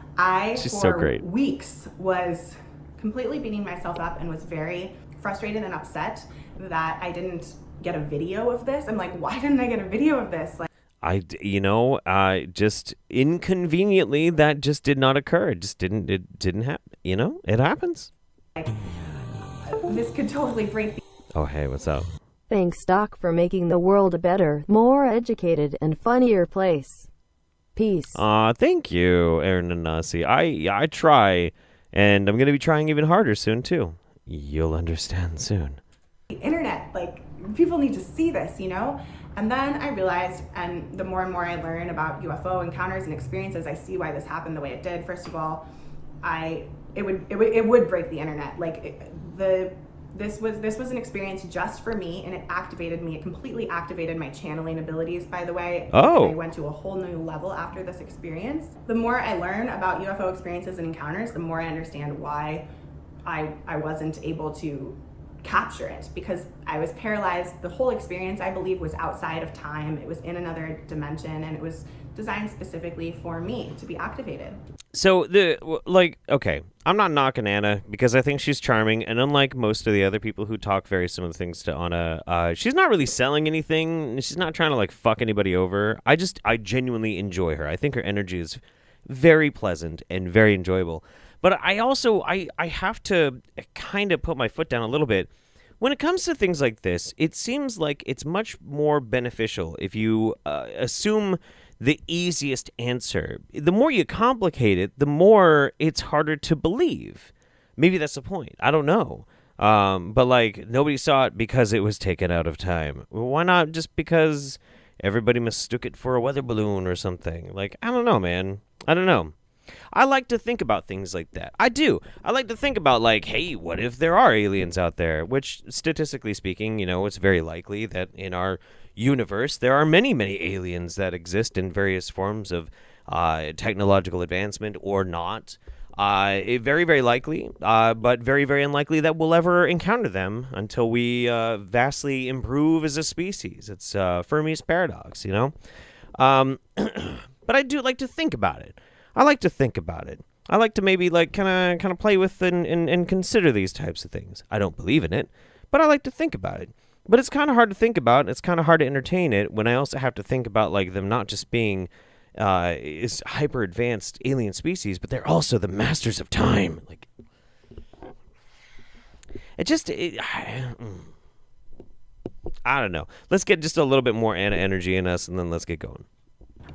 S: She's
B: so great.
S: Weeks was completely beating myself up and was very frustrated and upset that I didn't get a video of this. I'm like, why didn't I get a video of this? Like,
B: just inconveniently, that just did not occur. It didn't happen. It happens.
S: Like, this could totally break the...
B: Oh, hey, what's up?
D: Thanks, Doc, for making the world a better, more educated, and funnier place. Peace.
B: Thank you, Aaron and Nasi. I try, and I'm going to be trying even harder soon, too. You'll understand soon.
S: The internet, like, people need to see this, And then I realized, and the more and more I learn about UFO encounters and experiences, I see why this happened the way it did. First of all, it would break the internet. Like, this was an experience just for me, and it activated me. It completely activated my channeling abilities, by the way.
B: Oh.
S: I went to a whole new level after this experience. The more I learn about UFO experiences and encounters, the more I understand why I wasn't able to capture it, because I was paralyzed. The whole experience, I believe, was outside of time. It was in another dimension, and it was designed specifically for me to be activated.
B: So okay, I'm not knocking Anna because I think she's charming, and unlike most of the other people who talk very similar things to Anna, she's not really selling anything. She's not trying to like fuck anybody over. I genuinely enjoy her. I think her energy is very pleasant and very enjoyable. But I also I have to kind of put my foot down a little bit. When it comes to things like this, it seems like it's much more beneficial if you assume the easiest answer. The more you complicate it, the more it's harder to believe. Maybe that's the point. I don't know. But like, nobody saw it because it was taken out of time. Well, why not just because everybody mistook it for a weather balloon or something? Like, I don't know, man. I don't know. I like to think about things like that. I do. I like to think about, like, hey, what if there are aliens out there? Which, statistically speaking, it's very likely that in our universe there are many, many aliens that exist in various forms of technological advancement or not. Very, very likely, but very, very unlikely that we'll ever encounter them until we vastly improve as a species. It's Fermi's paradox, But I do like to think about it. I like to think about it. I like to maybe like kind of play with and consider these types of things. I don't believe in it, but I like to think about it. But it's kind of hard to think about. It's kind of hard to entertain it when I also have to think about like them not just being is hyper advanced alien species, but they're also the masters of time. Like, I don't know. Let's get just a little bit more Anna energy in us, and then let's get going.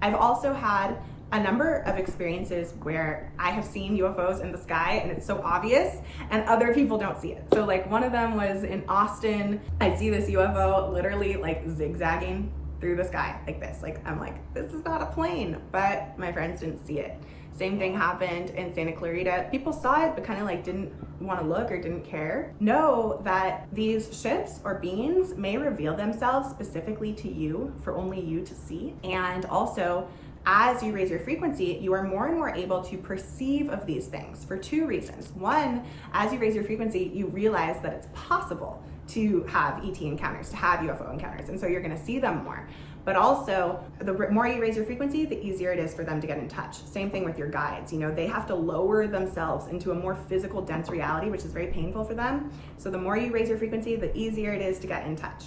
S: I've also had a number of experiences where I have seen UFOs in the sky and it's so obvious and other people don't see it. So like one of them was in Austin. I see this UFO literally like zigzagging through the sky like this. Like I'm like, this is not a plane, but my friends didn't see it. Same thing happened in Santa Clarita. People saw it but kind of like didn't want to look or didn't care. Know that these ships or beings may reveal themselves specifically to you for only you to see. And also, as you raise your frequency, you are more and more able to perceive of these things for two reasons. One, as you raise your frequency, you realize that it's possible to have ET encounters, to have UFO encounters, and so you're going to see them more. But also, the more you raise your frequency, the easier it is for them to get in touch. Same thing with your guides. They have to lower themselves into a more physical, dense reality, which is very painful for them. So the more you raise your frequency, the easier it is to get in touch.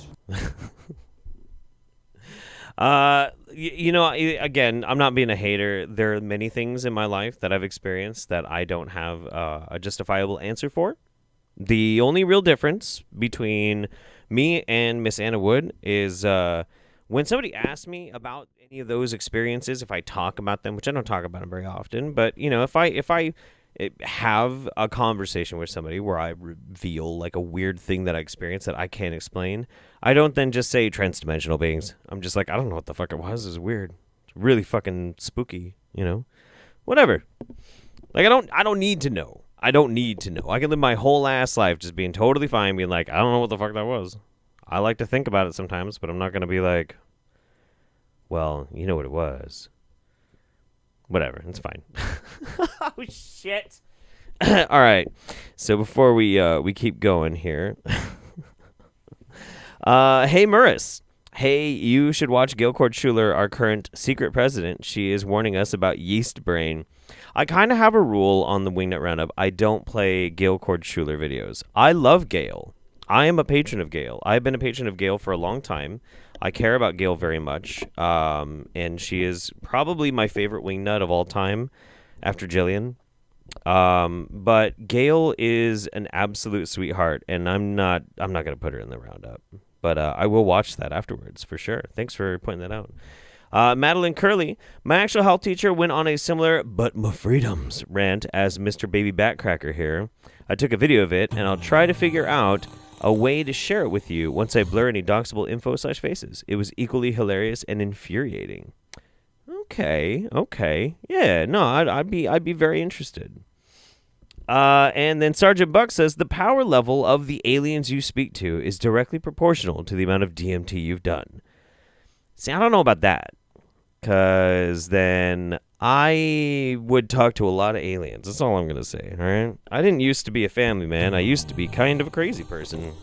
B: Again, I'm not being a hater. There are many things in my life that I've experienced that I don't have a justifiable answer for. The only real difference between me and Miss Anna Wood is when somebody asks me about any of those experiences, if I talk about them, which I don't talk about them very often, but if I have a conversation with somebody where I reveal like a weird thing that I experienced that I can't explain, I don't then just say transdimensional beings. I'm just like, I don't know what the fuck it was. It was weird. It's really fucking spooky, whatever. Like, I don't need to know. I don't need to know. I can live my whole ass life just being totally fine, being like, I don't know what the fuck that was. I like to think about it sometimes, but I'm not going to be like, well, you know what it was. Whatever, it's fine. Oh, shit. All right, so before we keep going here. Hey, Murris. Hey, you should watch Gail Cord Schuler, our current secret president. She is warning us about yeast brain. I kind of have a rule on the Wingnut Roundup. I don't play Gail Cord Schuler videos. I love Gail. I am a patron of Gail. I've been a patron of Gail for a long time. I care about Gail very much. And she is probably my favorite Wingnut of all time after Jillian. But Gail is an absolute sweetheart, and I'm not going to put her in the Roundup. But I will watch that afterwards for sure. Thanks for pointing that out. Madeline Curley, my actual health teacher went on a similar "but my freedoms" rant as Mr. Baby Batcracker here. I took a video of it, and I'll try to figure out a way to share it with you once I blur any doxable info/faces. It was equally hilarious and infuriating. Okay. Yeah, no, I'd be very interested. And then Sergeant Buck says, the power level of the aliens you speak to is directly proportional to the amount of DMT you've done. See, I don't know about that, because then I would talk to a lot of aliens. That's all I'm going to say, all right? I didn't used to be a family man. I used to be kind of a crazy person.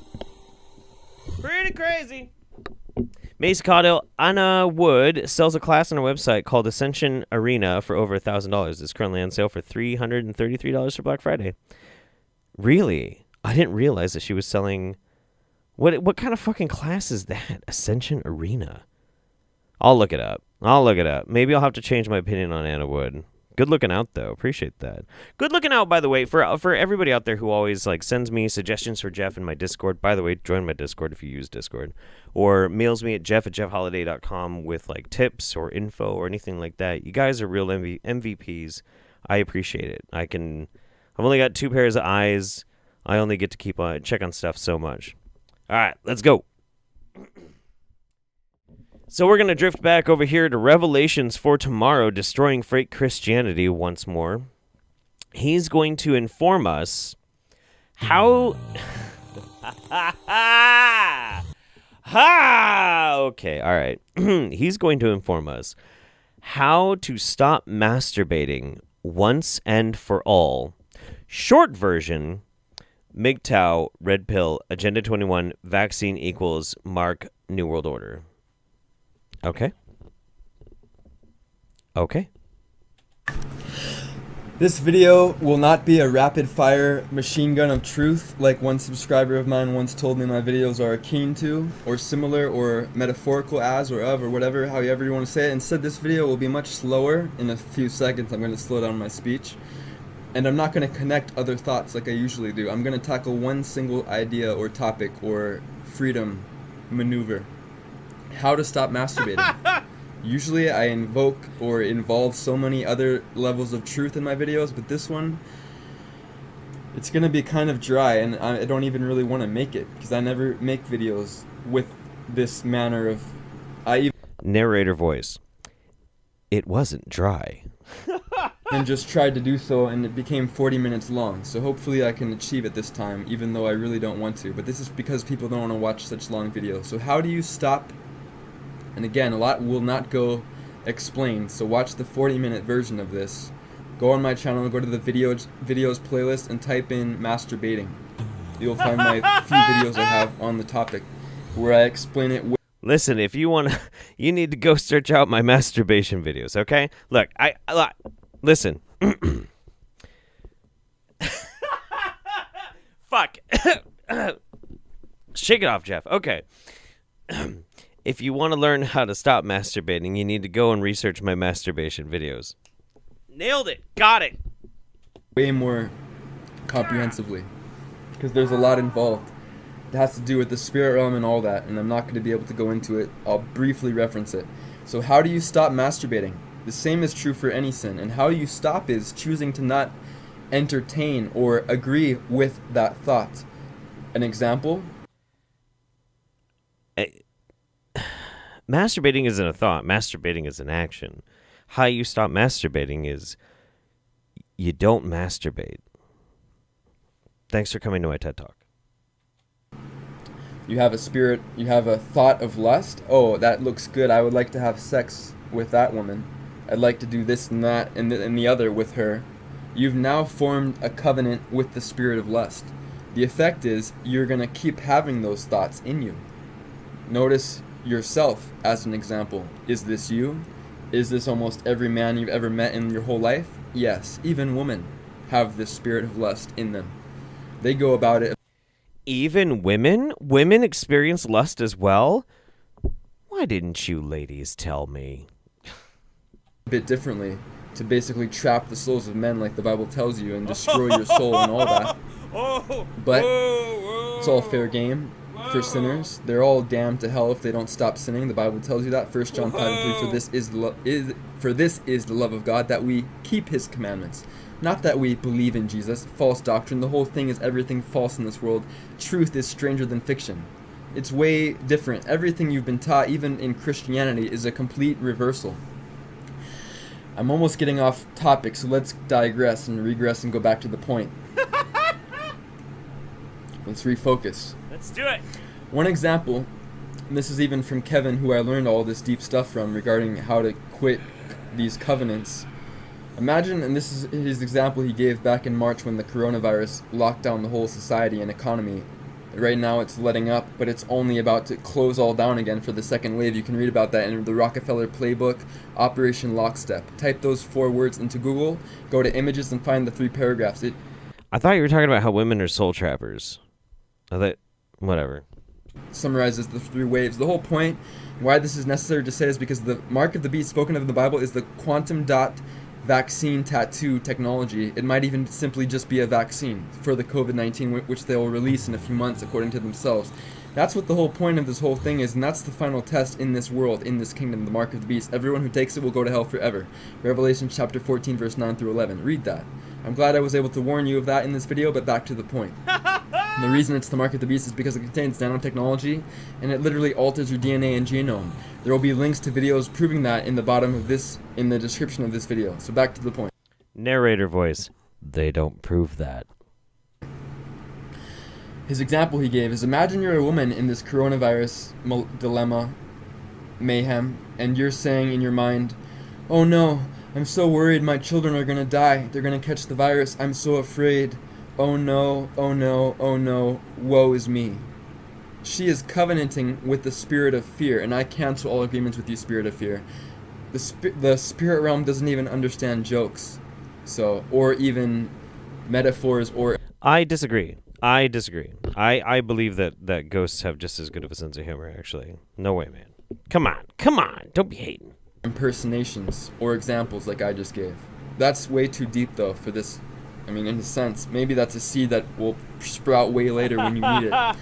B: Pretty crazy. Mace Caudill, Anna Wood sells a class on her website called Ascension Arena for over $1,000. It's currently on sale for $333 for Black Friday. Really? I didn't realize that she was selling... What kind of fucking class is that? Ascension Arena. I'll look it up. Maybe I'll have to change my opinion on Anna Wood. Good looking out, though. Appreciate that. Good looking out, by the way, for everybody out there who always like sends me suggestions for Jeff in my Discord. By the way, join my Discord if you use Discord. Or mails me at jeff@jeffholiday.com with like tips or info or anything like that. You guys are real MVPs. I appreciate it. I've only got 2 pairs of eyes. I only get to check on stuff so much. All right, let's go. So we're going to drift back over here to Revelations for tomorrow, destroying fake Christianity once more. He's going to inform us how... Okay, all right. He's going to inform us how to stop masturbating once and for all. Short version, MGTOW, Red Pill, Agenda 21, vaccine equals Mark, New World Order. Okay. Okay.
I: This video will not be a rapid-fire machine gun of truth like one subscriber of mine once told me my videos are akin to, or similar, or metaphorical as, or of, or whatever, however you want to say it. Instead, this video will be much slower. In a few seconds, I'm going to slow down my speech. And I'm not going to connect other thoughts like I usually do. I'm going to tackle one single idea or topic or freedom maneuver. How to stop masturbating. Usually I invoke or involve so many other levels of truth in my videos, but this one, it's going to be kind of dry, and I don't even really want to make it, because I never make videos with this manner of...
B: Narrator voice. It wasn't dry.
I: And just tried to do so, and it became 40 minutes long, so hopefully I can achieve it this time, even though I really don't want to. But this is because people don't want to watch such long videos. So how do you stop? And again, a lot will not go explained, so watch the 40-minute version of this. Go on my channel, go to the videos playlist, and type in masturbating. You'll find my few videos I have on the topic, where I explain it.
B: Listen, if you want to, you need to go search out my masturbation videos, okay? Look, listen. Fuck. Shake it off, Jeff. Okay. If you want to learn how to stop masturbating, you need to go and research my masturbation videos. Nailed it. Got it.
I: Way more comprehensively, because there's a lot involved. It has to do with the spirit realm and all that, and I'm not going to be able to go into it. I'll briefly reference it. So how do you stop masturbating? The same is true for any sin, and how you stop is choosing to not entertain or agree with that thought. An example?
B: Masturbating isn't a thought. Masturbating is an action. How you stop masturbating is you don't masturbate. Thanks for coming to my TED Talk.
I: You have a spirit, you have a thought of lust. Oh, that looks good. I would like to have sex with that woman. I'd like to do this and that and the other with her. You've now formed a covenant with the spirit of lust. The effect is you're going to keep having those thoughts in you. Notice yourself as an example. Is this you? Is this almost every man you've ever met in your whole life? Yes, even women have this spirit of lust in them. They go about it.
B: Even women? Women experience lust as well? Why didn't you ladies tell me?
I: A bit differently, to basically trap the souls of men like the Bible tells you and destroy your soul and all that. But it's all fair game for sinners. They're all damned to hell if they don't stop sinning. The Bible tells you that. 1 John 5:3, for this is the love of God, that we keep his commandments. Not that we believe in Jesus. False doctrine. The whole thing is everything false in this world. Truth is stranger than fiction. It's way different. Everything you've been taught, even in Christianity, is a complete reversal. I'm almost getting off topic, so let's digress and regress and go back to the point. Let's refocus.
B: Let's do it.
I: One example, and this is even from Kevin, who I learned all this deep stuff from regarding how to quit these covenants. Imagine, and this is his example he gave back in March when the coronavirus locked down the whole society and economy. Right now it's letting up, but it's only about to close all down again for the second wave. You can read about that in the Rockefeller Playbook, Operation Lockstep. Type those 4 words into Google, go to images and find the 3 paragraphs.
B: I thought you were talking about how women are soul trappers. Whatever.
I: Summarizes the 3 waves. The whole point, why this is necessary to say, is because the mark of the beast spoken of in the Bible is the quantum dot vaccine tattoo technology. It might even simply just be a vaccine for the COVID-19, which they will release in a few months according to themselves. That's what the whole point of this whole thing is, and that's the final test in this world, in this kingdom, the mark of the beast. Everyone who takes it will go to hell forever. Revelation chapter 14, verse 9 through 11. Read that. I'm glad I was able to warn you of that in this video, but back to the point. And the reason it's the mark of the beast is because it contains nanotechnology, and it literally alters your DNA and genome. There will be links to videos proving that in the bottom of this, in the description of this video. So back to the point.
B: Narrator voice. They don't prove that.
I: His example he gave is, imagine you're a woman in this coronavirus dilemma, mayhem, and you're saying in your mind, oh no, I'm so worried my children are gonna die, they're gonna catch the virus, I'm so afraid, oh no, oh no, oh no, woe is me. She is covenanting with the spirit of fear, and I cancel all agreements with you, spirit of fear. The spirit realm doesn't even understand jokes, so, or even metaphors, or...
B: I disagree. I believe that ghosts have just as good of a sense of humor, actually. No way, man. Come on, don't be hating.
I: Impersonations or examples like I just gave. That's way too deep, though, for this. I mean, in a sense, maybe that's a seed that will sprout way later when you need it.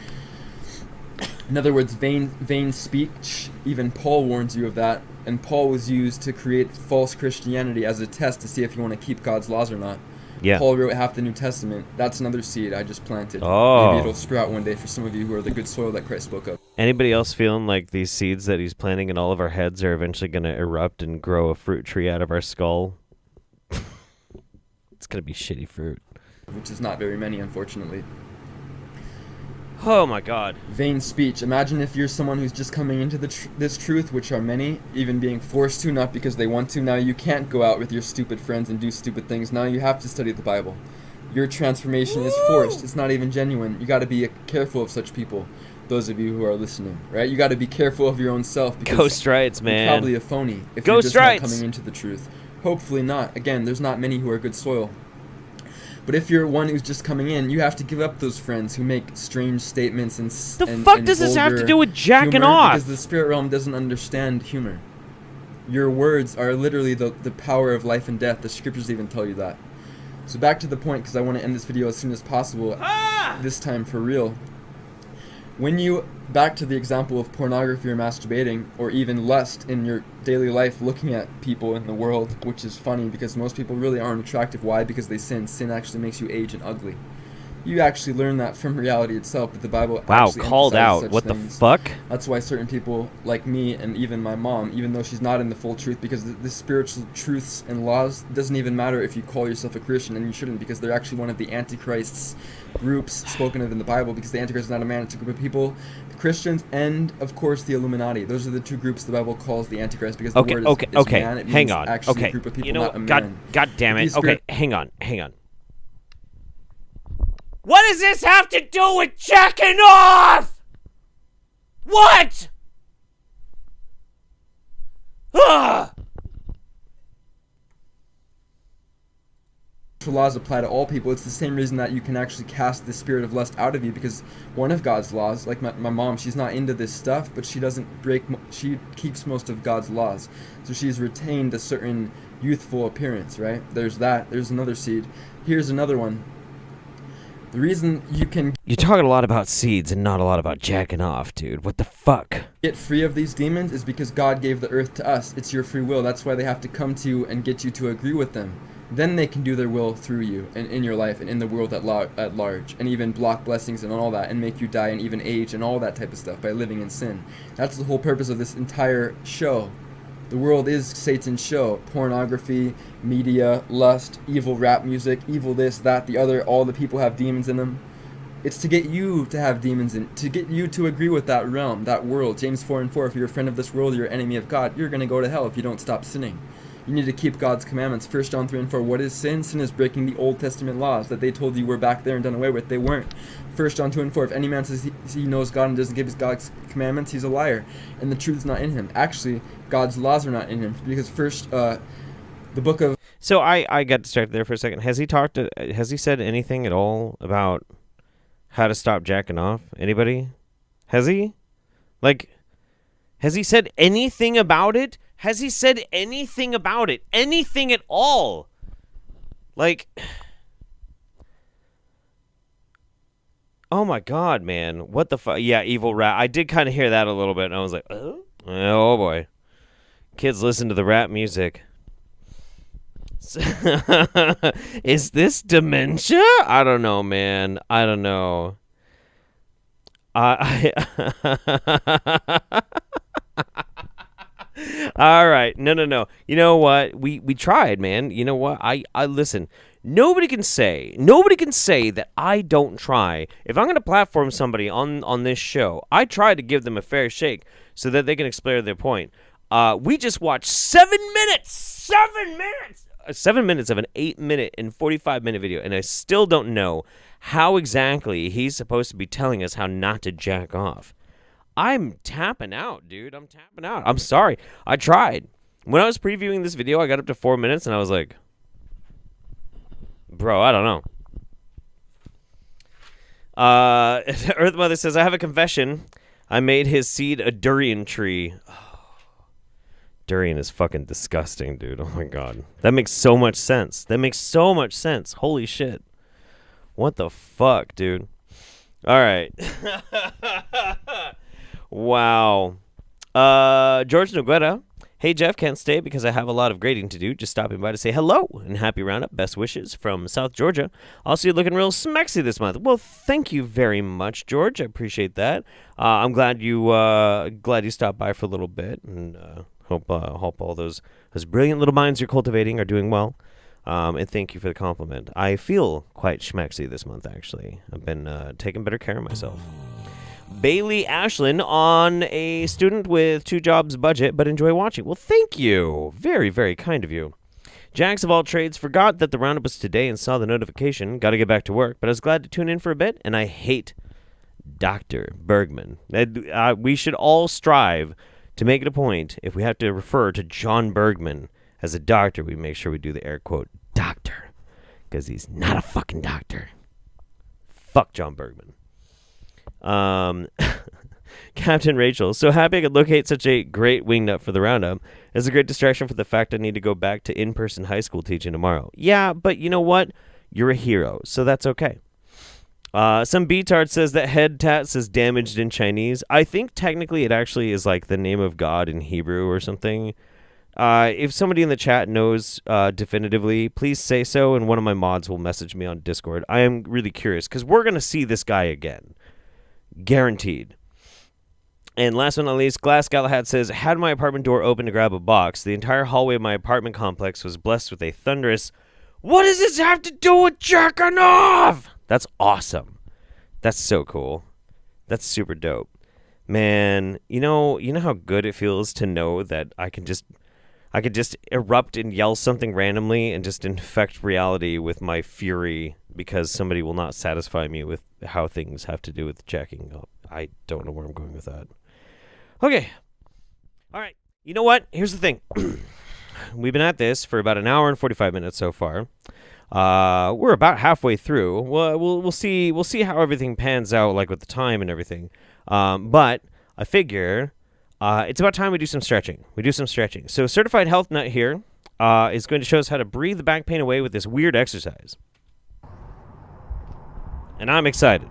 I: In other words, vain speech, even Paul warns you of that, and Paul was used to create false Christianity as a test to see if you want to keep God's laws or not.
B: Yeah.
I: Paul wrote half the New Testament. That's another seed I just planted.
B: Oh.
I: Maybe it'll sprout one day for some of you who are the good soil that Christ spoke of.
B: Anybody else feeling like these seeds that he's planting in all of our heads are eventually going to erupt and grow a fruit tree out of our skull? It's going to be shitty fruit.
I: Which is not very many, unfortunately.
B: Oh my God.
I: Vain speech. Imagine if you're someone who's just coming into this truth, which are many, even being forced to, not because they want to. Now you can't go out with your stupid friends and do stupid things. Now you have to study the Bible. Your transformation is forced. It's not even genuine. You got to be careful of such people. Those of you who are listening, right? You got to be careful of your own self. Because
B: Ghost rights, man.
I: You're probably a phony if you're just not coming into the truth. Hopefully not. Again, there's not many who are good soil. But if you're one who's just coming in, you have to give up those friends who make strange statements and
B: the fuck does this have to do with jacking off?
I: Because the spirit realm doesn't understand humor. Your words are literally the power of life and death. The scriptures even tell you that. So back to the point, because I want to end this video as soon as possible. This time for real. When you, back to the example of pornography or masturbating, or even lust in your daily life, looking at people in the world, which is funny because most people really aren't attractive. Why? Because they sin. Sin actually makes you age and ugly. You actually learn that from reality itself, but the Bible actually
B: called out.
I: Such
B: what
I: things.
B: The fuck?
I: That's why certain people like me and even my mom, even though she's not in the full truth, because the spiritual truths and laws doesn't even matter if you call yourself a Christian, and you shouldn't, because they're actually one of the Antichrist's groups spoken of in the Bible, because the Antichrist is not a man, it's a group of people, the Christians and of course the Illuminati. Those are the two groups the Bible calls the Antichrist, because the word is man. It means actually a group of people, not a man.
B: God damn it. Okay, hang on. What does this have to do with jacking off? What? Ugh!
I: Laws apply to all people. It's the same reason that you can actually cast the spirit of lust out of you, because one of God's laws, like my mom, she's not into this stuff, but she doesn't she keeps most of God's laws. So she's retained a certain youthful appearance, right? There's that. There's another seed. Here's another one. The reason you can...
B: You're talking a lot about seeds and not a lot about jacking off, dude. What the fuck?
I: Get free of these demons is because God gave the earth to us. It's your free will. That's why they have to come to you and get you to agree with them. Then they can do their will through you and in your life and in the world at large, and even block blessings and all that, and make you die and even age and all that type of stuff by living in sin. That's the whole purpose of this entire show. The world is Satan's show. Pornography, media, lust, evil rap music, evil this, that, the other. All the people have demons in them. It's to get you to have demons in, to get you to agree with that realm, that world. James 4:4, if you're a friend of this world, you're an enemy of God. You're going to go to hell if you don't stop sinning. You need to keep God's commandments. 1 John 3:4, what is sin? Sin is breaking the Old Testament laws that they told you were back there and done away with. They weren't. 1 John 2:4, if any man says he knows God and doesn't give his God's commandments, he's a liar, and the truth is not in him. Actually, God's laws are not in him, because the book of...
B: So I got distracted there for a second. Has he said anything at all about how to stop jacking off? Anybody? Has he? Like, has he said anything about it? Has he said anything about it? Anything at all? Like, oh my God, man. What the fuck? Yeah, evil rat. I did kind of hear that a little bit, and I was like, oh boy. Kids listen to the rap music. Is this dementia? I don't know, man. I don't know. All right. No. You know what? We tried, man. You know what? I listen. Nobody can say that I don't try. If I'm going to platform somebody on this show, I try to give them a fair shake so that they can explain their point. We just watched 7 minutes. 7 minutes. 7 minutes of an 8-minute and 45-minute video, and I still don't know how exactly he's supposed to be telling us how not to jack off. I'm tapping out, dude. I'm tapping out. I'm sorry. I tried. When I was previewing this video, I got up to 4 minutes, and I was like, bro, I don't know. Earth Mother says, I have a confession. I made his seed a durian tree. Durian is fucking disgusting, dude. Oh, my God. That makes so much sense. Holy shit. What the fuck, dude? All right. Wow. George Noguera. Hey, Jeff, can't stay because I have a lot of grading to do. Just stopping by to say hello and happy Roundup. Best wishes from South Georgia. Also, you're looking real smexy this month. Well, thank you very much, George. I appreciate that. I'm glad you stopped by for a little bit, and hope all those brilliant little minds you're cultivating are doing well. And thank you for the compliment. I feel quite schmexy this month, actually. I've been taking better care of myself. Bailey Ashlyn, on a student with 2 jobs budget, but enjoy watching. Well, thank you. Very, very kind of you. Jax of all trades forgot that the Roundup was today and saw the notification. Got to get back to work, but I was glad to tune in for a bit, and I hate Dr. Bergman. We should all strive to make it a point, if we have to refer to John Bergman as a doctor, we make sure we do the air quote, doctor, because he's not a fucking doctor. Fuck John Bergman. Captain Rachel, so happy I could locate such a great wingnut for the Roundup. It's a great distraction for the fact I need to go back to in-person high school teaching tomorrow. Yeah, but you know what? You're a hero, so that's okay. Some B-tard says that head tat says damaged in Chinese. I think technically it actually is like the name of God in Hebrew or something. If somebody in the chat knows definitively, please say so, and one of my mods will message me on Discord. I am really curious, because we're going to see this guy again. Guaranteed. And last but not least, Glass Galahad says, had my apartment door open to grab a box. The entire hallway of my apartment complex was blessed with a thunderous, what does this have to do with jerking off? That's awesome. That's so cool. That's super dope. Man, you know how good it feels to know that I could just erupt and yell something randomly and just infect reality with my fury because somebody will not satisfy me with how things have to do with jacking up. I don't know where I'm going with that. Okay. All right. You know what? Here's the thing. We've been at this for about an hour and 45 minutes so far. We're about halfway through. We'll see how everything pans out, like with the time and everything. But I figure it's about time we do some stretching. So Certified Health Nut here is going to show us how to breathe the back pain away with this weird exercise. And I'm excited.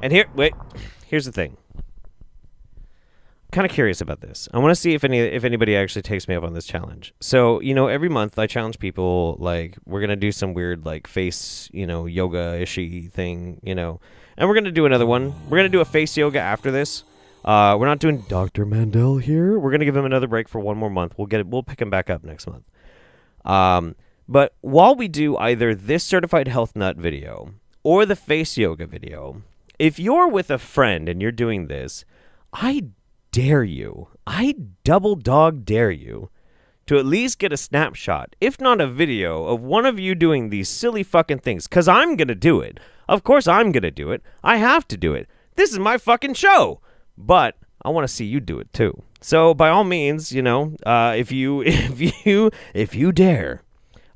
B: And here's the thing. I'm kind of curious about this. I want to see if anybody actually takes me up on this challenge. So, every month I challenge people, like, we're going to do some weird, like, face, yoga-ishy thing, and we're going to do another one. We're going to do a face yoga after this. We're not doing Dr. Mandel here. We're going to give him another break for one more month. We'll pick him back up next month. But while we do either this Certified Health Nut video or the face yoga video, if you're with a friend and you're doing this, I double dog dare you to at least get a snapshot, if not a video, of one of you doing these silly fucking things. Because I'm going to do it. Of course I'm going to do it. I have to do it. This is my fucking show. But I want to see you do it too. So by all means, if you dare,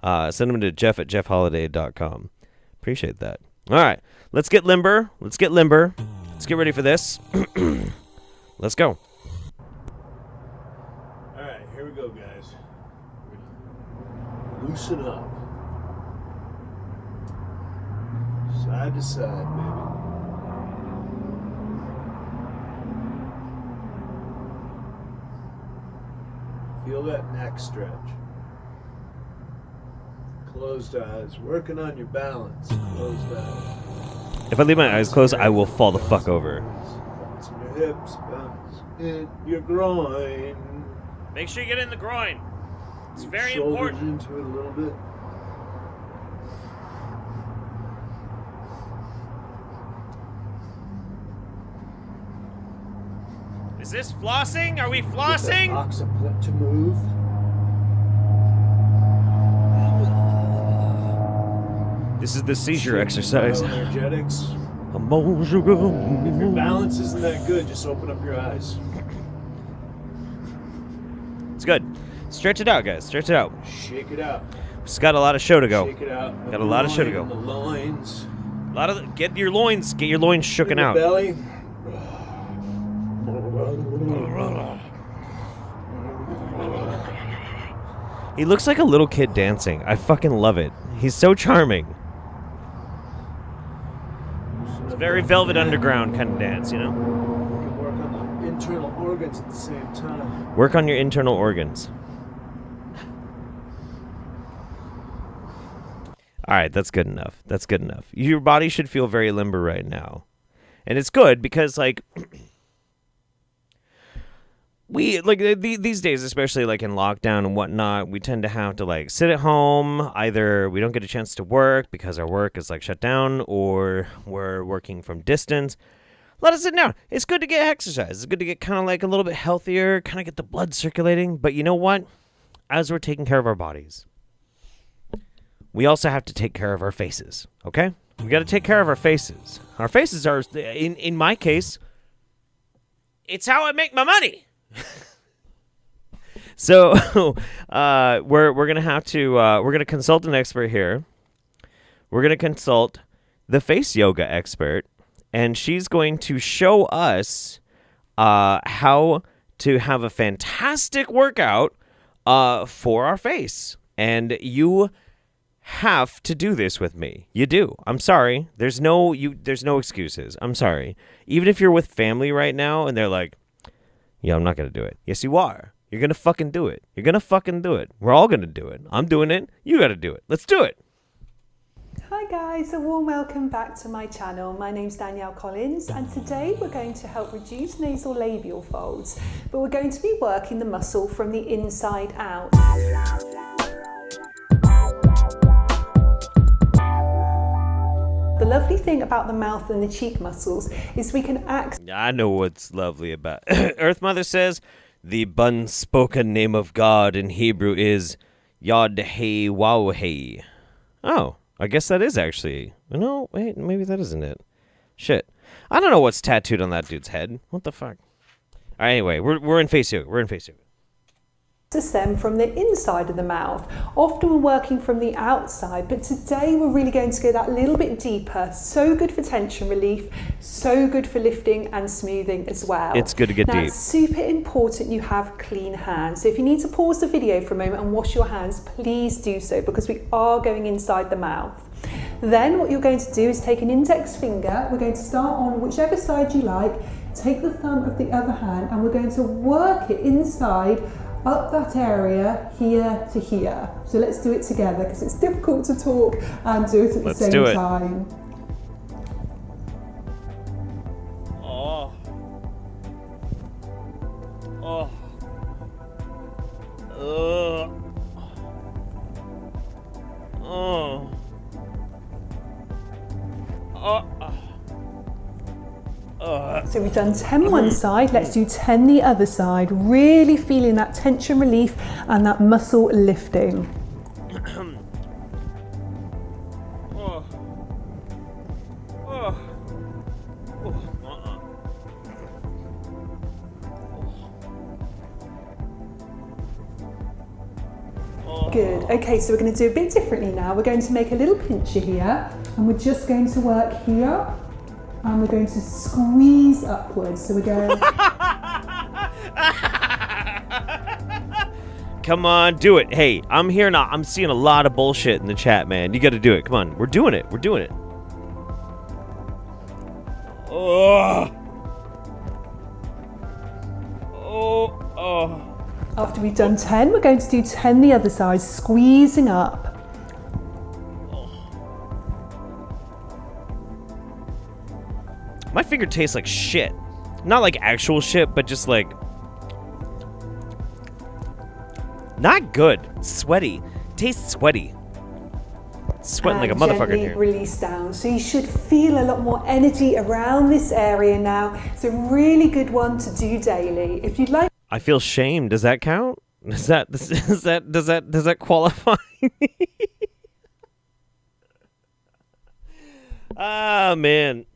B: send them to jeff@jeffholiday.com. Appreciate that. All right, let's get limber. Let's get ready for this. Let's go.
A: All right, here we go, guys.
T: Loosen up. Side to side, baby. Feel that neck stretch. Closed eyes. Working on your balance. Closed eyes.
B: If I leave my eyes closed, I will fall the fuck over.
T: Bounce in your hips. Bounce in your groin.
B: Make sure you get in the groin. It's very
T: Shoulders into it a little bit.
B: Is this flossing? Are we
T: Get that
B: flossing?
T: occiput to move.
B: This is the seizure exercise.
T: Energetics.
B: If
T: If your balance isn't that good, just open up your eyes.
B: It's good. Stretch it out, guys. Stretch it out.
T: Shake it out.
B: We've got a lot of show to go.
T: Shake it out.
B: Got a lot of show to go.
T: The loins.
B: A lot of get your loins shooken out.
T: Belly.
B: He looks like a little kid dancing. I fucking love it. He's so charming. It's very Velvet Underground kind of dance, you know?
T: You can work on the internal organs at the same time.
B: Work on your internal organs. All right, that's good enough. That's good enough. Your body should feel very limber right now. And it's good because, like... We like these days, especially like in lockdown and whatnot, we tend to have to like sit at home. Either we don't get a chance to work because our work is like shut down, or we're working from distance. Let us sit down. It's good to get exercise. It's good to get kind of like a little bit healthier, kind of get the blood circulating. But you know what? As we're taking care of our bodies, we also have to take care of our faces. Okay, we got to take care of our faces. Our faces are, in my case, it's how I make my money. So we're gonna have to we're gonna consult an expert here. We're gonna consult the face yoga expert, and she's going to show us how to have a fantastic workout for our face. And you have to do this with me. You do. I'm sorry. There's no excuses. I'm sorry. Even if you're with family right now and they're like, yeah, I'm not going to do it. Yes, you are. You're going to fucking do it. You're going to fucking do it. We're all going to do it. I'm doing it. You got to do it. Let's do it.
U: Hi guys, a warm welcome back to my channel. My name's Danielle Collins, and today we're going to help reduce nasal labial folds, but we're going to be working the muscle from the inside out. The lovely thing about the mouth and the cheek muscles is we can
B: I know what's lovely about Earth Mother says the unspoken name of God in Hebrew is Yod Hey Wow Hey. Oh, I guess that is actually. No, wait, maybe that isn't it. Shit. I don't know what's tattooed on that dude's head. What the fuck? All right, anyway, we're in face yoga. We're in face yoga.
U: Stem from the inside of the mouth. Often we're working from the outside, but today we're really going to go that little bit deeper. So good for tension relief, so good for lifting and smoothing as well.
B: It's good to get deep.
U: It's super important you have clean hands. So if you need to pause the video for a moment and wash your hands, please do so, because we are going inside the mouth. Then what you're going to do is take an index finger. We're going to start on whichever side you like. Take the thumb of the other hand and we're going to work it inside up that area, here to here. So let's do it together, because it's difficult to talk and do it at the same time.
B: Oh. Oh. Oh.
U: So we've done 10 one side, let's do 10 the other side, really feeling that tension relief and that muscle lifting. Good, okay, so we're going to do a bit differently now. We're going to make a little pincher here, and we're just going to work here. And we're going to squeeze upwards. So we're going.
B: Come on, do it. Hey, I'm here now. I'm seeing a lot of bullshit in the chat, man. You got to do it. Come on. We're doing it. We're doing it. Oh.
U: After we've done 10, we're going to do 10 the other side, squeezing up.
B: My finger tastes like shit. Not like actual shit, but just like... not good. Sweaty. Tastes sweaty. Sweating like a motherfucker in here.
U: Release down. So you should feel a lot more energy around this area now. It's a really good one to do daily. If you'd like...
B: I feel shame. Does that count? Does that qualify? Ah, man.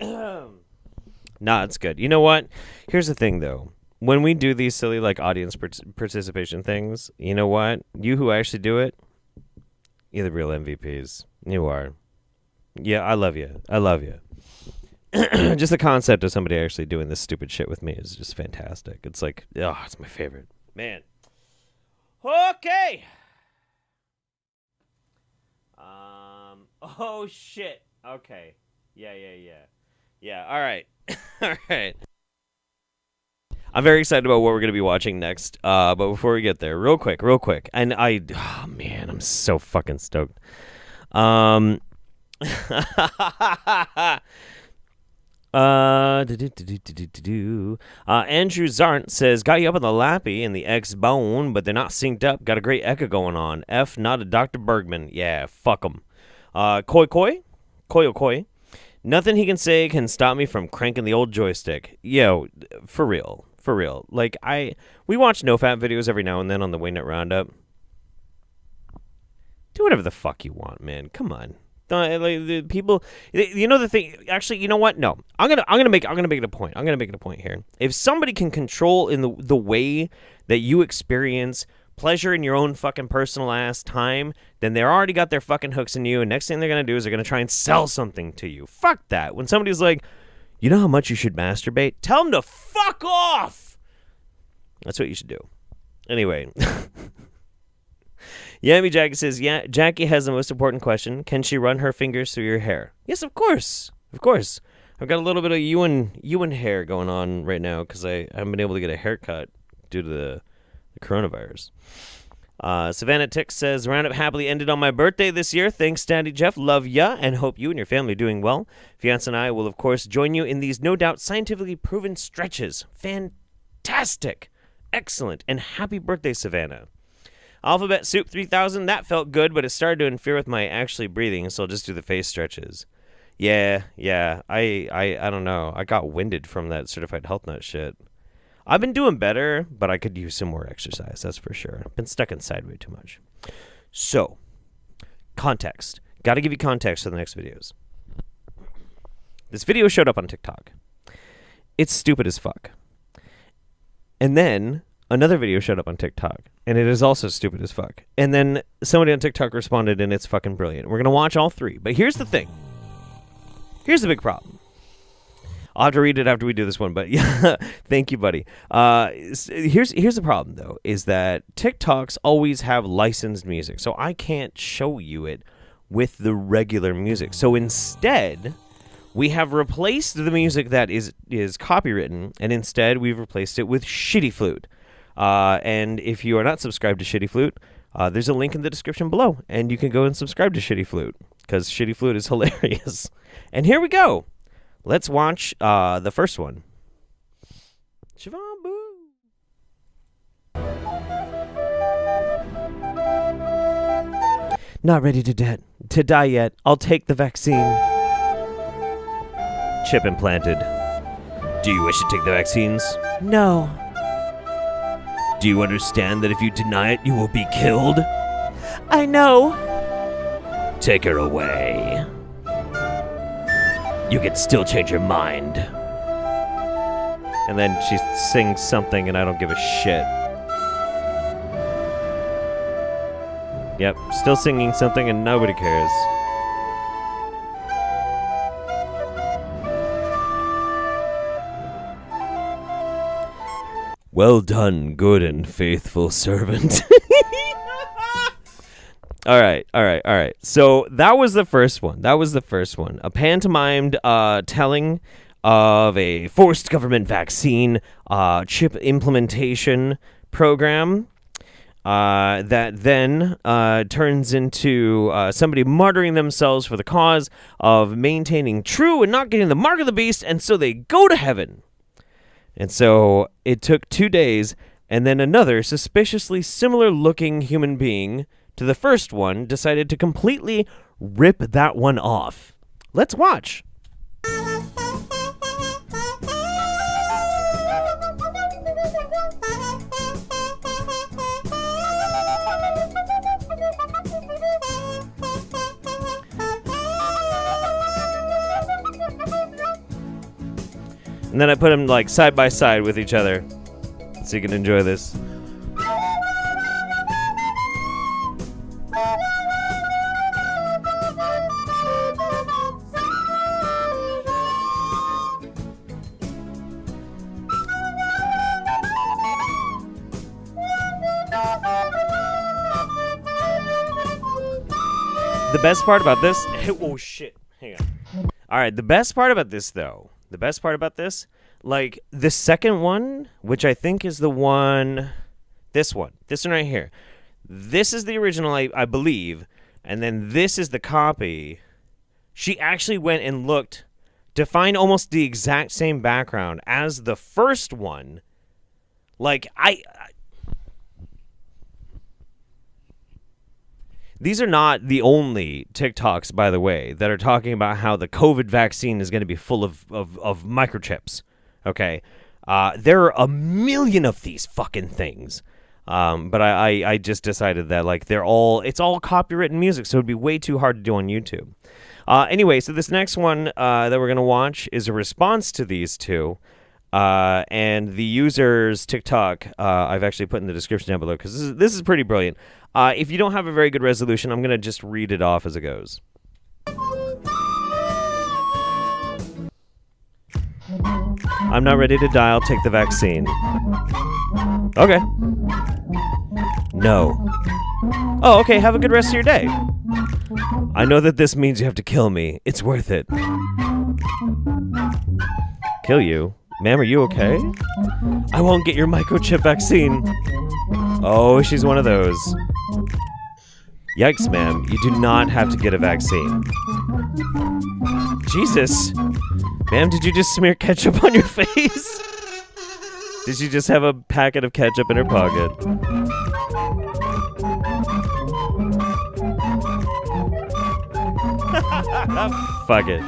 B: Nah, it's good. You know what? Here's the thing, though. When we do these silly, like, audience participation things, you know what? You who actually do it, you're the real MVPs. You are. Yeah, I love you. I love you. Just the concept of somebody actually doing this stupid shit with me is just fantastic. It's like, oh, it's my favorite. Man. Okay. Oh, shit. Okay. Yeah. Yeah, all right. All right. I'm very excited about what we're going to be watching next. But before we get there, real quick. And oh, man, I'm so fucking stoked. Andrew Zarnt says, got you up on the lappy and the X-Bone, but they're not synced up. Got a great echo going on. F, not a Dr. Bergman. Yeah, fuck him. Koi. Nothing he can say can stop me from cranking the old joystick. Yo, for real. Like, we watch NoFap videos every now and then on the Wingnut Roundup. Do whatever the fuck you want, man. Come on. Like, the people, you know the thing. Actually, you know what? No, I'm gonna make it a point. I'm gonna make it a point here. If somebody can control in the way that you experience pleasure in your own fucking personal ass time, then they're already got their fucking hooks in you. And next thing they're gonna do is they're gonna try and sell something to you. Fuck that. When somebody's like, you know how much you should masturbate? Tell them to fuck off. That's what you should do. Anyway. Yami Jackie says, yeah, Jackie has the most important question. Can she run her fingers through your hair? Yes, of course. Of course. I've got a little bit of Ewan hair going on right now because I haven't been able to get a haircut due to the coronavirus. Savannah Tick says, Roundup happily ended on my birthday this year. Thanks, Daddy Jeff. Love ya and hope you and your family are doing well. Fiance and I will, of course, join you in these no doubt scientifically proven stretches. Fantastic. Excellent. And happy birthday, Savannah. Alphabet Soup 3000, that felt good, but it started to interfere with my actually breathing, so I'll just do the face stretches. Yeah, I don't know. I got winded from that certified health nut shit. I've been doing better, but I could use some more exercise, that's for sure. I've been stuck inside way too much. So, context. Got to give you context for the next videos. This video showed up on TikTok. It's stupid as fuck. And then another video showed up on TikTok, and it is also stupid as fuck. And then somebody on TikTok responded, and it's fucking brilliant. We're going to watch all three. But here's the thing. Here's the big problem. I'll have to read it after we do this one, but yeah, thank you, buddy. Here's the problem, though, is that TikToks always have licensed music, so I can't show you it with the regular music. So instead, we have replaced the music that is copywritten, and instead we've replaced it with Shitty Flute. And if you are not subscribed to Shitty Flute, there's a link in the description below, and you can go and subscribe to Shitty Flute, because Shitty Flute is hilarious. And here we go. Let's watch the first one. Shivambu. Not ready to die yet. I'll take the vaccine. Chip implanted. Do you wish to take the vaccines? No. Do you understand that if you deny it, you will be killed? I know. Take her away. You can still change your mind. And then she sings something and I don't give a shit. Yep, still singing something and nobody cares. Well done, good and faithful servant. All right. So that was the first one. A pantomimed telling of a forced government vaccine chip implementation program that then turns into somebody martyring themselves for the cause of maintaining true and not getting the mark of the beast, and so they go to heaven. And so it took 2 days, and then another suspiciously similar-looking human being to the first one decided to completely rip that one off. Let's watch. And then I put them like side by side with each other so you can enjoy this. The best part about this... Oh, shit. Hang on. All right, the best part about this, though... like, the second one, which I think is the one... This one right here. This is the original, I believe, and then this is the copy. She actually went and looked to find almost the exact same background as the first one. Like, These are not the only TikToks, by the way, that are talking about how the COVID vaccine is going to be full of microchips, okay? There are a million of these fucking things. But I just decided that, like, it's all copywritten music, so it'd be way too hard to do on YouTube. Anyway, so this next one that we're going to watch is a response to these two. And the user's TikTok, I've actually put in the description down below, because this is pretty brilliant. If you don't have a very good resolution, I'm going to just read it off as it goes. I'm not ready to die. I'll take the vaccine. Okay. No. Oh, okay. Have a good rest of your day. I know that this means you have to kill me. It's worth it. Kill you? Ma'am, are you okay? I won't get your microchip vaccine. Oh, she's one of those. Yikes, ma'am. You do not have to get a vaccine. Jesus. Ma'am, did you just smear ketchup on your face? Did she just have a packet of ketchup in her pocket? Fuck it.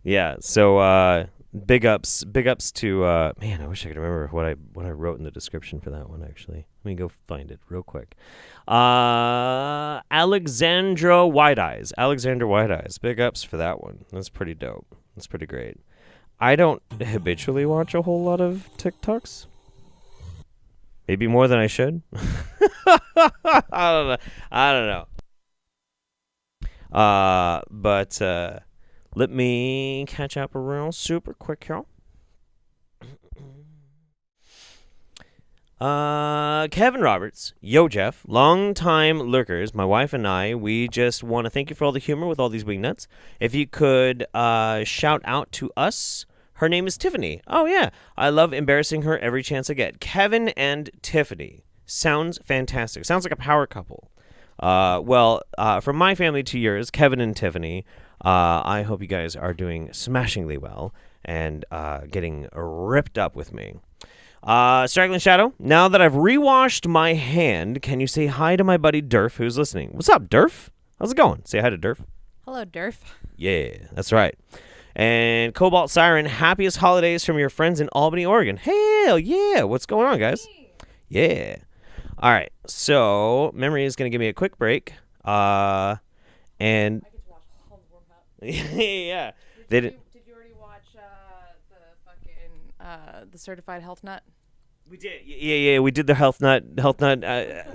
B: Yeah, so big ups to man, I wish I could remember what I wrote in the description for that one actually. Let me go find it real quick. Alexandra White Eyes. Big ups for that one. That's pretty dope. That's pretty great. I don't habitually watch a whole lot of TikToks. Maybe more than I should. I don't know. But let me catch up real super quick here. Kevin Roberts, yo Jeff, long-time lurkers, my wife and I, we just want to thank you for all the humor with all these wingnuts. If you could shout out to us, her name is Tiffany. Oh yeah, I love embarrassing her every chance I get. Kevin and Tiffany. Sounds fantastic. Sounds like a power couple. From my family to yours, Kevin and Tiffany, I hope you guys are doing smashingly well and getting ripped up with me. Straggling Shadow, now that I've rewashed my hand, can you say hi to my buddy Durf, who's listening? What's up, Durf? How's it going? Say hi to Durf.
C: Hello, Durf.
B: Yeah, that's right. And Cobalt Siren, happiest holidays from your friends in Albany, Oregon. Hell yeah. What's going on, guys? Yeah. All right. So, Memory is going to give me a quick break. And yeah.
C: Did you already watch the Certified Health Nut?
B: We did. Yeah. We did the health nut.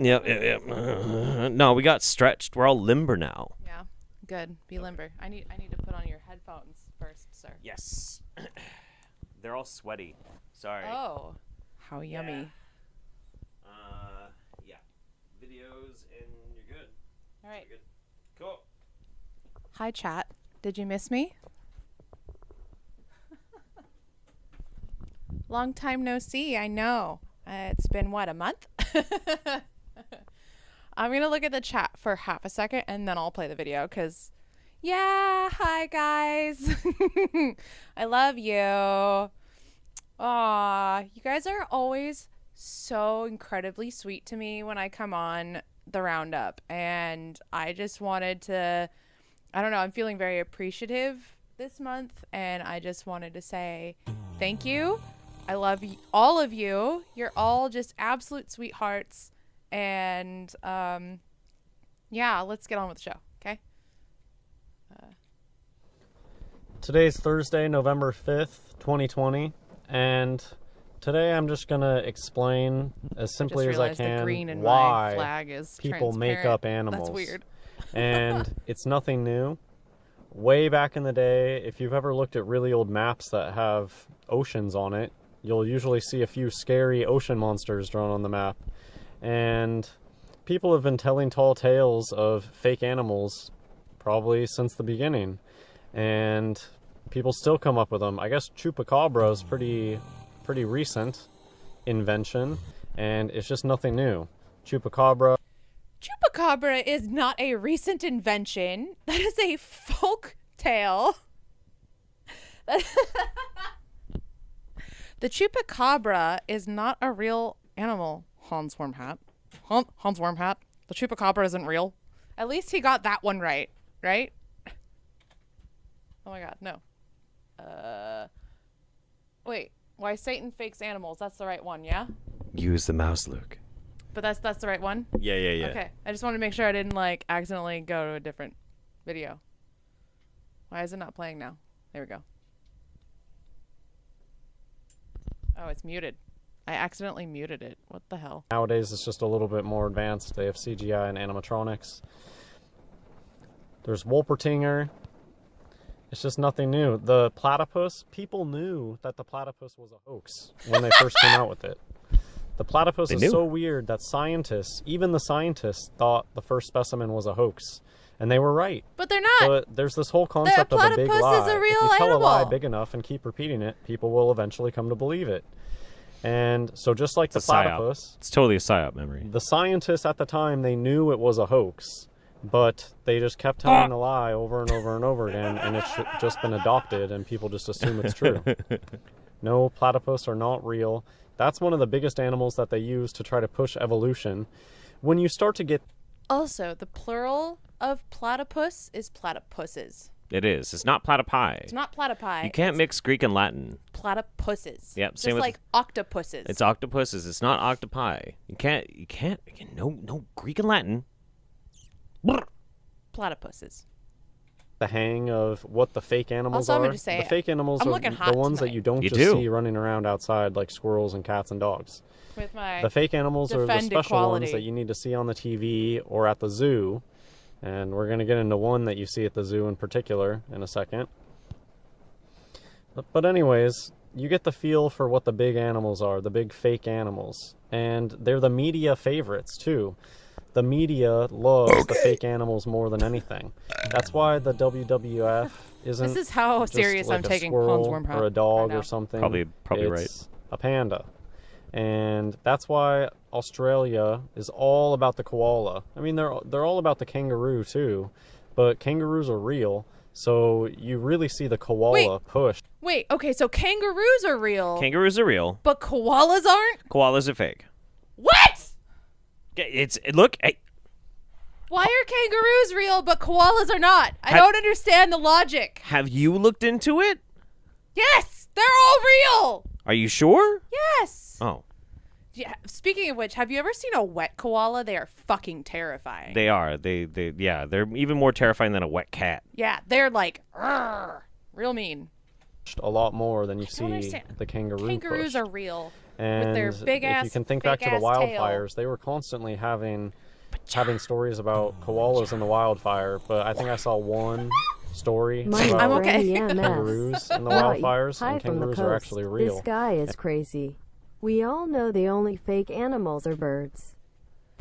B: Yeah. No, we got stretched. We're all limber now.
C: Yeah. Good. Be limber. I need to put on your headphones first, sir.
B: Yes. They're all sweaty. Sorry.
C: Oh. How yummy.
B: Yeah. Videos and you're good.
C: All right.
B: Cool.
C: Hi, chat. Did you miss me? Long time no see. I know. It's been, what, a month? I'm going to look at the chat for half a second, and then I'll play the video, because, yeah, hi, guys. I love you. Aw, you guys are always so incredibly sweet to me when I come on the Roundup, and I just wanted to, I don't know, I'm feeling very appreciative this month, and I just wanted to say thank you. I love all of you. You're all just absolute sweethearts. And yeah, let's get on with the show, okay?
E: Today's Thursday, November 5th, 2020, and today I'm just going to explain as simply as I can why people make up animals.
C: That's weird.
E: And it's nothing new. Way back in the day, if you've ever looked at really old maps that have oceans on it, you'll usually see a few scary ocean monsters drawn on the map. And people have been telling tall tales of fake animals probably since the beginning. And people still come up with them. I guess chupacabra is pretty recent invention, and it's just nothing new. Chupacabra
C: is not a recent invention. That is a folk tale. The chupacabra is not a real animal. Hans Wormhat. Hans Wormhat. The chupacabra isn't real. At least he got that one right, right? Oh my god, no. Wait, why Satan fakes animals? That's the right one, yeah?
B: Use the mouse, Luke.
C: But that's the right one?
B: Yeah.
C: Okay, I just wanted to make sure I didn't like accidentally go to a different video. Why is it not playing now? There we go. Oh, it's muted. I accidentally muted it. What the hell?
E: Nowadays, it's just a little bit more advanced. They have CGI and animatronics. There's Wolpertinger. It's just nothing new. The platypus, people knew that the platypus was a hoax when they first came out with it. The platypus is so weird that scientists, even the scientists, thought the first specimen was a hoax. And they were right.
C: But they're not.
E: But there's this whole concept of a big lie.
C: The platypus is a real
E: if you tell
C: animal.
E: a lie big enough and keep repeating it, people will eventually come to believe it. And so just like the platypus...
B: It's totally a psyop memory.
E: The scientists at the time, they knew it was a hoax, but they just kept telling the lie over and over and over again, and it's just been adopted, and people just assume it's true. No, platypus are not real. That's one of the biggest animals that they use to try to push evolution. When you start to get...
C: Also, the plural of platypus is platypuses.
B: It is. It's not platypi.
C: It's not platypi.
B: You can't mix Greek and Latin.
C: Platypuses.
B: Yep.
C: Just like octopuses.
B: It's octopuses. It's not octopi. You can't. No Greek and Latin.
C: Platypuses.
E: The hang of what the fake animals
C: also,
E: are.
C: I'm gonna just say,
E: the fake animals
C: I'm
E: are
C: looking
E: the
C: hot
E: ones
C: tonight.
E: that you don't see running around outside like squirrels and cats and dogs.
C: With my
E: the fake animals are the
C: defend
E: special
C: equality.
E: ones that you need to see on the TV or at the zoo. And we're going to get into one that you see at the zoo in particular in a second. But anyways, you get the feel for what the big animals are, the big fake animals. And they're the media favorites, too. The media loves the fake animals more than anything. That's why the WWF isn't
C: This is how
E: just
C: serious
E: like
C: I'm
E: a
C: taking
E: squirrel
C: Hans Wormhat
E: or a dog
C: right now.
E: or something.
B: Probably
E: It's
B: right.
E: a panda. And that's why Australia is all about the koala. I mean, they're all about the kangaroo too, but kangaroos are real, so you really see the koala push.
C: Wait, okay, so kangaroos are real.
B: Kangaroos are real.
C: But koalas aren't?
B: Koalas are fake.
C: What?
B: Look.
C: Why are kangaroos real but koalas are not? I don't understand the logic.
B: Have you looked into it?
C: Yes, they're all real.
B: Are you sure?
C: Yes.
B: Oh.
C: Yeah. Speaking of which, have you ever seen a wet koala? They are fucking terrifying.
B: They are. They're even more terrifying than a wet cat.
C: Yeah, they're like, real mean.
E: A lot more than you see
C: understand.
E: the kangaroo
C: Kangaroos
E: pushed.
C: are real.
E: And
C: with their big ass,
E: if you can think back to the wildfires, they were constantly having stories about koalas in the wildfire. But I think I saw one story about kangaroos in the wildfires,
D: Hi
E: and
D: from the
E: kangaroos are
D: coast.
E: actually real.
D: This guy is crazy. We all know the only fake animals are birds.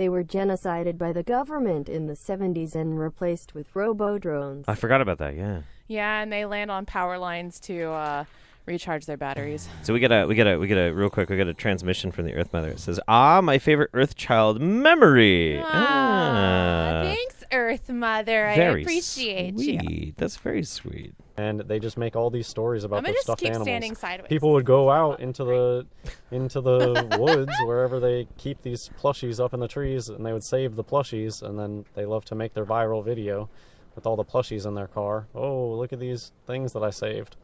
D: They were genocided by the government in the 70s and replaced with robo-drones.
B: I forgot about that, yeah.
C: Yeah, and they land on power lines to recharge their batteries.
B: So we got a transmission from the Earth Mother. It says, my favorite Earth Child memory.
C: Thanks, Earth Mother. I
B: Very
C: appreciate
B: sweet.
C: you.
B: That's very sweet.
E: And they just make all these stories about
C: I'm gonna
E: the
C: just
E: stuffed
C: keep
E: animals.
C: standing sideways.
E: People would go out into the woods wherever they keep these plushies up in the trees, and they would save the plushies, and then they love to make their viral video with all the plushies in their car. Oh, look at these things that I saved.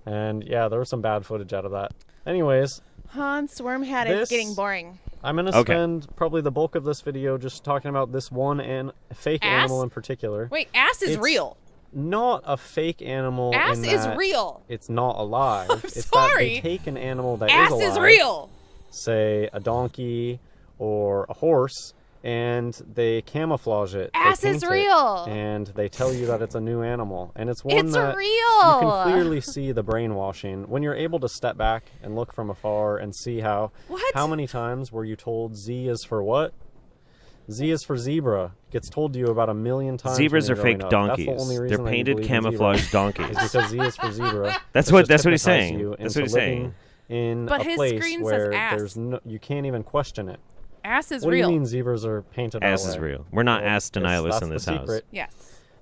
E: And yeah, there was some bad footage out of that. Anyways,
C: Hans Wormhat is getting boring.
E: I'm going to spend probably the bulk of this video just talking about this one fake animal in particular.
C: Wait, ass is real.
E: Not a fake animal.
C: Ass
E: in
C: is
E: that
C: real.
E: It's not alive. It's
C: sorry.
E: that they take an animal that
C: Ass
E: is alive.
C: is real.
E: Say a donkey or a horse, and they camouflage it.
C: Ass
E: they
C: is
E: paint it,
C: real.
E: and they tell you that it's a new animal, and it's one
C: It's
E: that
C: real.
E: you can clearly see the brainwashing when you're able to step back and look from afar and see how many times were you told Z is for what? Z is for zebra. Gets told to you about 1 million times.
B: Zebras
E: when
B: are
E: you're growing
B: fake
E: up.
B: donkeys.
E: That's the only
B: They're
E: reason that you
B: painted
E: believe in
B: camouflage
E: zebra
B: donkeys.
E: Is because Z is for zebra.
B: That's
E: It's
B: what
E: just
B: he's
E: hypnotize
B: saying.
E: you
B: That's what
E: into
B: he's saying.
E: living in
C: But
E: a
C: his
E: place
C: screen says
E: where
C: ass.
E: there's no, you can't even question it.
C: Ass is
E: what
C: real.
E: do you mean zebras are painted that way?
B: Ass is real. We're not ass denialists
E: that's
B: in this
E: the
B: house.
E: secret.
C: Yes.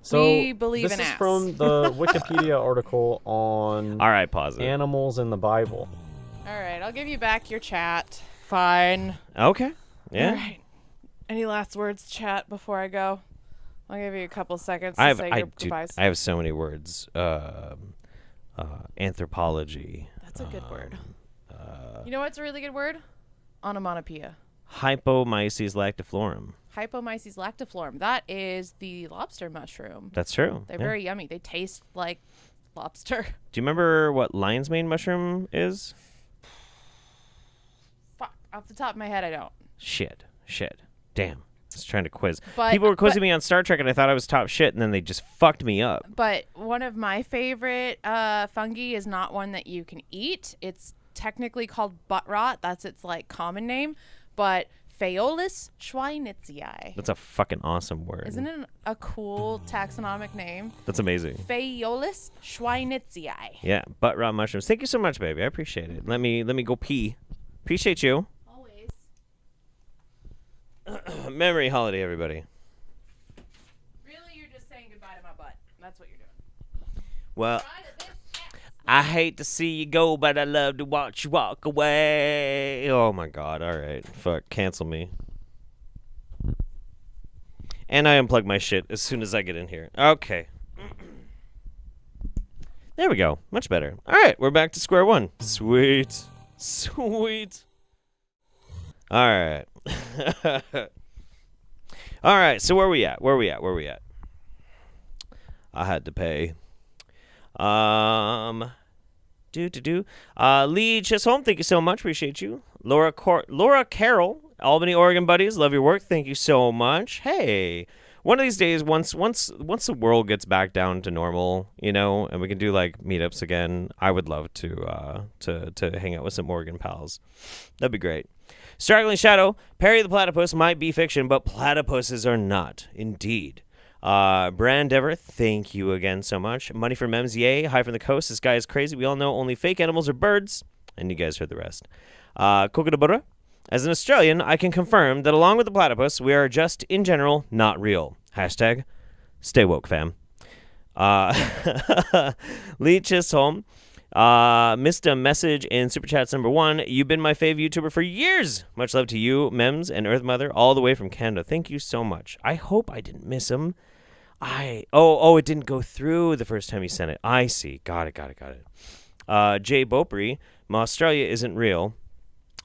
E: So
C: We believe
E: this
C: in
E: is
C: ass.
E: from the Wikipedia article on
B: All right, pause it.
E: animals in the Bible.
C: All right, I'll give you back your chat. Fine.
B: Okay. Yeah.
C: All right. Any last words, chat, before I go? I'll give you a couple seconds to say your goodbyes.
B: I have so many words. Anthropology.
C: That's a good word. You know what's a really good word? Onomatopoeia.
B: Hypomyces lactiflorum.
C: Hypomyces lactiflorum. That is the lobster mushroom.
B: That's true.
C: They're
B: yeah.
C: very yummy. They taste like lobster.
B: Do you remember what lion's mane mushroom is?
C: Fuck. Off the top of my head, I don't.
B: Shit. Damn. I was trying to quiz.
C: But-
B: People were quizzing me on Star Trek, and I thought I was top shit, and then they just fucked me up.
C: But one of my favorite fungi is not one that you can eat. It's technically called butt rot. That's its like common name. But Phaeolus schweinitzii.
B: That's a fucking awesome word.
C: Isn't it a cool taxonomic name?
B: That's amazing.
C: Phaeolus schweinitzii.
B: Yeah, butt rot mushrooms. Thank you so much, baby. I appreciate it. Let me go pee. Appreciate you.
C: Always.
B: Memory holiday, everybody.
C: Really, you're just saying goodbye to my butt. That's what you're doing.
B: Well, I hate to see you go, but I love to watch you walk away. Oh my god, alright. Fuck, cancel me. And I unplug my shit as soon as I get in here. Okay. There we go. Much better. Alright, we're back to square one. Sweet. Alright. Alright, so where we at? I had to pay. Lee Chisholm, thank you so much. Appreciate you. Laura Carroll, Albany, Oregon buddies, love your work. Thank you so much. Hey, one of these days, once the world gets back down to normal, and we can do like meetups again, I would love to hang out with some Oregon pals. That'd be great. Straggling Shadow, Perry the Platypus might be fiction, but platypuses are not. Indeed. Brand Dever, thank you again so much. Money for Mems, yay. Hi from the coast. This guy is crazy. We all know only fake animals are birds. And you guys heard the rest. Kokodabura, as an Australian, I can confirm that along with the platypus, we are just, in general, not real. Hashtag, stay woke, fam. Lee Chisholm, missed a message in SuperChats number 1. You've been my fave YouTuber for years. Much love to you, Mems, and Earth Mother, all the way from Canada. Thank you so much. I hope I didn't miss him. It didn't go through the first time you sent it. I see. Got it. Jay Bopri, Australia isn't real.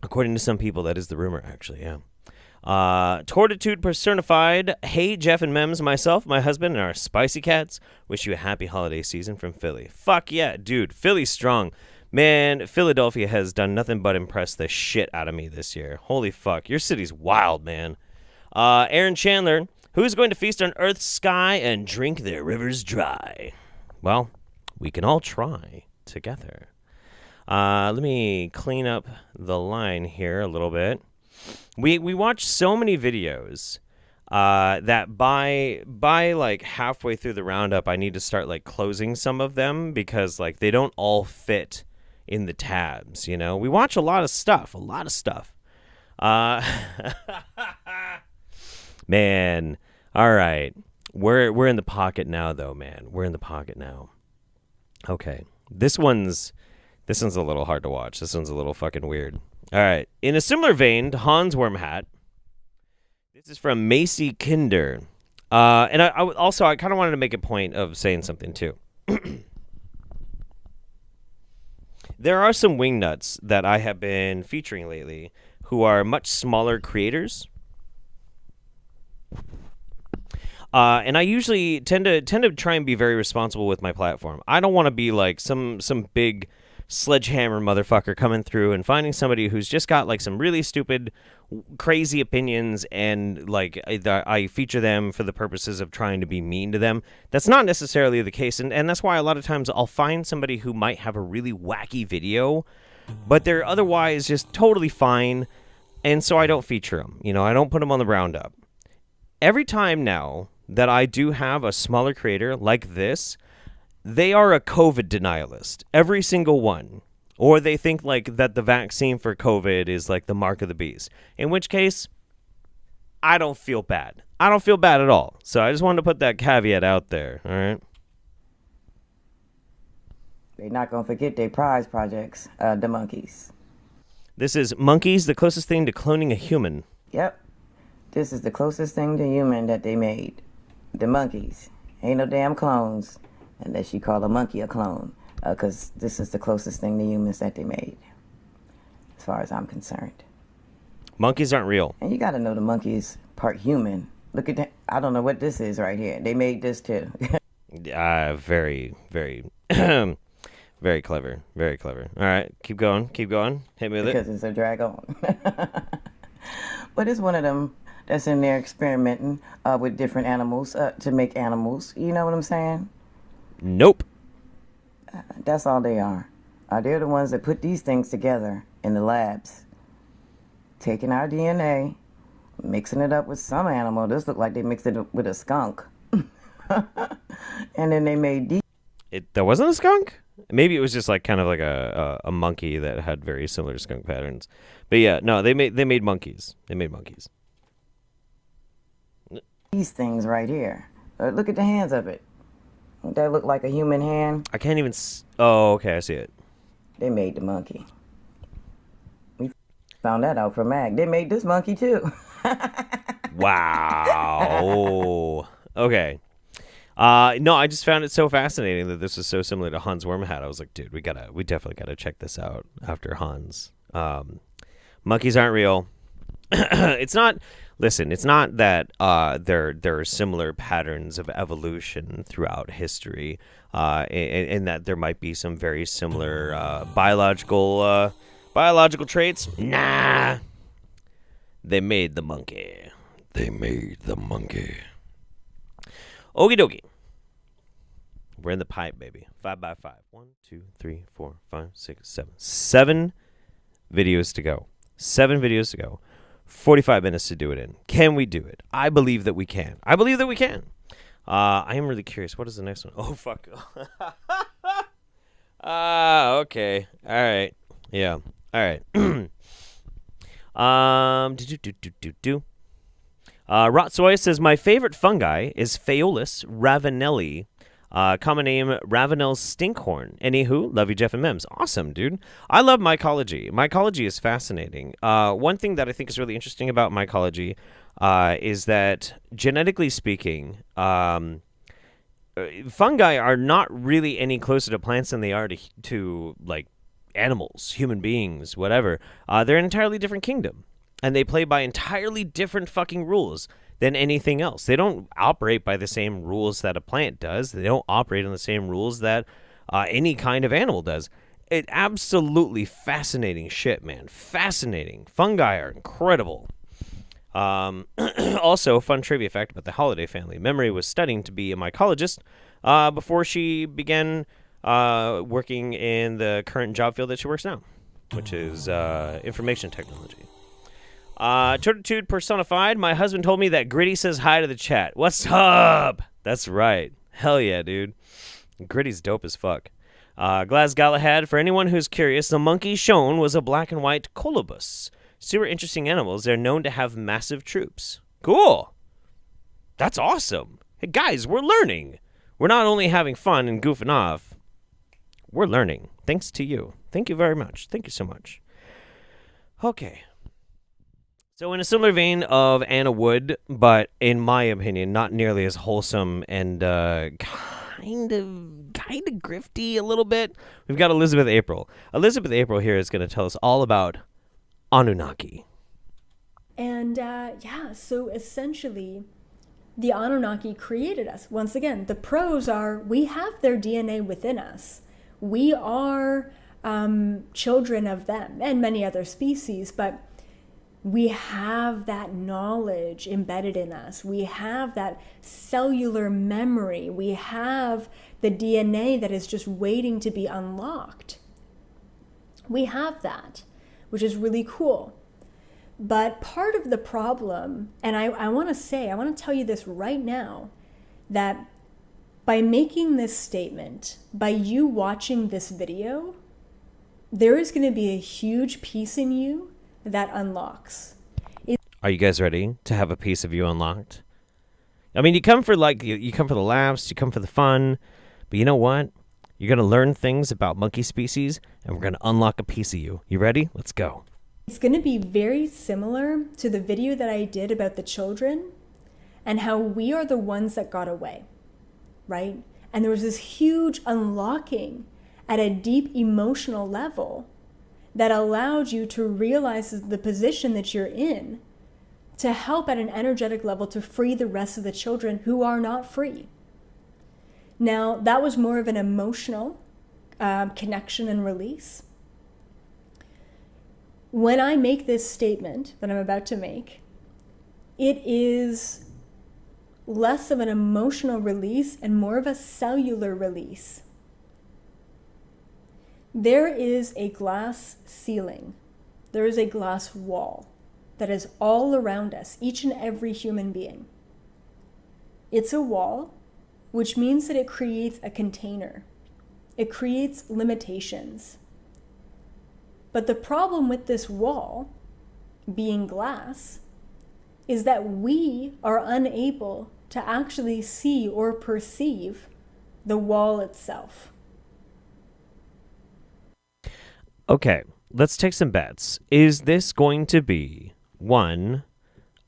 B: According to some people, that is the rumor, actually, yeah. Tortitude personified. Hey, Jeff and Mems, myself, my husband, and our spicy cats wish you a happy holiday season from Philly. Fuck yeah, dude. Philly's strong. Man, Philadelphia has done nothing but impress the shit out of me this year. Holy fuck. Your city's wild, man. Aaron Chandler, who's going to feast on Earth's sky and drink their rivers dry? Well, we can all try together. Let me clean up the line here a little bit. We watch so many videos that by like halfway through the roundup, I need to start like closing some of them because like they don't all fit in the tabs. You know, we watch a lot of stuff. Man, all right, we're in the pocket now, though, man. We're in the pocket now. Okay, this one's a little hard to watch. This one's a little fucking weird. All right, in a similar vein to Hans Wormhat. This is from Macy Kinder. And I kind of wanted to make a point of saying something, too. There are some wingnuts that I have been featuring lately who are much smaller creators. And I usually tend to try and be very responsible with my platform. I don't want to be like some big sledgehammer motherfucker coming through and finding somebody who's just got like some really stupid, crazy opinions and like I feature them for the purposes of trying to be mean to them. That's not necessarily the case, and that's why a lot of times I'll find somebody who might have a really wacky video, but they're otherwise just totally fine, and so I don't feature them. You know, I don't put them on the roundup. Every time now that I do have a smaller creator like this, they are a COVID denialist. Every single one. Or they think like that the vaccine for COVID is like the mark of the beast. In which case, I don't feel bad. I don't feel bad at all. So I just wanted to put that caveat out there. All right.
F: They're not going to forget their prize projects, the monkeys.
B: This is Monkeys, the closest thing to cloning a human.
F: Yep. This is the closest thing to human that they made. The monkeys. Ain't no damn clones. Unless you call a monkey a clone, because this is the closest thing to humans that they made, as far as I'm concerned.
B: Monkeys aren't real.
F: And you got to know the monkey is part human. Look at that. I don't know what this is right here. They made this too.
B: Very, very, very clever. Very clever. All right, keep going. Hit me with
F: because
B: it.
F: It's a dragon. But it's one of them that's in there experimenting with different animals to make animals. You know what I'm saying?
B: Nope.
F: That's all they are. They're the ones that put these things together in the labs. Taking our DNA, mixing it up with some animal. This looked like they mixed it up with a skunk. And then they made these.
B: That wasn't a skunk? Maybe it was just like kind of like a monkey that had very similar skunk patterns. But yeah, no, they made monkeys.
F: These things right here. Look at the hands of it. That look like a human hand.
B: I can't even... Oh, okay, I see it.
F: They made the monkey. We found that out from Mag. They made this monkey too.
B: Wow. Okay. No, I just found it so fascinating that this was so similar to Hans Wormhat. I was like, dude, we definitely gotta check this out after Hans. Monkeys aren't real. It's not... Listen, it's not that there are similar patterns of evolution throughout history, and that there might be some very similar biological traits. Nah, they made the monkey. Okie dokie. We're in the pipe, baby. 5x5. 1, 2, 3, 4, 5, 6, 7. 7 videos to go. 45 minutes to do it in. Can we do it? I believe that we can. I am really curious. What is the next one? Oh, fuck. Okay. All right. Yeah. All right. Rotsoy says, my favorite fungi is Phaeolus ravenelli. Common name, Ravenel's stinkhorn. Anywho, love you, Jeff and Mems. Awesome, dude. I love mycology. Mycology is fascinating. One thing that I think is really interesting about mycology is that, genetically speaking, fungi are not really any closer to plants than they are to like animals, human beings, whatever. They're an entirely different kingdom, and they play by entirely different fucking rules than anything else. They don't operate by the same rules that a plant does. They don't operate on the same rules that any kind of animal does. It absolutely fascinating shit, man. Fascinating. Fungi are incredible. Also, fun trivia fact about the Holiday family. Memory was studying to be a mycologist before she began working in the current job field that she works now, which is information technology. Turtitude personified. My husband told me that Gritty says hi to the chat. What's up? That's right. Hell yeah, dude. Gritty's dope as fuck. Glaz Galahad, for anyone who's curious, the monkey shown was a black and white colobus. Super interesting animals. They're known to have massive troops. Cool. That's awesome. Hey, guys, we're learning. We're not only having fun and goofing off, we're learning. Thanks to you. Thank you very much. Thank you so much. Okay. So in a similar vein of Anna Wood, but in my opinion, not nearly as wholesome and kind of grifty a little bit, we've got Elizabeth April. Elizabeth April here is going to tell us all about Anunnaki.
G: And so essentially, the Anunnaki created us. Once again, the pros are we have their DNA within us. We are children of them and many other species, but we have that knowledge embedded in us. We have that cellular memory. We have the DNA that is just waiting to be unlocked. We have that, which is really cool. But part of the problem, and I want to tell you this right now, that by making this statement, by you watching this video, there is going to be a huge piece in you that unlocks.
B: Are you guys ready to have a piece of you unlocked? I mean, you come for you come for the laughs, you come for the fun, but you know what? You're going to learn things about monkey species, and we're going to unlock a piece of you. You ready? Let's go.
G: It's going to be very similar to the video that I did about the children and how we are the ones that got away, right? And there was this huge unlocking at a deep emotional level that allowed you to realize the position that you're in, to help at an energetic level to free the rest of the children who are not free. Now, that was more of an emotional connection and release. When I make this statement that I'm about to make, it is less of an emotional release and more of a cellular release. There is a glass ceiling. There is a glass wall that is all around us, each and every human being. It's a wall, which means that it creates a container. It creates limitations. But the problem with this wall, being glass, is that we are unable to actually see or perceive the wall itself.
B: Okay, let's take some bets. Is this going to be, one,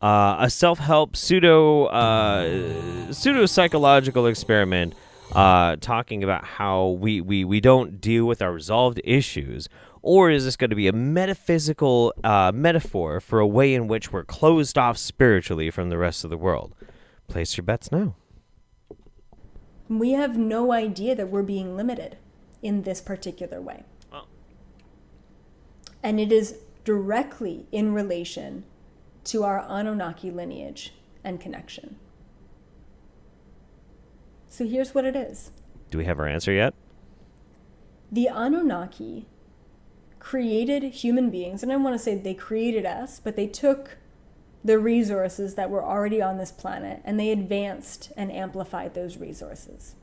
B: a self-help pseudo-psychological experiment talking about how we don't deal with our resolved issues, or is this going to be a metaphysical metaphor for a way in which we're closed off spiritually from the rest of the world? Place your bets now.
G: We have no idea that we're being limited in this particular way. And it is directly in relation to our Anunnaki lineage and connection. So here's what it is.
B: Do we have our answer yet?
G: The Anunnaki created human beings, and I want to say they created us, but they took the resources that were already on this planet and they advanced and amplified those resources.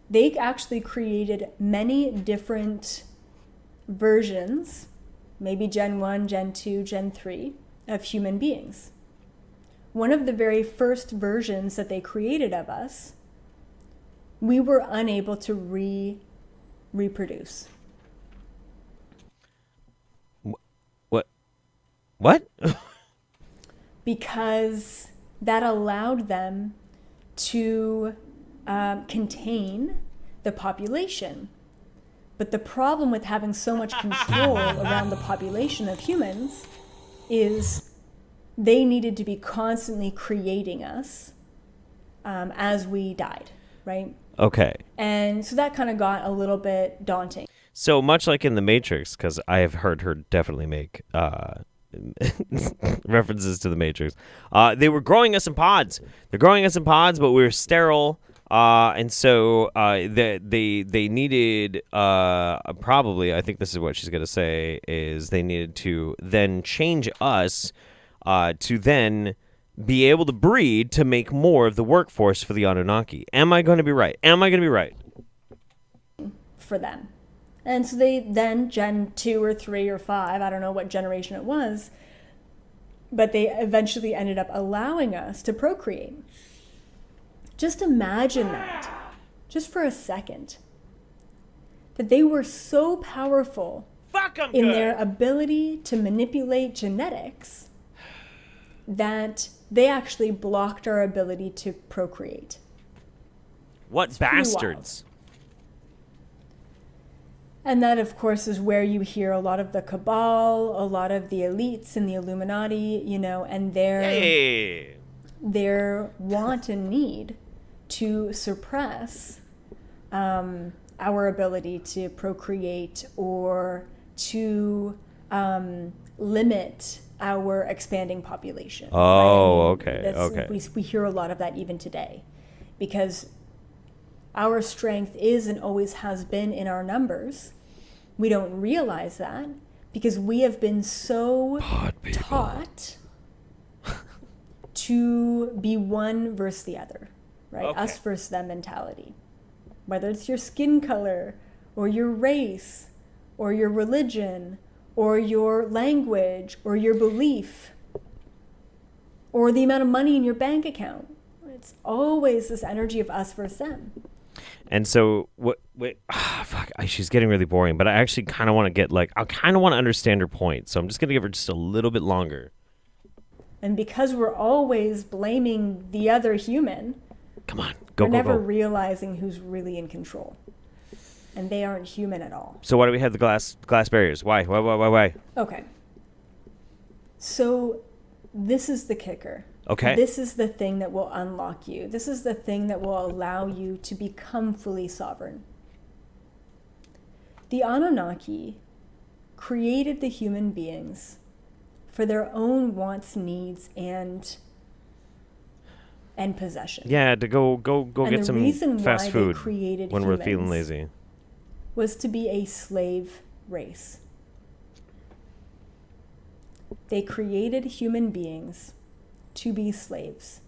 G: They actually created many different versions, maybe Gen 1, Gen 2, Gen 3, of human beings. One of the very first versions that they created of us, we were unable to reproduce.
B: What?
G: Because that allowed them to contain the population. But the problem with having so much control around the population of humans is they needed to be constantly creating us as we died, right?
B: Okay.
G: And so that kind of got a little bit daunting.
B: So much like in The Matrix, because I have heard her definitely make references to The Matrix. They were growing us in pods. They're growing us in pods, but we were sterile. And so they needed probably, I think this is what she's going to say, is they needed to then change us to then be able to breed to make more of the workforce for the Anunnaki. Am I going to be right?
G: For them. And so they then, Gen 2 or 3 or 5, I don't know what generation it was, but they eventually ended up allowing us to procreate. Just imagine that, just for a second, that they were so powerful in their ability to manipulate genetics that they actually blocked our ability to procreate.
B: What bastards.
G: And that, of course, is where you hear a lot of the cabal, a lot of the elites and the Illuminati, you know, and their want and need to suppress our ability to procreate or to limit our expanding population.
B: Oh,
G: right? I mean,
B: okay.
G: We hear a lot of that even today, because our strength is and always has been in our numbers. We don't realize that because we have been so taught to be one versus the other, right?
B: Okay.
G: Us versus them mentality. Whether it's your skin color or your race or your religion or your language or your belief or the amount of money in your bank account. It's always this energy of us versus them.
B: And so, she's getting really boring, but I actually kind of want to I kind of want to understand her point. So I'm just going to give her just a little bit longer.
G: And because we're always blaming the other human,
B: Go.
G: we're never realizing who's really in control. And they aren't human at all.
B: So why do we have the glass barriers? Why?
G: Okay. So this is the kicker.
B: Okay.
G: This is the thing that will unlock you. This is the thing that will allow you to become fully sovereign. The Anunnaki created the human beings for their own wants, needs, and possession.
B: Yeah, to go
G: And
B: get
G: the
B: some
G: reason
B: fast
G: why
B: food
G: they created
B: when we're
G: humans
B: feeling lazy.
G: Was to be a slave race. They created human beings to be slaves.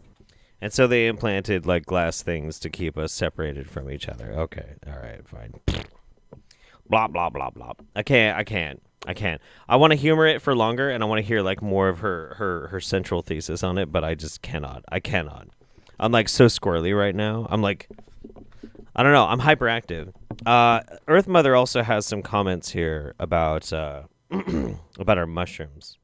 B: And so they implanted glass things to keep us separated from each other. Okay, all right, fine. Blah blah blah blah. I can't. I want to humor it for longer, and I want to hear more of her central thesis on it, but I just cannot. I cannot. I'm so squirrely right now. I'm I don't know. I'm hyperactive. Earth Mother also has some comments here about about our mushrooms.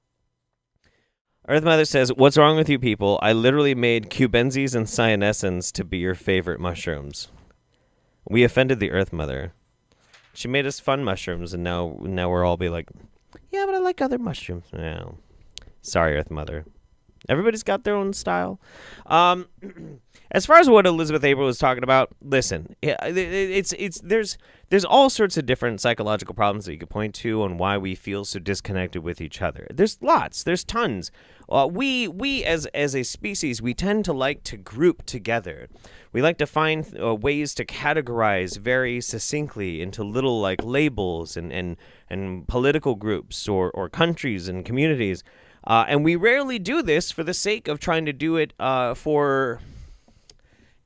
B: Earth Mother says, "What's wrong with you people? I literally made cubensis and cyanescens to be your favorite mushrooms. We offended the Earth Mother. She made us fun mushrooms, and now we're all be like, yeah, but I like other mushrooms." No. Sorry, Earth Mother. Everybody's got their own style. As far as what Elizabeth April was talking about, listen, there's all sorts of different psychological problems that you could point to on why we feel so disconnected with each other. There's tons. We as a species, we tend to like to group together. We like to find ways to categorize very succinctly into little labels and political groups or countries and communities. And we rarely do this for the sake of trying to do it for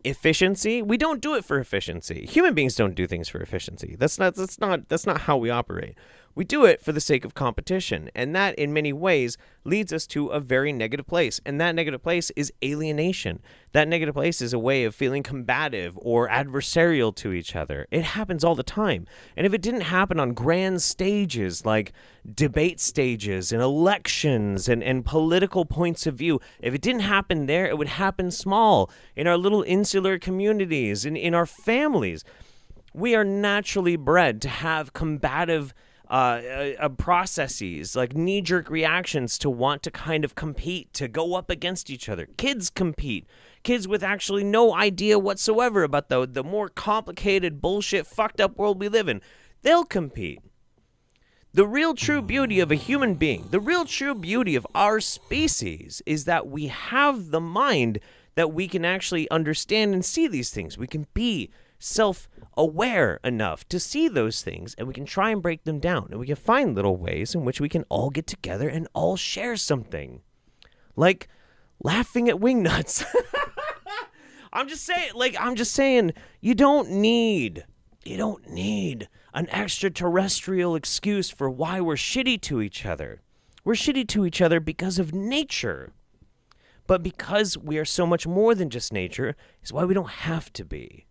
B: efficiency. We don't do it for efficiency. Human beings don't do things for efficiency. That's not how we operate. We do it for the sake of competition, and that in many ways leads us to a very negative place. And that negative place is alienation. That negative place is a way of feeling combative or adversarial to each other. It happens all the time. And if it didn't happen on grand stages like debate stages and elections and political points of view, if it didn't happen there, it would happen small in our little insular communities, in our families. We are naturally bred to have combative processes, knee-jerk reactions to want to kind of compete, to go up against each other. Kids compete. Kids with actually no idea whatsoever about the more complicated, bullshit, fucked up world we live in. They'll compete. The real true beauty of a human being, the real true beauty of our species is that we have the mind that we can actually understand and see these things. We can be self-aware enough to see those things, and we can try and break them down, and we can find little ways in which we can all get together and all share something. Like laughing at Wingnuts. I'm just saying, you don't need an extraterrestrial excuse for why we're shitty to each other. We're shitty to each other because of nature. But because we are so much more than just nature is why we don't have to be.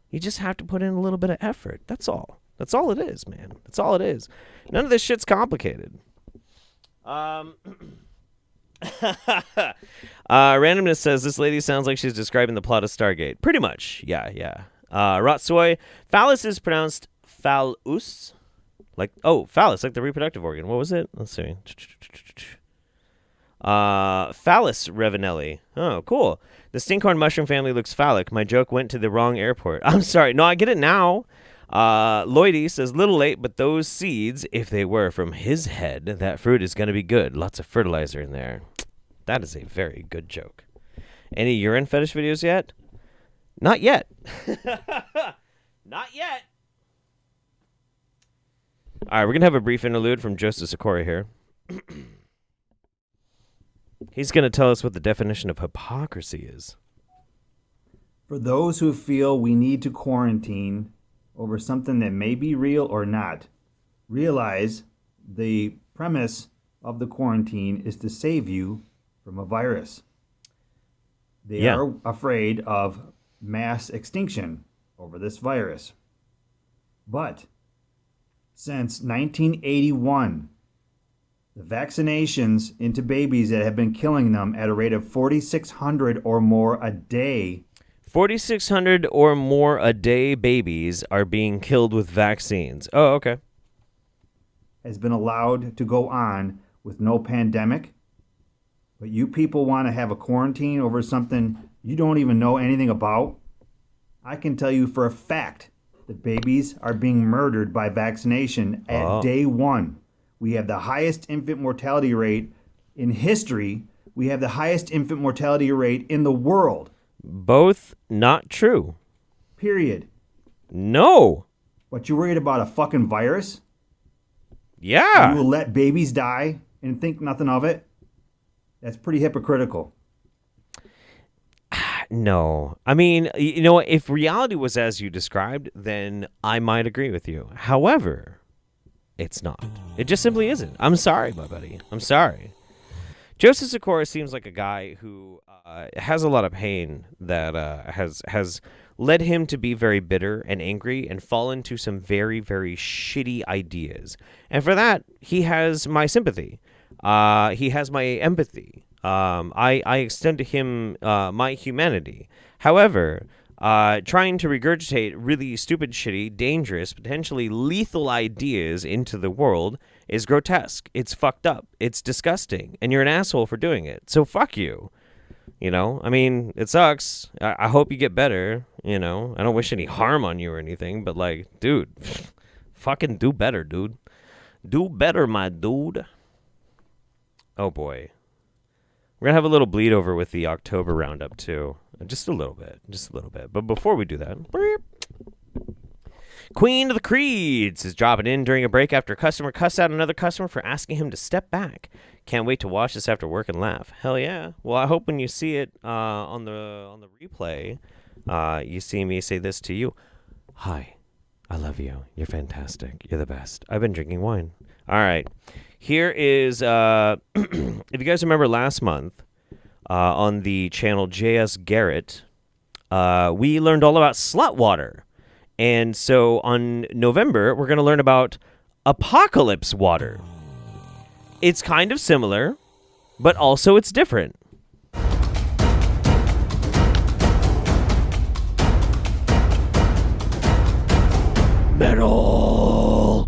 B: You just have to put in a little bit of effort. That's all. That's all it is, man. That's all it is. None of this shit's complicated. Randomness says this lady sounds like she's describing the plot of Stargate. Pretty much. Yeah. Rotsoy. Phallus is pronounced phallus. Phallus, like the reproductive organ. What was it? Let's see. Phallus Revanelli. Oh, cool. The stinkhorn mushroom family looks phallic. My joke went to the wrong airport. I'm sorry. No, I get it now. Lloydie says, little late, but those seeds, if they were from his head, that fruit is going to be good. Lots of fertilizer in there. That is a very good joke. Any urine fetish videos yet? Not yet. Not yet. All right, we're going to have a brief interlude from Joseph Sikora here. He's going to tell us what the definition of hypocrisy is.
H: For those who feel we need to quarantine over something that may be real or not, realize the premise of the quarantine is to save you from a virus. They are afraid of mass extinction over this virus. But since 1981, the vaccinations into babies that have been killing them at a rate of 4,600 or more a day.
B: 4,600 or more a day babies are being killed with vaccines. Oh, okay.
H: Has been allowed to go on with no pandemic. But you people want to have a quarantine over something you don't even know anything about? I can tell you for a fact that babies are being murdered by vaccination at day one. We have the highest infant mortality rate in history. We have the highest infant mortality rate in the world.
B: Both not true.
H: Period.
B: No.
H: But you're worried about a fucking virus?
B: Yeah.
H: You will let babies die and think nothing of it? That's pretty hypocritical.
B: No. I mean, you know what? If reality was as you described, then I might agree with you. However, it's not. It just simply isn't. I'm sorry, my buddy. I'm sorry. Joseph Sikora seems like a guy who has a lot of pain that has led him to be very bitter and angry and fall into some very, very shitty ideas. And for that, he has my sympathy. He has my empathy. I extend to him my humanity. However, trying to regurgitate really stupid, shitty, dangerous, potentially lethal ideas into the world is grotesque. It's fucked up. It's disgusting. And you're an asshole for doing it. So fuck you. You know, I mean, it sucks. I hope you get better. You know, I don't wish any harm on you or anything, but like, dude, fucking do better, dude. Do better, my dude. Oh boy. We're going to have a little bleed over with the October Roundup too. Just a little bit. But before we do that, Queen of the Creeds is dropping in during a break after a customer cussed out another customer for asking him to step back. Can't wait to watch this after work and laugh. Hell yeah. Well, I hope when you see it on the replay, you see me say this to you. Hi, I love you. You're fantastic. You're the best. I've been drinking wine. All right. Here is, if you guys remember last month on the channel JS Garrett, we learned all about slut water. And so on November, we're going to learn about apocalypse water. It's kind of similar, but also it's different. Metal!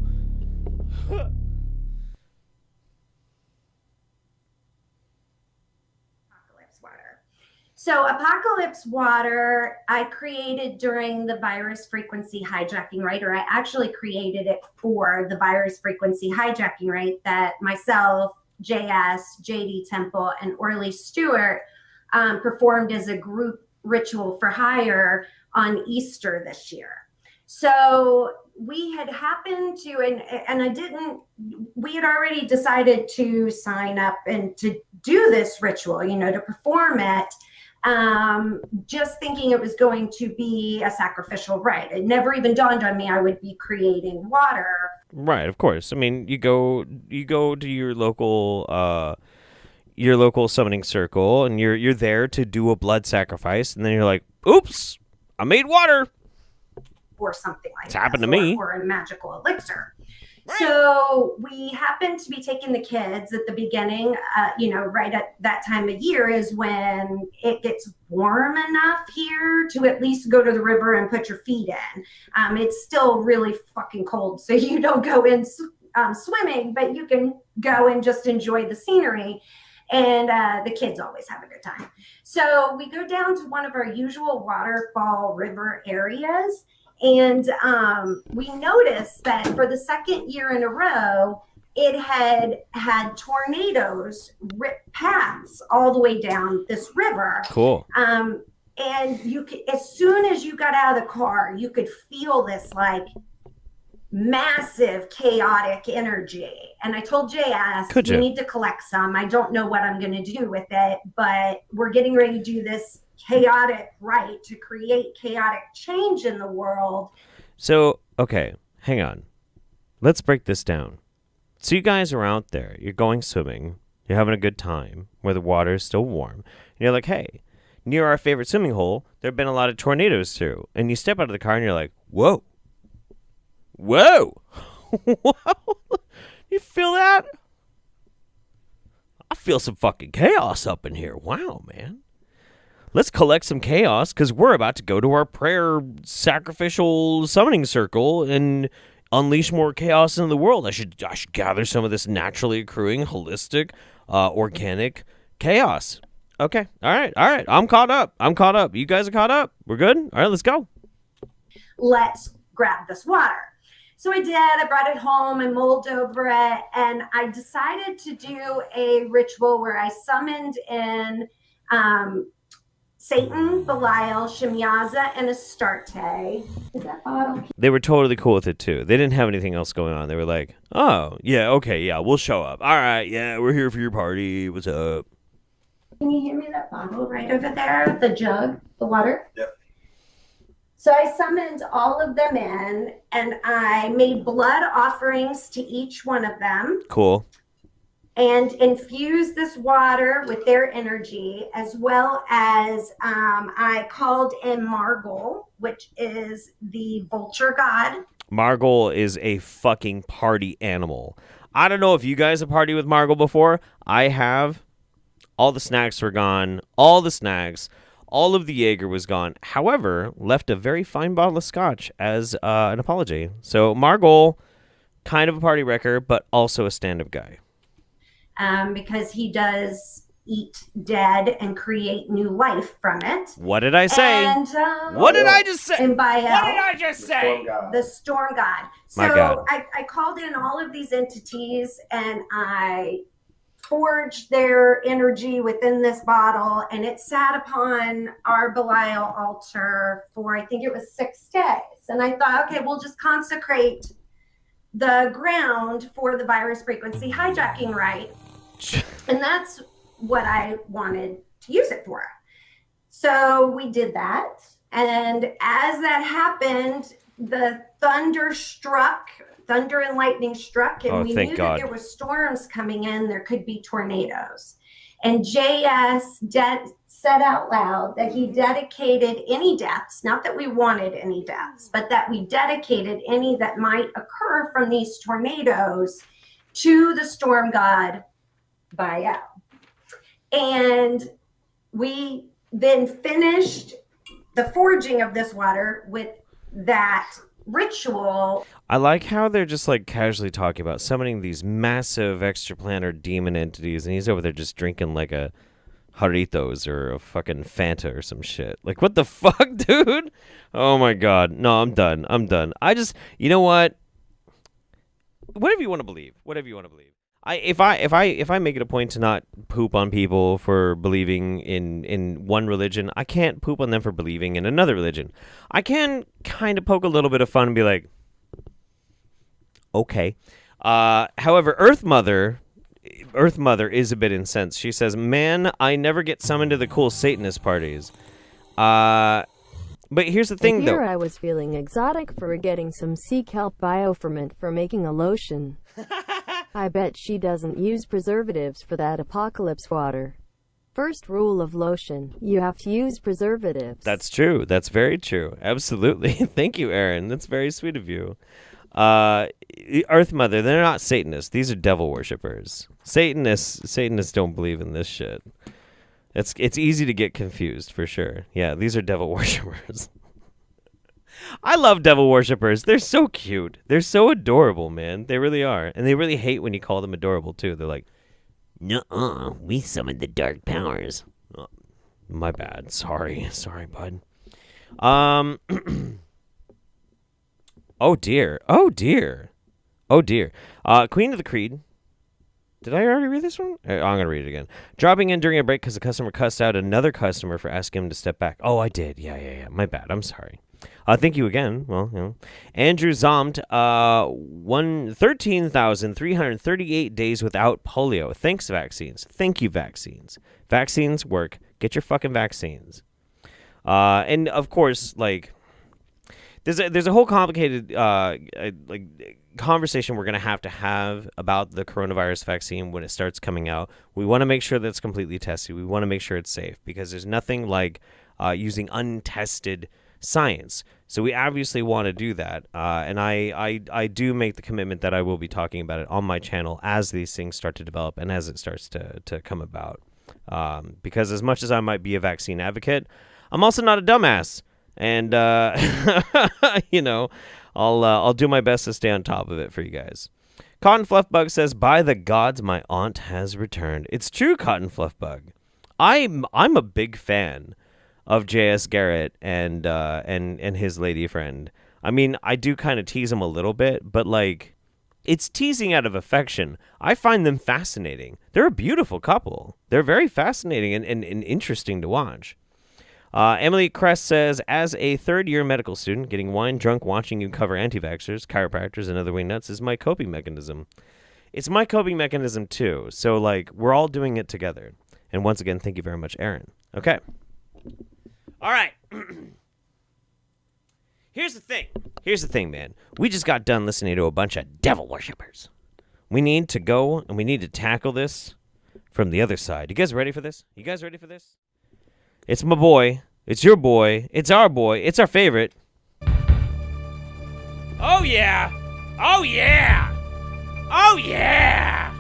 V: So Apocalypse Water, I created during the virus frequency hijacking rate, or I actually created it for the virus frequency hijacking rate that myself, JS, JD Temple, and Orly Stewart performed as a group ritual for hire on Easter this year. So we had happened to, we had already decided to sign up and to do this ritual, to perform it, just thinking it was going to be a sacrificial rite. It never even dawned on me I would be creating water.
B: Right, of course. I mean, you go to your local summoning circle, and you're there to do a blood sacrifice, and then you're like, oops, I made water.
V: Or something like
B: It's
V: that.
B: happened to me.
V: Or a magical elixir. Right. So we happened to be taking the kids at the beginning, right at that time of year is when it gets warm enough here to at least go to the river and put your feet in. It's still really fucking cold, so you don't go in swimming, but you can go and just enjoy the scenery. And the kids always have a good time. So we go down to one of our usual waterfall river areas. And we noticed that for the second year in a row, it had tornadoes rip paths all the way down this river.
B: Cool.
V: And you could, as soon as you got out of the car, you could feel this like massive chaotic energy. And I told JS, we need to collect some. I don't know what I'm going to do with it, but we're getting ready to do this chaotic rite to create chaotic change in the world.
B: So, okay, hang on. Let's break this down. So you guys are out there, you're going swimming, you're having a good time where the water is still warm. And you're like, hey, near our favorite swimming hole, there have been a lot of tornadoes too. And you step out of the car and you're like, whoa. Whoa. Whoa. You feel that? I feel some fucking chaos up in here. Wow, man. Let's collect some chaos because we're about to go to our prayer sacrificial summoning circle and unleash more chaos in the world. I should gather some of this naturally accruing, holistic, organic chaos. Okay. All right. I'm caught up. You guys are caught up. We're good? All right, let's go.
V: Let's grab this water. So I did. I brought it home and mulled over it. And I decided to do a ritual where I summoned in Satan, Belial, Shemyaza, and Astarte. Is that bottle?
B: They were totally cool with it, too. They didn't have anything else going on. They were like, oh, yeah, okay, yeah, we'll show up. All right, yeah, we're here for your party. What's up?
V: Can you hear me? That bottle right over there, the jug, the water?
B: Yep.
V: So I summoned all of them in, and I made blood offerings to each one of them.
B: Cool.
V: And infused this water with their energy, as well as I called in Margol, which is the vulture god.
B: Margol is a fucking party animal. I don't know if you guys have partied with Margol before. I have. All the snacks were gone. All the snacks. All of the Jaeger was gone. However, left a very fine bottle of scotch as an apology. So Margol, kind of a party wrecker, but also a stand-up guy.
V: Because he does eat dead and create new life from it.
B: What did I say?
V: And,
B: what did I just say?
V: And by
B: what did I just say?
V: The storm god.
B: My
V: So
B: God.
V: I called in all of these entities and I forged their energy within this bottle, and it sat upon our Belial altar for, I think it was 6 days. And I thought, okay, we'll just consecrate the ground for the virus frequency hijacking rite. And that's what I wanted to use it for. So we did that. And as that happened, the thunder and lightning struck, and we knew that there were storms coming in. There could be tornadoes. And JS said out loud that he dedicated any deaths, not that we wanted any deaths, but that we dedicated any that might occur from these tornadoes to the storm god Baal. And we then finished the forging of this water with that ritual.
B: I like how they're just like casually talking about summoning these massive extraplanar demon entities, and he's over there just drinking like a Jarritos or a fucking Fanta or some shit. Like, what the fuck, dude? Oh my god. No, I'm done. I just, you know what? Whatever you want to believe. if I make it a point to not poop on people for believing in one religion, I can't poop on them for believing in another religion. I can kind of poke a little bit of fun and be like, okay. However, Earth Mother is a bit incensed. She says, "Man, I never get summoned to the cool Satanist parties." But here's the thing,
D: Here
B: though.
D: I was feeling exotic for getting some sea kelp bioferment for making a lotion. I bet she doesn't use preservatives for that apocalypse water. First rule of lotion, you have to use preservatives.
B: That's true. That's very true. Absolutely. Thank you, Aaron. That's very sweet of you. Earth Mother, they're not Satanists. These are devil worshippers. Satanists don't believe in this shit. It's easy to get confused, for sure. Yeah, these are devil worshippers. I love devil worshippers. They're so cute. They're so adorable, man. They really are. And they really hate when you call them adorable, too. They're like, "Nuh-uh, we summoned the dark powers." Oh, my bad. Sorry, bud. Oh, dear. Queen of the Creed. Did I already read this one? I'm going to read it again. Dropping in during a break because a customer cussed out another customer for asking him to step back. Oh, I did. Yeah. My bad. I'm sorry. Thank you again. Well, you know. Andrew Zombed, 13,338 days without polio. Thanks, vaccines. Thank you, vaccines. Vaccines work. Get your fucking vaccines. And, of course, like, there's a whole complicated conversation we're going to have about the coronavirus vaccine when it starts coming out. We want to make sure that it's completely tested. We want to make sure it's safe because there's nothing like using untested science. So we obviously want to do that. And I do make the commitment that I will be talking about it on my channel as these things start to develop and as it starts to come about. Because as much as I might be a vaccine advocate, I'm also not a dumbass. And, you know, I'll do my best to stay on top of it for you guys. Cotton Fluffbug says, "By the gods, my aunt has returned." It's true, Cotton Fluffbug. I'm a big fan of J.S. Garrett and his lady friend. I mean, I do kind of tease him a little bit, but like, it's teasing out of affection. I find them fascinating. They're a beautiful couple. They're very fascinating and interesting to watch. Emily Crest says, "As a third-year medical student, getting wine drunk watching you cover anti-vaxxers, chiropractors, and other wingnuts is my coping mechanism." It's my coping mechanism, too. So, like, we're all doing it together. And once again, thank you very much, Aaron. Okay. All right. Here's the thing, man. We just got done listening to a bunch of devil worshippers. We need to go, and we need to tackle this from the other side. You guys ready for this? It's my boy. It's your boy. It's our boy. It's our favorite. Oh, yeah. Oh, yeah. Oh, yeah.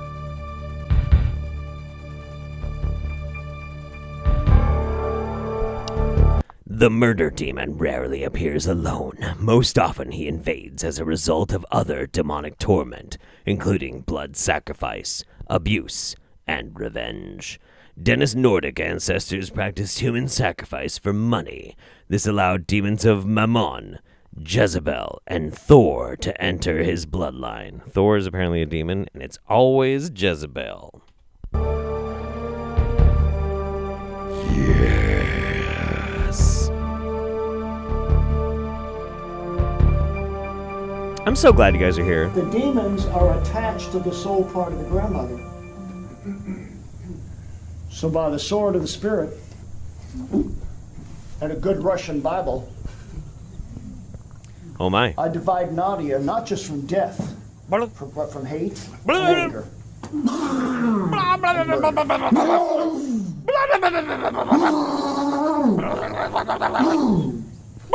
B: The murder demon rarely appears alone. Most often he invades as a result of other demonic torment, including blood sacrifice, abuse, and revenge. Dennis' Nordic ancestors practiced human sacrifice for money. This allowed demons of Mammon, Jezebel, and Thor to enter his bloodline. Thor is apparently a demon, and it's always Jezebel. Yes. I'm so glad you guys are here.
J: The demons are attached to the soul part of the grandmother. So by the sword of the Spirit and a good Russian Bible,
B: oh my,
J: I divide Nadia not just from death, but from hate and anger.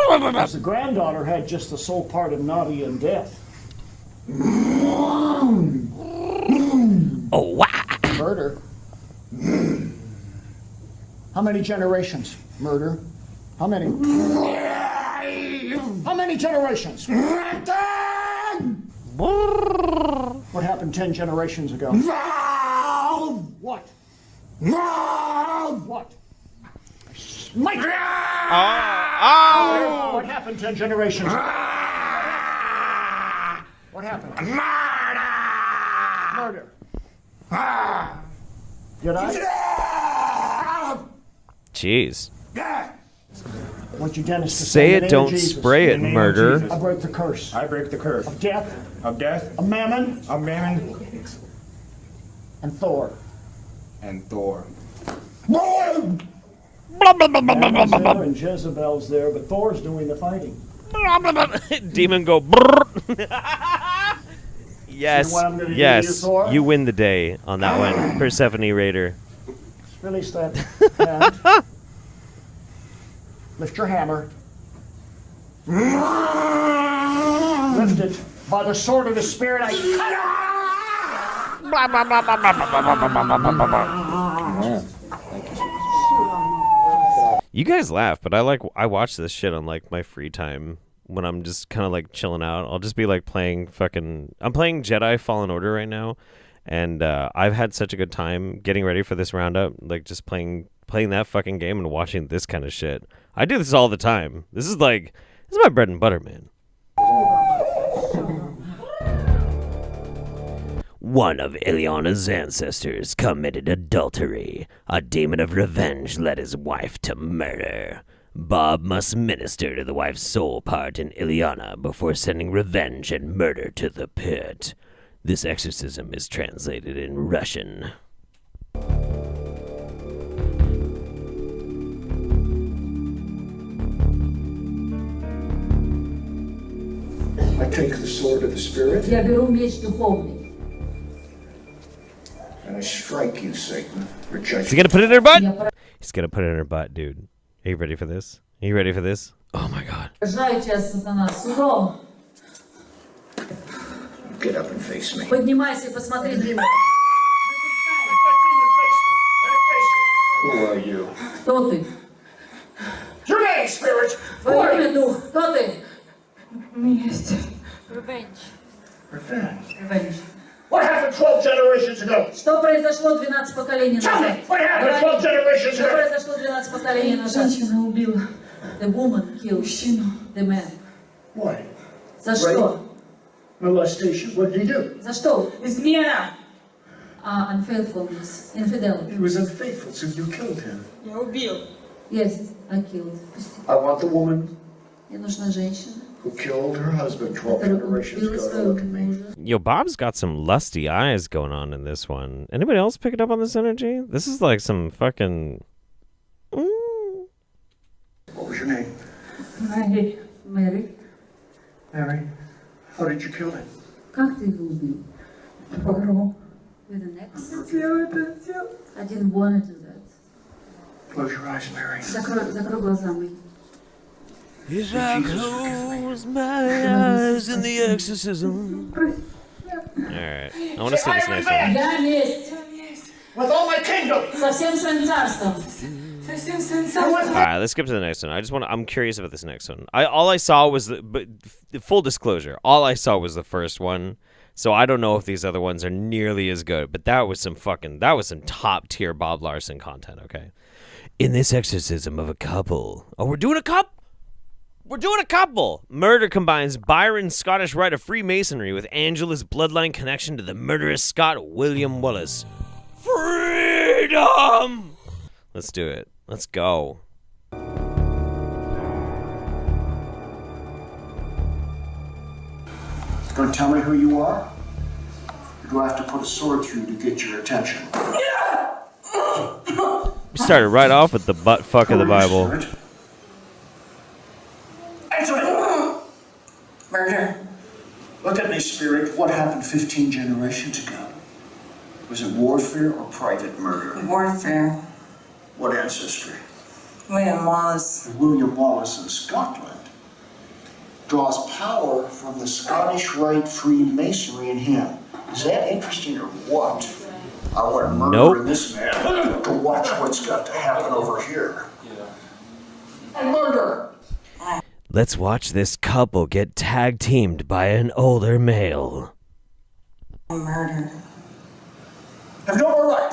J: Because the granddaughter had just the soul part of Nadia and death.
B: Oh, wow.
J: Murder. How many generations? Murder. How many? How many generations? What happened 10 generations ago? What? What? Mike! What happened 10 generations ago? What happened? Murder! Did I?
B: Jeez.
J: I want you, Dennis, to
B: Say
J: send
B: it,
J: the
B: don't
J: name of Jesus.
B: spray it,
J: In the name of
B: murder.
J: Jesus. I break the curse.
K: I break the curse.
J: Of death.
K: Of death.
J: Of Mammon.
K: Of Mammon.
J: And Thor.
K: And Thor.
J: Mammon's there and Jezebel's there, but Thor's doing the fighting.
B: Demon go. Brrr. Yes.
J: See what I'm gonna do to you,
B: Yes.
J: Thor?
B: You win the day on that one, Persephone Raider.
J: Release that hand. Lift your hammer. Lift it. By the sword of the Spirit, I
B: You guys laugh, but I watch this shit on like my free time when I'm just kind of like chilling out. I'll just be like playing I'm playing Jedi Fallen Order right now, and I've had such a good time getting ready for this roundup, like just playing that fucking game and watching this kind of shit. I do this all the time. This is my bread and butter, man. One of Ileana's ancestors committed adultery. A demon of revenge led his wife to murder. Bob must minister to the wife's soul part in Ileana before sending revenge and murder to the pit. This exorcism is translated in Russian.
J: I take the sword of the Spirit.
L: Я беру меч духовный.
J: And I strike you, Satan, for judgment.
B: Is he gonna put it in her butt? He's gonna put it in her butt, dude. Are you ready for this? Are you ready for this? Oh my god.
L: Сражаю тебя, сатана, судом.
J: Get up and face me.
L: Поднимайся и посмотри на меня.
J: Who are you?
L: Кто ты?
J: Your name, Spirit!
L: Твое имя, дух. Кто ты?
M: Месть.
L: Revenge.
J: Revenge.
L: Revenge.
J: What happened 12 generations ago?
L: Что произошло 12 поколений
J: Tell
L: назад?
J: me, what happened 12 generations
L: Что
J: ago?
L: произошло 12 поколений назад?
M: Женщина убила.
L: The woman killed the man.
J: Why?
L: За что?
J: Molestation. What did he do?
L: За что?
M: Измена.
L: Unfaithfulness. Infidelity.
J: He was unfaithful, so you killed him.
M: Я убил.
L: Yes, I killed.
J: I want the woman
L: Мне нужна женщина,
J: who killed her husband 12
L: которая
J: generations
L: убила
J: ago to
L: своего
J: look at me.
L: мужа.
B: Yo, Bob's got some lusty eyes going on in this one. Anybody else picking up on this energy? This is like some fucking...
J: What was your name?
L: Mary. Mary.
J: Mary. How did you kill him?
L: Как ты его убил?
M: Погром.
L: With an axe?
M: Я это сделал.
L: I didn't want to do that.
J: Close your eyes, Mary.
L: Закрой глаза мои.
B: If I close my eyes in the exorcism. Alright, I want to see this next one.
L: Я месть.
J: With all my kingdom.
L: Со всем своим царством.
M: Совсем сенсация.
B: Alright, let's skip to the next one. I'm curious about this next one. All I saw was full disclosure, all I saw was the first one. So I don't know if these other ones are nearly as good, but that was some top tier Bob Larson content, okay? In this exorcism of a couple. Oh, we're doing a couple? We're doing a couple! Murder combines Byron's Scottish rite of Freemasonry with Angela's bloodline connection to the murderous Scot William Wallace. Freedom! Let's do it. Let's go.
J: Gonna tell me who you are? Or do I have to put a sword through you to get your attention?
B: We started right off with the butt fuck of the Bible.
J: Answer me! Murder. Look at me, Spirit. What happened 15 generations ago? Was it warfare or private murder?
V: Warfare.
J: What ancestry?
V: William Wallace.
J: And William Wallace in Scotland draws power from the Scottish Rite Freemasonry in him. Is that interesting or what? I want murder in this man to watch what's got to happen over here. Murder!
B: Let's watch this couple get tag teamed by an older male.
V: Murder.
J: Have no more right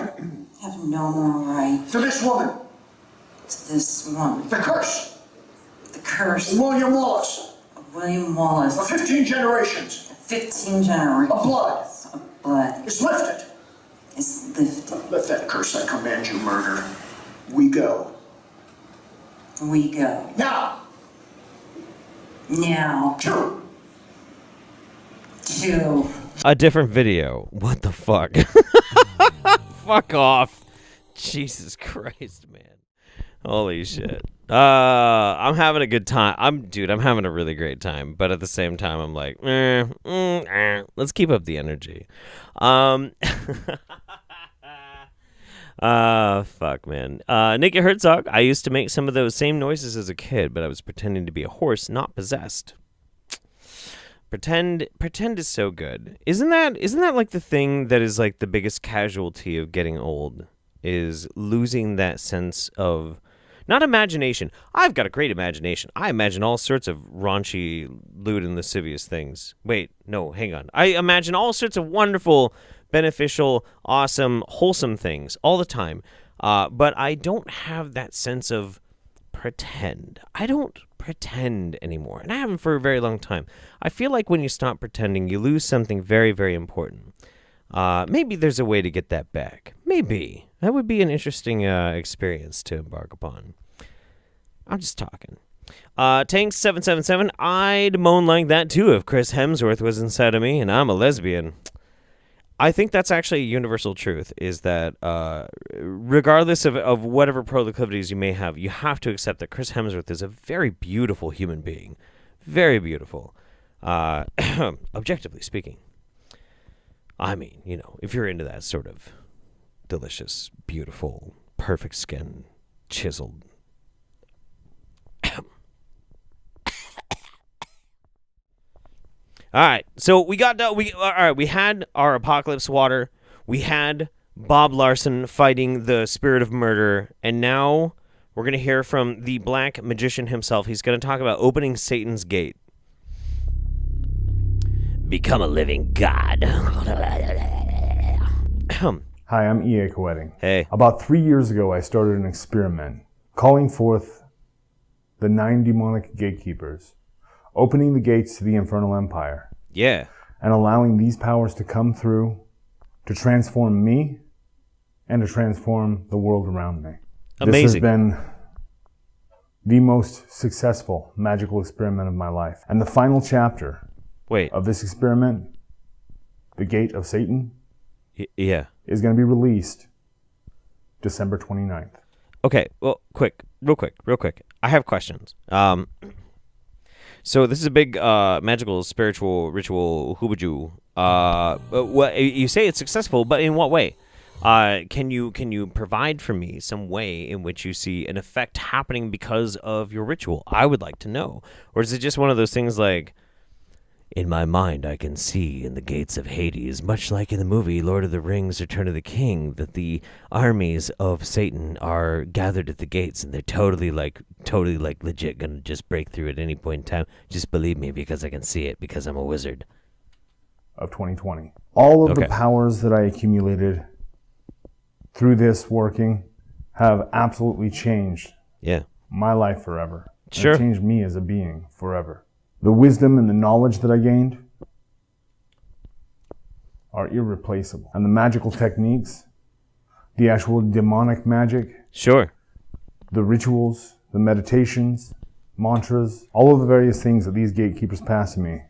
V: Have no more right
J: to this woman.
V: to this woman.
J: The curse.
V: The curse.
J: William Wallace.
V: William Wallace.
J: Of 15 generations.
V: 15 generations.
J: Of blood.
V: Of blood.
J: Is lifted. is lifted. Let that curse I command you murder. We go.
N: We go.
J: Now!
N: Now.
J: Two.
B: A different video. What the fuck? Fuck off. Jesus Christ, man. Holy shit. I'm having a good time. I'm having a really great time. But at the same time, I'm like, let's keep up the energy. Fuck, man. Nikki Herzog, I used to make some of those same noises as a kid, but I was pretending to be a horse, not possessed. Pretend is so good. Isn't that like the thing that is like the biggest casualty of getting old, is losing that sense of, not imagination. I've got a great imagination. I imagine all sorts of raunchy, lewd, and lascivious things. Wait, no, hang on. I imagine all sorts of wonderful, beneficial, awesome, wholesome things all the time. But I don't have that sense of pretend. I don't pretend anymore, and I haven't for a very long time. I feel like when you stop pretending, you lose something very, very important. Maybe there's a way to get that back. Maybe. That would be an interesting experience to embark upon. I'm just talking. Tanks777, I'd moan like that too if Chris Hemsworth was inside of me and I'm a lesbian. I think that's actually a universal truth, is that regardless of whatever proclivities you may have, you have to accept that Chris Hemsworth is a very beautiful human being. Very beautiful. Objectively speaking. I mean, you know, if you're into that sort of delicious, beautiful, perfect skin, chiseled. All right, so we had our apocalypse water. We had Bob Larson fighting the spirit of murder, and now we're going to hear from the black magician himself. He's going to talk about opening Satan's gate. Become a living god.
P: Hi, I'm E.A. Coetting.
B: Hey.
P: About 3 years ago, I started an experiment calling forth the 9 demonic gatekeepers, opening the gates to the Infernal Empire.
B: Yeah.
P: And allowing these powers to come through to transform me and to transform the world around me.
B: Amazing.
P: This has been the most successful magical experiment of my life. And the final chapter of this experiment, The Gate of Satan, is going to be released December 29th.
B: Okay, well, real quick. I have questions. So this is a big magical, spiritual, ritual hoobajoo. What you say it's successful, but in what way? Can you provide for me some way in which you see an effect happening because of your ritual? I would like to know. Or is it just one of those things like, in my mind, I can see in the gates of Hades, much like in the movie Lord of the Rings, Return of the King, that the armies of Satan are gathered at the gates, and they're totally legit gonna just break through at any point in time. Just believe me, because I can see it, because I'm a wizard.
P: Of 2020. All of the powers that I accumulated through this working have absolutely changed my life forever.
B: Sure.
P: And changed me as a being forever. The wisdom and the knowledge that I gained are irreplaceable. And the magical techniques, the actual demonic magic.
B: Sure.
P: The rituals, the meditations, mantras, all of the various things that these gatekeepers pass to me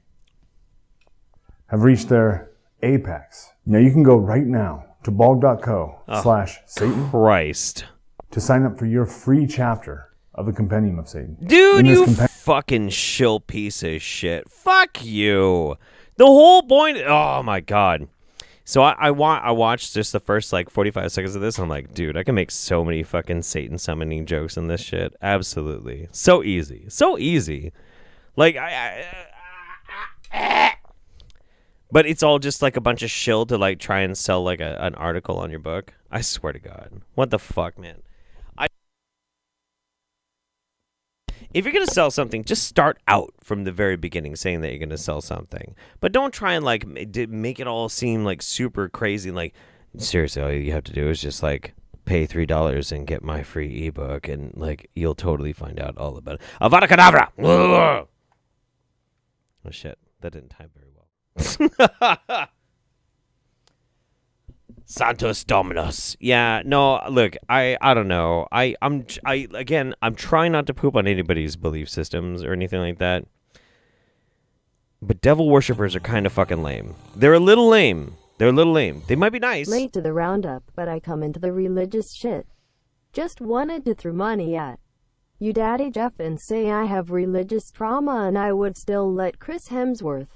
P: have reached their apex. Now you can go right now to bog.co/Satan
B: Christ
P: to sign up for your free chapter of the Compendium of Satan.
B: Dude, you fucking shill piece of shit. Fuck you. The whole point... Oh, my God. So I watched just the first, 45 seconds of this, and I'm like, dude, I can make so many fucking Satan summoning jokes in this shit. Absolutely. So easy. So easy. But it's all just, a bunch of shill to, try and sell, an article on your book. I swear to God. What the fuck, man? If you're going to sell something, just start out from the very beginning saying that you're going to sell something. But don't try and, make it all seem, super crazy. Seriously, all you have to do is just, pay $3 and get my free ebook, and, you'll totally find out all about it. Avada Kedavra! Oh, shit. That didn't time very well. Santos Dominus. Yeah, no, look, I don't know. I'm trying not to poop on anybody's belief systems or anything like that. But devil worshippers are kind of fucking lame. They're a little lame. They might be nice.
D: Late to the roundup, but I come into the religious shit. Just wanted to throw money at you, Daddy Jeff, and say I have religious trauma and I would still let Chris Hemsworth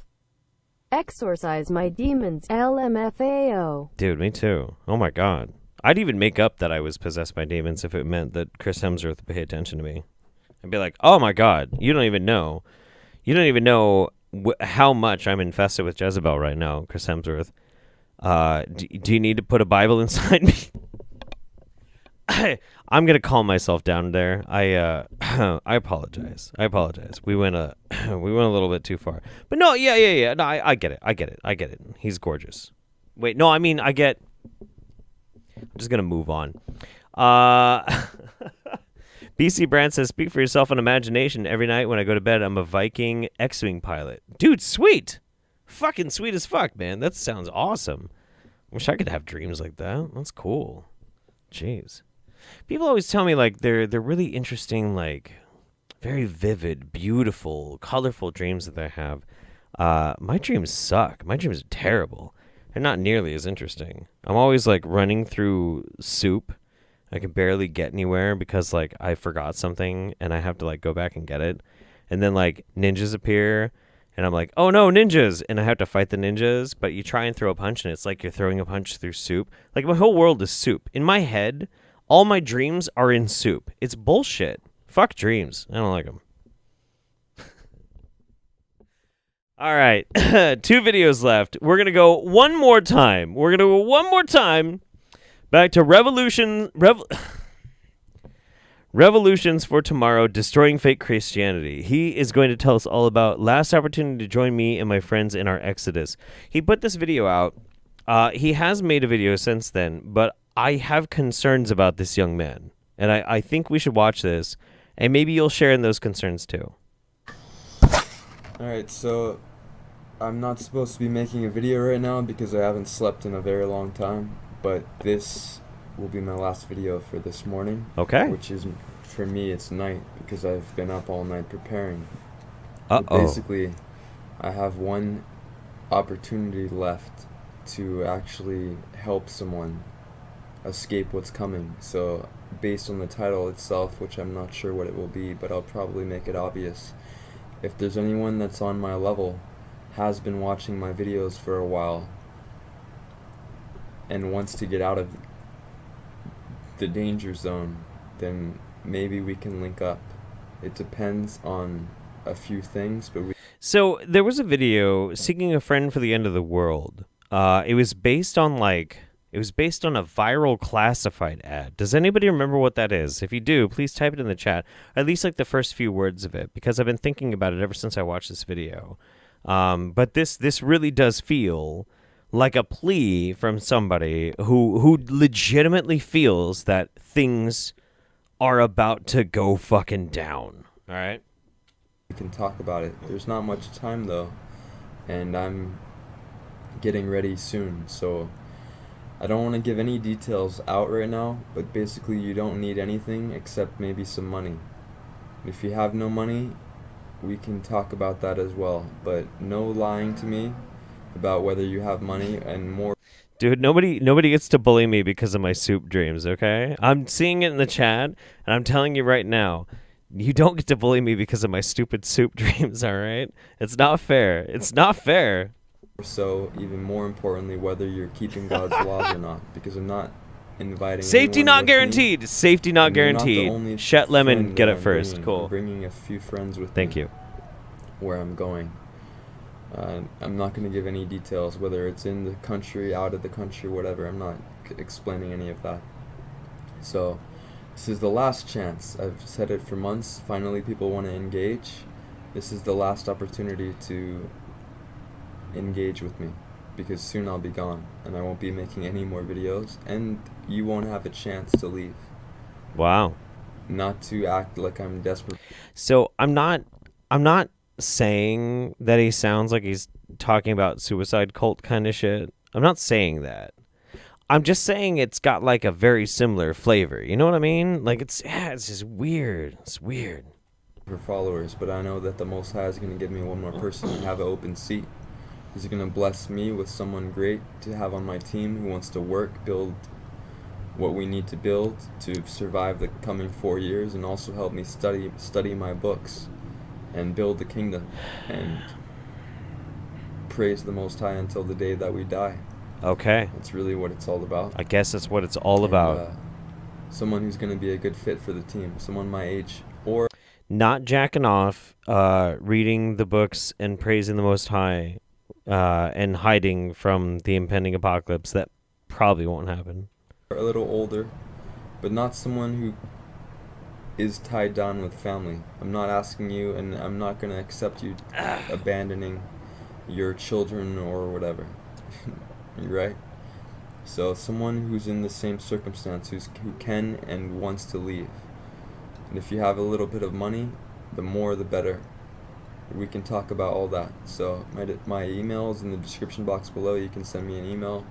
D: exorcise my demons. LMFAO.
B: Dude, me too. Oh my god. I'd even make up that I was possessed by demons if it meant that Chris Hemsworth would pay attention to me. I'd be like, oh my god, you don't even know. You don't even know how much I'm infested with Jezebel right now, Chris Hemsworth. Do you need to put a Bible inside me? I'm gonna calm myself down there. I apologize. We went a little bit too far. But no, yeah. No, I get it. He's gorgeous. Wait, no, I mean I'm just gonna move on. BC Brand says, speak for yourself on imagination. Every night when I go to bed, I'm a Viking X-Wing pilot. Dude, sweet. Fucking sweet as fuck, man. That sounds awesome. Wish I could have dreams like that. That's cool. Jeez. People always tell me, like, they're really interesting, like, very vivid, beautiful, colorful dreams that they have. My dreams suck. My dreams are terrible. They're not nearly as interesting. I'm always, like, running through soup. I can barely get anywhere because, like, I forgot something and I have to, like, go back and get it. And then, like, ninjas appear and I'm like, oh no, ninjas! And I have to fight the ninjas, but you try and throw a punch and it's like you're throwing a punch through soup. Like, my whole world is soup. In my head, all my dreams are in soup. It's bullshit. Fuck dreams. I don't like them. All right. 2 videos left. We're going to go one more time. Back to Revolutions for Tomorrow, Destroying Fake Christianity. He is going to tell us all about last opportunity to join me and my friends in our exodus. He put this video out. He has made a video since then, but I have concerns about this young man. And I think we should watch this, and maybe you'll share in those concerns too.
I: Alright, so I'm not supposed to be making a video right now because I haven't slept in a very long time. But this will be my last video for this morning.
B: Okay.
I: Which is, for me, it's night because I've been up all night preparing.
B: Uh-oh.
I: But basically, I have one opportunity left to actually help someone escape what's coming. So, based on the title itself, which I'm not sure what it will be, but I'll probably make it obvious. If there's anyone that's on my level, has been watching my videos for a while, and wants to get out of the danger zone, then maybe we can link up. It depends on a few things, but
B: So there was a video, Seeking a Friend for the End of the World. It was based on a viral classified ad. Does anybody remember what that is? If you do, please type it in the chat. At least like the first few words of it, because I've been thinking about it ever since I watched this video. But this really does feel like a plea from somebody who legitimately feels that things are about to go fucking down. All right?
I: we can talk about it. There's not much time though, and I'm getting ready soon, so I don't want to give any details out right now, but basically you don't need anything except maybe some money. If you have no money, we can talk about that as well, but no lying to me about whether you have money, and more.
B: Dude, nobody gets to bully me because of my soup dreams, okay? I'm seeing it in the chat, and I'm telling you right now, you don't get to bully me because of my stupid soup dreams, all right? It's not fair. It's not fair.
I: So, even more importantly, whether you're keeping God's laws or not, because I'm not inviting
B: Safety
I: anyone
B: not
I: with
B: guaranteed.
I: me,
B: Safety not
I: and you're not the
B: guaranteed.
I: only
B: Shet Lemon,
I: friend
B: get
I: that
B: it
I: I'm
B: first.
I: bringing.
B: Cool.
I: I'm bringing a few friends with
B: Thank
I: me
B: you.
I: where I'm going. I'm not going to give any details, whether it's in the country, out of the country, whatever. I'm not explaining any of that. So, this is the last chance. I've said it for months. Finally, people want to engage. This is the last opportunity to engage with me, because soon I'll be gone, and I won't be making any more videos, and you won't have a chance to leave.
B: Wow.
I: Not to act like I'm desperate.
B: So I'm not saying that he sounds like he's talking about suicide cult kind of shit. I'm not saying that. I'm just saying it's got like a very similar flavor. You know what I mean? Like it's just weird. It's weird.
I: For followers, but I know that the Most High is going to give me one more person and have an open seat. He's going to bless me with someone great to have on my team who wants to work, build what we need to build to survive the coming 4 years, and also help me study my books and build the kingdom and praise the Most High until the day that we die.
B: Okay.
I: That's really what it's all about.
B: I guess that's what it's all about.
I: Someone who's going to be a good fit for the team, someone my age, or
B: not jacking off, reading the books and praising the Most High, and hiding from the impending apocalypse that probably won't happen.
I: A little older, but not someone who is tied down with family. I'm not asking you, and I'm not going to accept you abandoning your children or whatever. You're right? So someone who's in the same circumstance, who can and wants to leave. And if you have a little bit of money, the more the better. We can talk about all that. So my email is in the description box below. You can send me an email.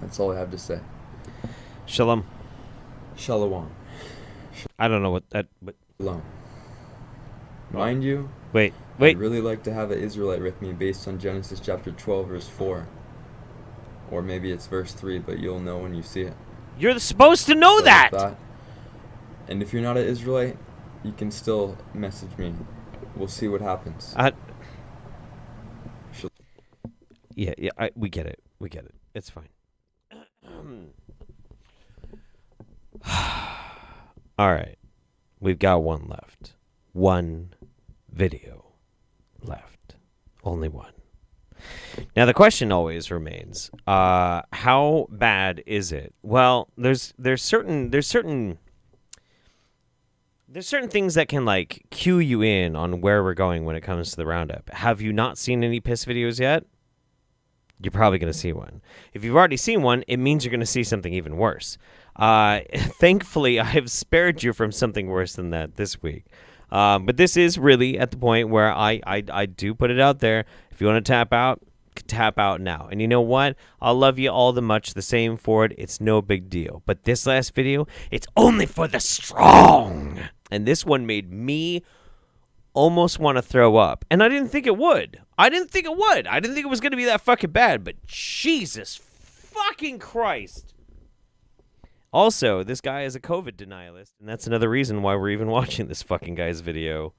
I: That's all I have to say.
B: Shalom.
I: Shalom.
B: I don't know what that... But
I: Shalom. Mind you,
B: Wait.
I: I'd really like to have an Israelite with me based on Genesis chapter 12, verse 4. Or maybe it's verse 3, but you'll know when you see it.
B: You're supposed to know that!
I: And if you're not an Israelite, you can still message me. We'll see what happens.
B: Yeah, we get it. We get it. It's fine. All right. We've got one left. One video left. Only one. Now the question always remains, how bad is it? Well, there's certain things that can like cue you in on where we're going when it comes to the Roundup. Have you not seen any piss videos yet? You're probably going to see one. If you've already seen one, it means you're going to see something even worse. Thankfully, I have spared you from something worse than that this week. But this is really at the point where I do put it out there. If you want to tap out now. And you know what? I'll love you all the much the same for it. It's no big deal. But this last video, it's only for the strong. And this one made me almost want to throw up. And I didn't think it would. I didn't think it was going to be that fucking bad. But Jesus fucking Christ. Also, this guy is a COVID denialist. And that's another reason why we're even watching this fucking guy's video.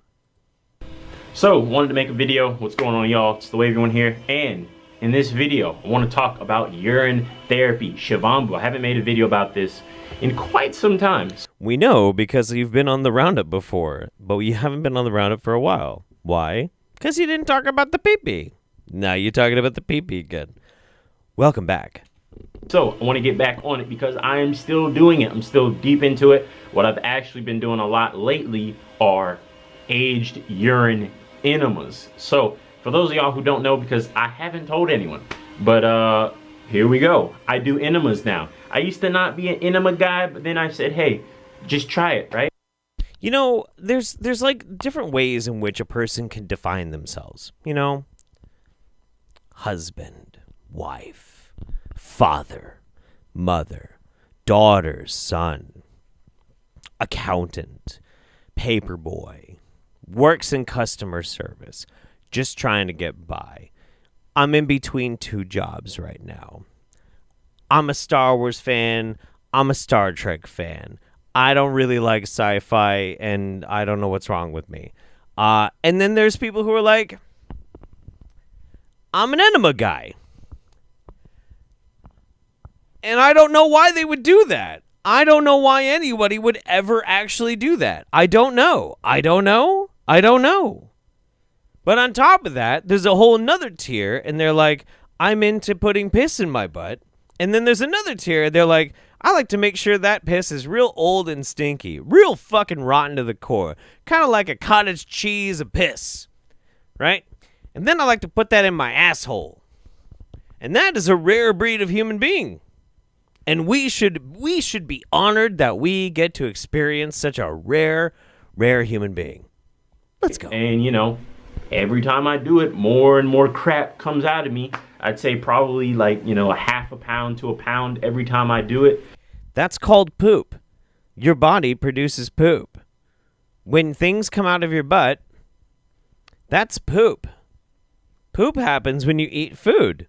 O: So, wanted to make a video. What's going on, y'all? It's the way everyone here. And in this video, I want to talk about urine therapy, Shivambu. I haven't made a video about this in quite some time.
B: We know because you've been on the Roundup before, but you haven't been on the Roundup for a while. Why? Because you didn't talk about the pee-pee. Now you're talking about the pee-pee again. Welcome back.
O: So, I want to get back on it because I am still doing it. I'm still deep into it. What I've actually been doing a lot lately are aged urine enemas. So, for those of y'all who don't know, because I haven't told anyone, but here we go. I do enemas now. I used to not be an enema guy, but then I said, hey, just try it, right?
B: You know, there's like different ways in which a person can define themselves. You know, husband, wife, father, mother, daughter, son, accountant, paperboy, works in customer service, just trying to get by. I'm in between two jobs right now. I'm a Star Wars fan. I'm a Star Trek fan. I don't really like sci-fi, and I don't know what's wrong with me. And then there's people who are like, I'm an enema guy. And I don't know why they would do that. I don't know why anybody would ever actually do that. I don't know. But on top of that, there's a whole nother tier, and they're like, I'm into putting piss in my butt. And then there's another tier, they're like, I like to make sure that piss is real old and stinky, real fucking rotten to the core, kind of like a cottage cheese of piss, right? And then I like to put that in my asshole. And that is a rare breed of human being. And we should be honored that we get to experience such a rare human being. Let's go.
O: And, you know, every time I do it, more and more crap comes out of me. I'd say probably like, a half a pound to a pound every time I do it.
B: That's called poop. Your body produces poop. When things come out of your butt, that's poop. Poop happens when you eat food.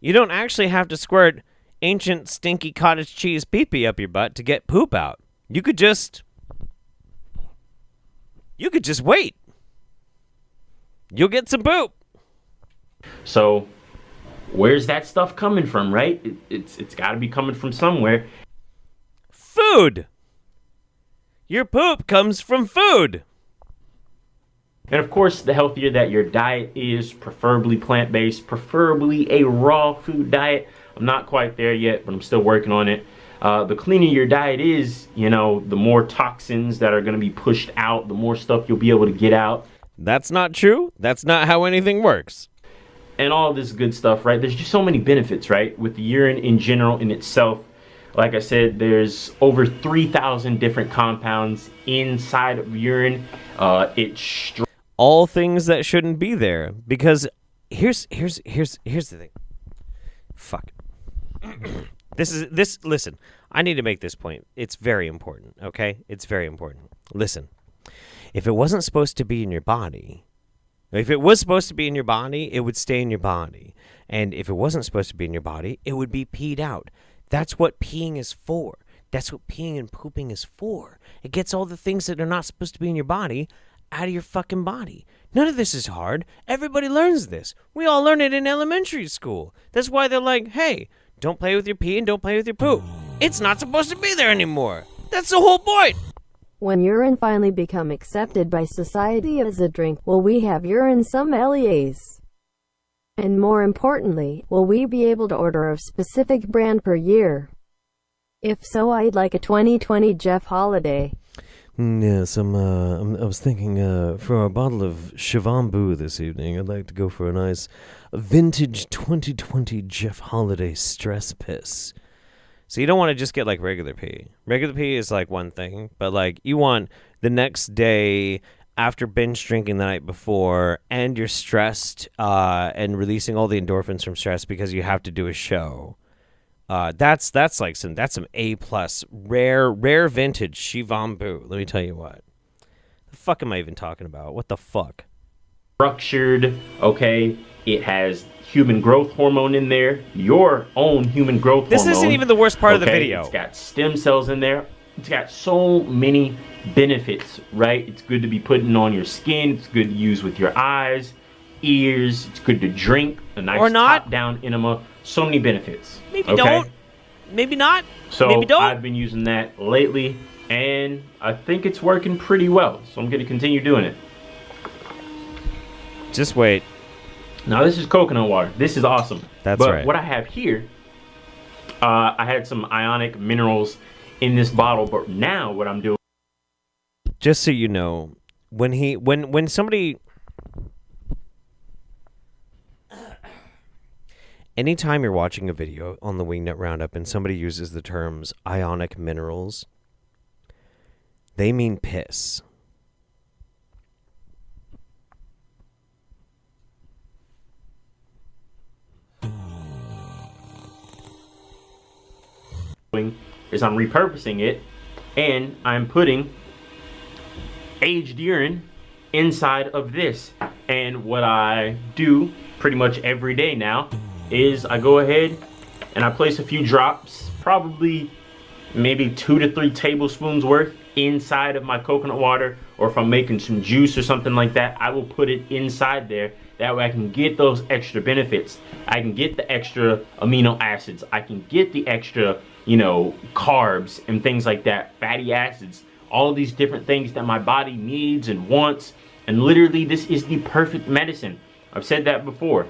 B: You don't actually have to squirt ancient stinky cottage cheese pee-pee up your butt to get poop out. You could just wait. You'll get some poop.
O: So where's that stuff coming from, right? It's got to be coming from somewhere.
B: Food. Your poop comes from food.
O: And of course, the healthier that your diet is, preferably plant-based, preferably a raw food diet. I'm not quite there yet, but I'm still working on it. The cleaner your diet is, the more toxins that are going to be pushed out, the more stuff you'll be able to get out.
B: That's not true. That's not how anything works.
O: And all this good stuff, right? There's just so many benefits, right? With the urine in general in itself. Like I said, there's over 3,000 different compounds inside of urine.
B: All things that shouldn't be there. Because here's the thing. Fuck. Listen, I need to make this point. It's very important, okay? It's very important. Listen, if it wasn't supposed to be in your body, if it was supposed to be in your body, it would stay in your body. And if it wasn't supposed to be in your body, it would be peed out. That's what peeing is for. That's what peeing and pooping is for. It gets all the things that are not supposed to be in your body out of your fucking body. None of this is hard. Everybody learns this. We all learn it in elementary school. That's why they're like, hey, don't play with your pee and don't play with your poop. It's not supposed to be there anymore. That's the whole point.
D: When urine finally become accepted by society as a drink, will we have urine sommeliers? And more importantly, will we be able to order a specific brand per year? If so, I'd like a 2020 Jeff Holiday.
B: Yes, I was thinking for a bottle of Shivambu this evening, I'd like to go for a nice vintage 2020 Jeff Holiday stress piss. So you don't want to just get like regular pee. Regular pee is like one thing, but like you want the next day after binge drinking the night before and you're stressed and releasing all the endorphins from stress because you have to do a show. That's some A+ rare vintage Shivambu. Let me tell you what. The fuck am I even talking about? What the fuck?
O: Structured, okay? It has human growth hormone in there, your own human growth hormone.
B: This isn't even the worst part of the video.
O: It's got stem cells in there. It's got so many benefits, right? It's good to be putting on your skin. It's good to use with your eyes, ears. It's good to drink. A nice
B: or not.
O: top-down enema. So many benefits.
B: Maybe don't. Maybe not.
O: So
B: maybe don't.
O: I've been using that lately, and I think it's working pretty well. So I'm going to continue doing it.
B: Just wait.
O: Now this is coconut water. This is awesome.
B: That's
O: but
B: right.
O: What I have here, I had some ionic minerals in this bottle, but now what I'm doing.
B: Just so you know, when somebody, anytime you're watching a video on the Wingnut Roundup and somebody uses the terms ionic minerals, they mean piss.
O: Is I'm repurposing it and I'm putting aged urine inside of this. And what I do pretty much every day now is I go ahead and I place a few drops, probably maybe 2 to 3 tablespoons worth inside of my coconut water, or if I'm making some juice or something like that, I will put it inside there. That way I can get those extra benefits. I can get the extra amino acids. I can get the extra, carbs and things like that, fatty acids, all of these different things that my body needs and wants. And literally, this is the perfect medicine. I've said that before.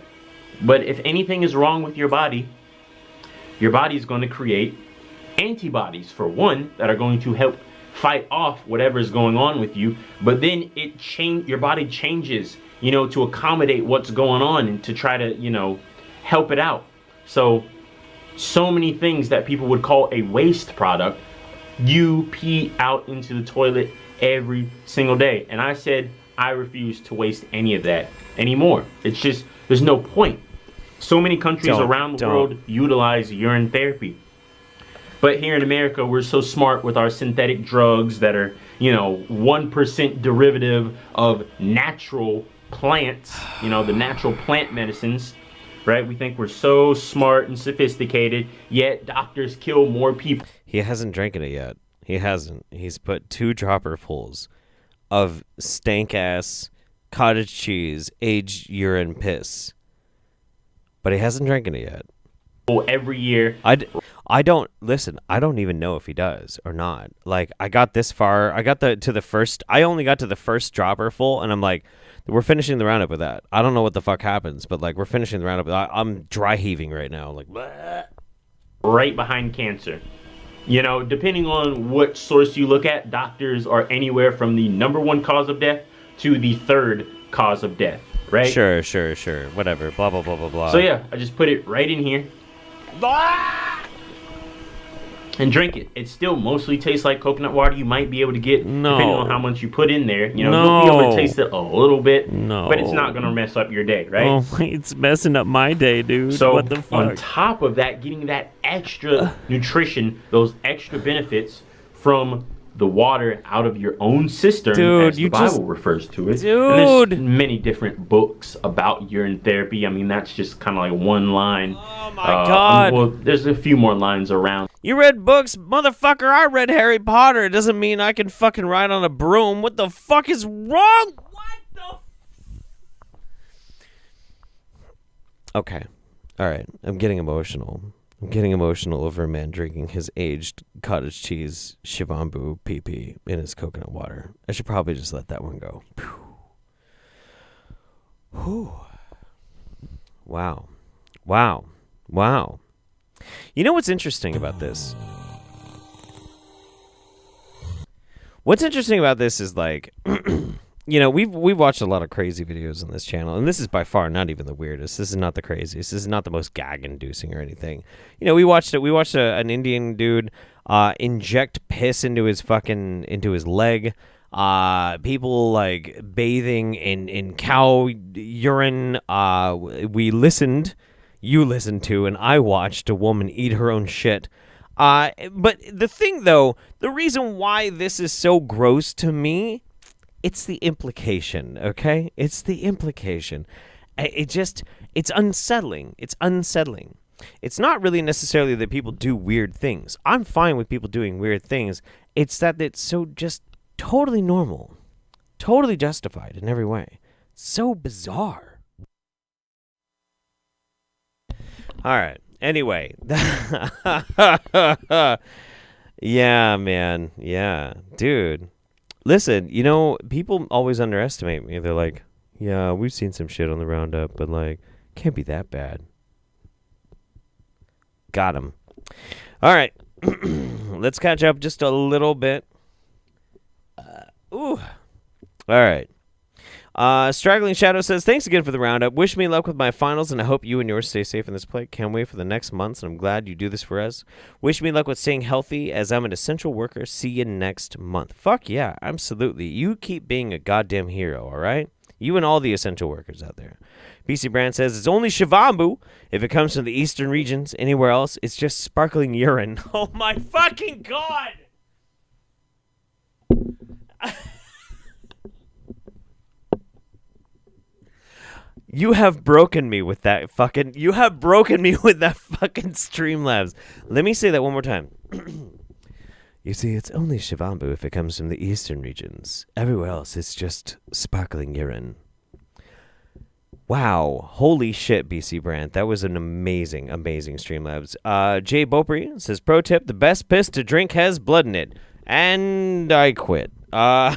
O: But if anything is wrong with your body is going to create antibodies, for one, that are going to help fight off whatever is going on with you. But then your body changes, to accommodate what's going on and to try to, help it out. So many things that people would call a waste product, you pee out into the toilet every single day. And I said, I refuse to waste any of that anymore. It's just, there's no point. So many countries around the world utilize urine therapy. But here in America, we're so smart with our synthetic drugs that are, 1% derivative of natural plants, the natural plant medicines, right? We think we're so smart and sophisticated, yet doctors kill more people.
B: He hasn't drank it yet. He hasn't. He's put 2 dropperfuls of stank-ass cottage cheese, aged urine piss. But he hasn't drank it yet.
O: Every year.
B: I don't even know if he does or not. Like, I got this far. I only got to the first dropper full, and I'm like, we're finishing the roundup with that. I don't know what the fuck happens, but like, we're finishing the roundup. I'm dry heaving right now. Like, bleh.
O: Right behind cancer. Depending on what source you look at, doctors are anywhere from the #1 cause of death to the 3rd cause of death, right?
B: Sure. Whatever. Blah, blah, blah, blah, blah.
O: So yeah, I just put it right in here. And drink it. It still mostly tastes like coconut water. You might be able to get, depending on how much you put in there, you'll be able to taste it a little bit, but it's not going to mess up your day, right?
B: Oh, it's messing up my day, dude.
O: So
B: what the fuck?
O: On top of that, getting that extra nutrition, those extra benefits from the water out of your own cistern, as the Bible refers to it. And there's many different books about urine therapy. I mean, that's just kind of like one line.
B: Oh my God.
O: Well, there's a few more lines around.
B: You read books? Motherfucker, I read Harry Potter. It doesn't mean I can fucking ride on a broom. What the fuck is wrong? What the... Okay. All right. I'm getting emotional. I'm getting emotional over a man drinking his aged cottage cheese Shivambu pee-pee in his coconut water. I should probably just let that one go. Whew. Wow. You know what's interesting about this? What's interesting about this is, like, we've watched a lot of crazy videos on this channel, and this is by far not even the weirdest. This is not the craziest. This is not the most gag-inducing or anything. We watched an Indian dude inject piss into his leg. People like bathing in cow urine. You listened to, and I watched a woman eat her own shit. But the thing, though, the reason why this is so gross to me, it's the implication, okay? It's the implication. It's unsettling. It's unsettling. It's not really necessarily that people do weird things. I'm fine with people doing weird things. It's that it's so just totally normal. Totally justified in every way. So bizarre. All right. Anyway. Yeah, man. Yeah. Dude. Listen, people always underestimate me. They're like, yeah, we've seen some shit on the Roundup, but, like, can't be that bad. Got him. All right. Let's catch up just a little bit. All right. Straggling Shadow says, thanks again for the Roundup. Wish me luck with my finals, and I hope you and yours stay safe in this play. Can't wait for the next months, and I'm glad you do this for us. Wish me luck with staying healthy, as I'm an essential worker. See you next month. Fuck yeah, absolutely. You keep being a goddamn hero, all right? You and all the essential workers out there. BC Brand says, it's only Shivambu. If it comes from the eastern regions, anywhere else, it's just sparkling urine. Oh my fucking God! You have broken me with that fucking... Streamlabs. Let me say that one more time. You see, it's only Shivambu if it comes from the eastern regions. Everywhere else, it's just sparkling urine. Wow. Holy shit, BC Brandt. That was an amazing, amazing Streamlabs. Jay Beaupre says, pro tip, the best piss to drink has blood in it. And I quit. All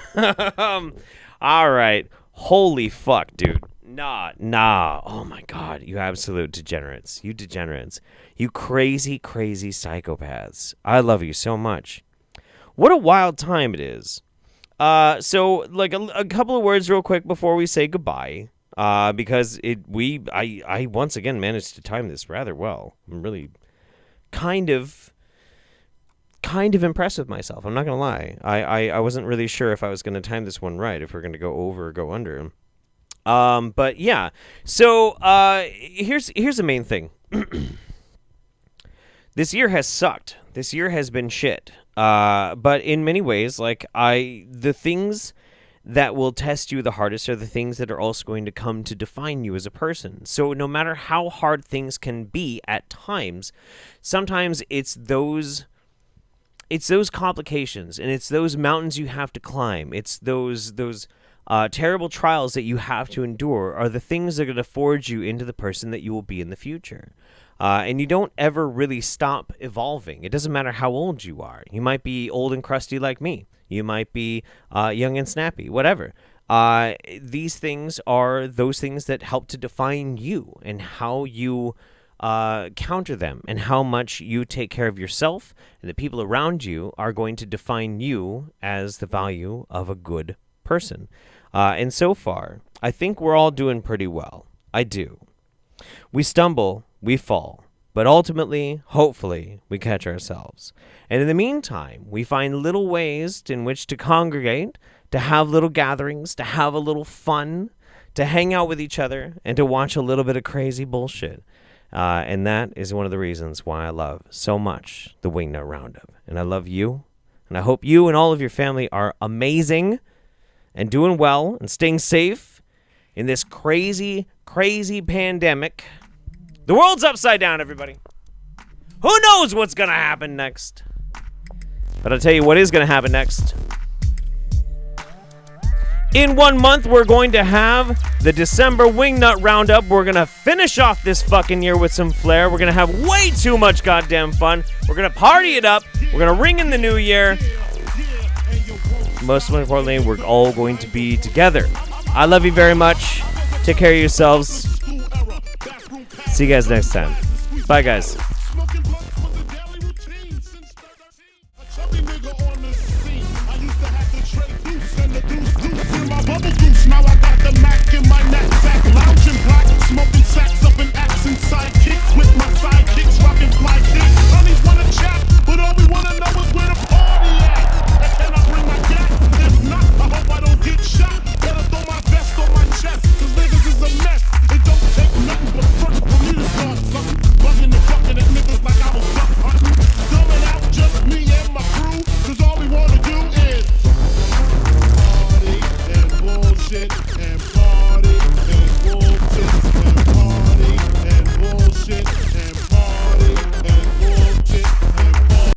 B: right. Holy fuck, dude. Nah. Oh my God. You absolute degenerates. You degenerates. You crazy, crazy psychopaths. I love you so much. What a wild time it is. So, like, a couple of words real quick before we say goodbye. Because I once again managed to time this rather well. I'm really kind of impressed with myself. I'm not going to lie. I wasn't really sure if I was going to time this one right, if we're going to go over or go under. But yeah, so here's the main thing. This year has sucked. This year has been shit. But in many ways, like the things that will test you the hardest are the things that are also going to come to define you as a person. So no matter how hard things can be at times, sometimes it's those complications and it's those mountains you have to climb. It's those terrible trials that you have to endure are the things that are going to forge you into the person that you will be in the future. And you don't ever really stop evolving. It doesn't matter how old you are. You might be old and crusty like me. You might be young and snappy, whatever. These things are those things that help to define you and how you counter them and how much you take care of yourself, and the people around you are going to define you as the value of a good person. And so far, I think we're all doing pretty well. I do. We stumble, we fall, but ultimately, hopefully, we catch ourselves. And in the meantime, we find little ways in which to congregate, to have little gatherings, to have a little fun, to hang out with each other, and to watch a little bit of crazy bullshit. And that is one of the reasons why I love so much the Wingnut Roundup. And I love you, and I hope you and all of your family are amazing and doing well and staying safe in this crazy, crazy pandemic. The world's upside down, everybody. Who knows what's going to happen next? But I'll tell you what is going to happen next. In 1 month, we're going to have the December Wingnut Roundup. We're going to finish off this fucking year with some flair. We're going to have way too much goddamn fun. We're going to party it up. We're going to ring in the new year. Most importantly, we're all going to be together. I love you very much. Take care of yourselves. See you guys next time. Bye, guys.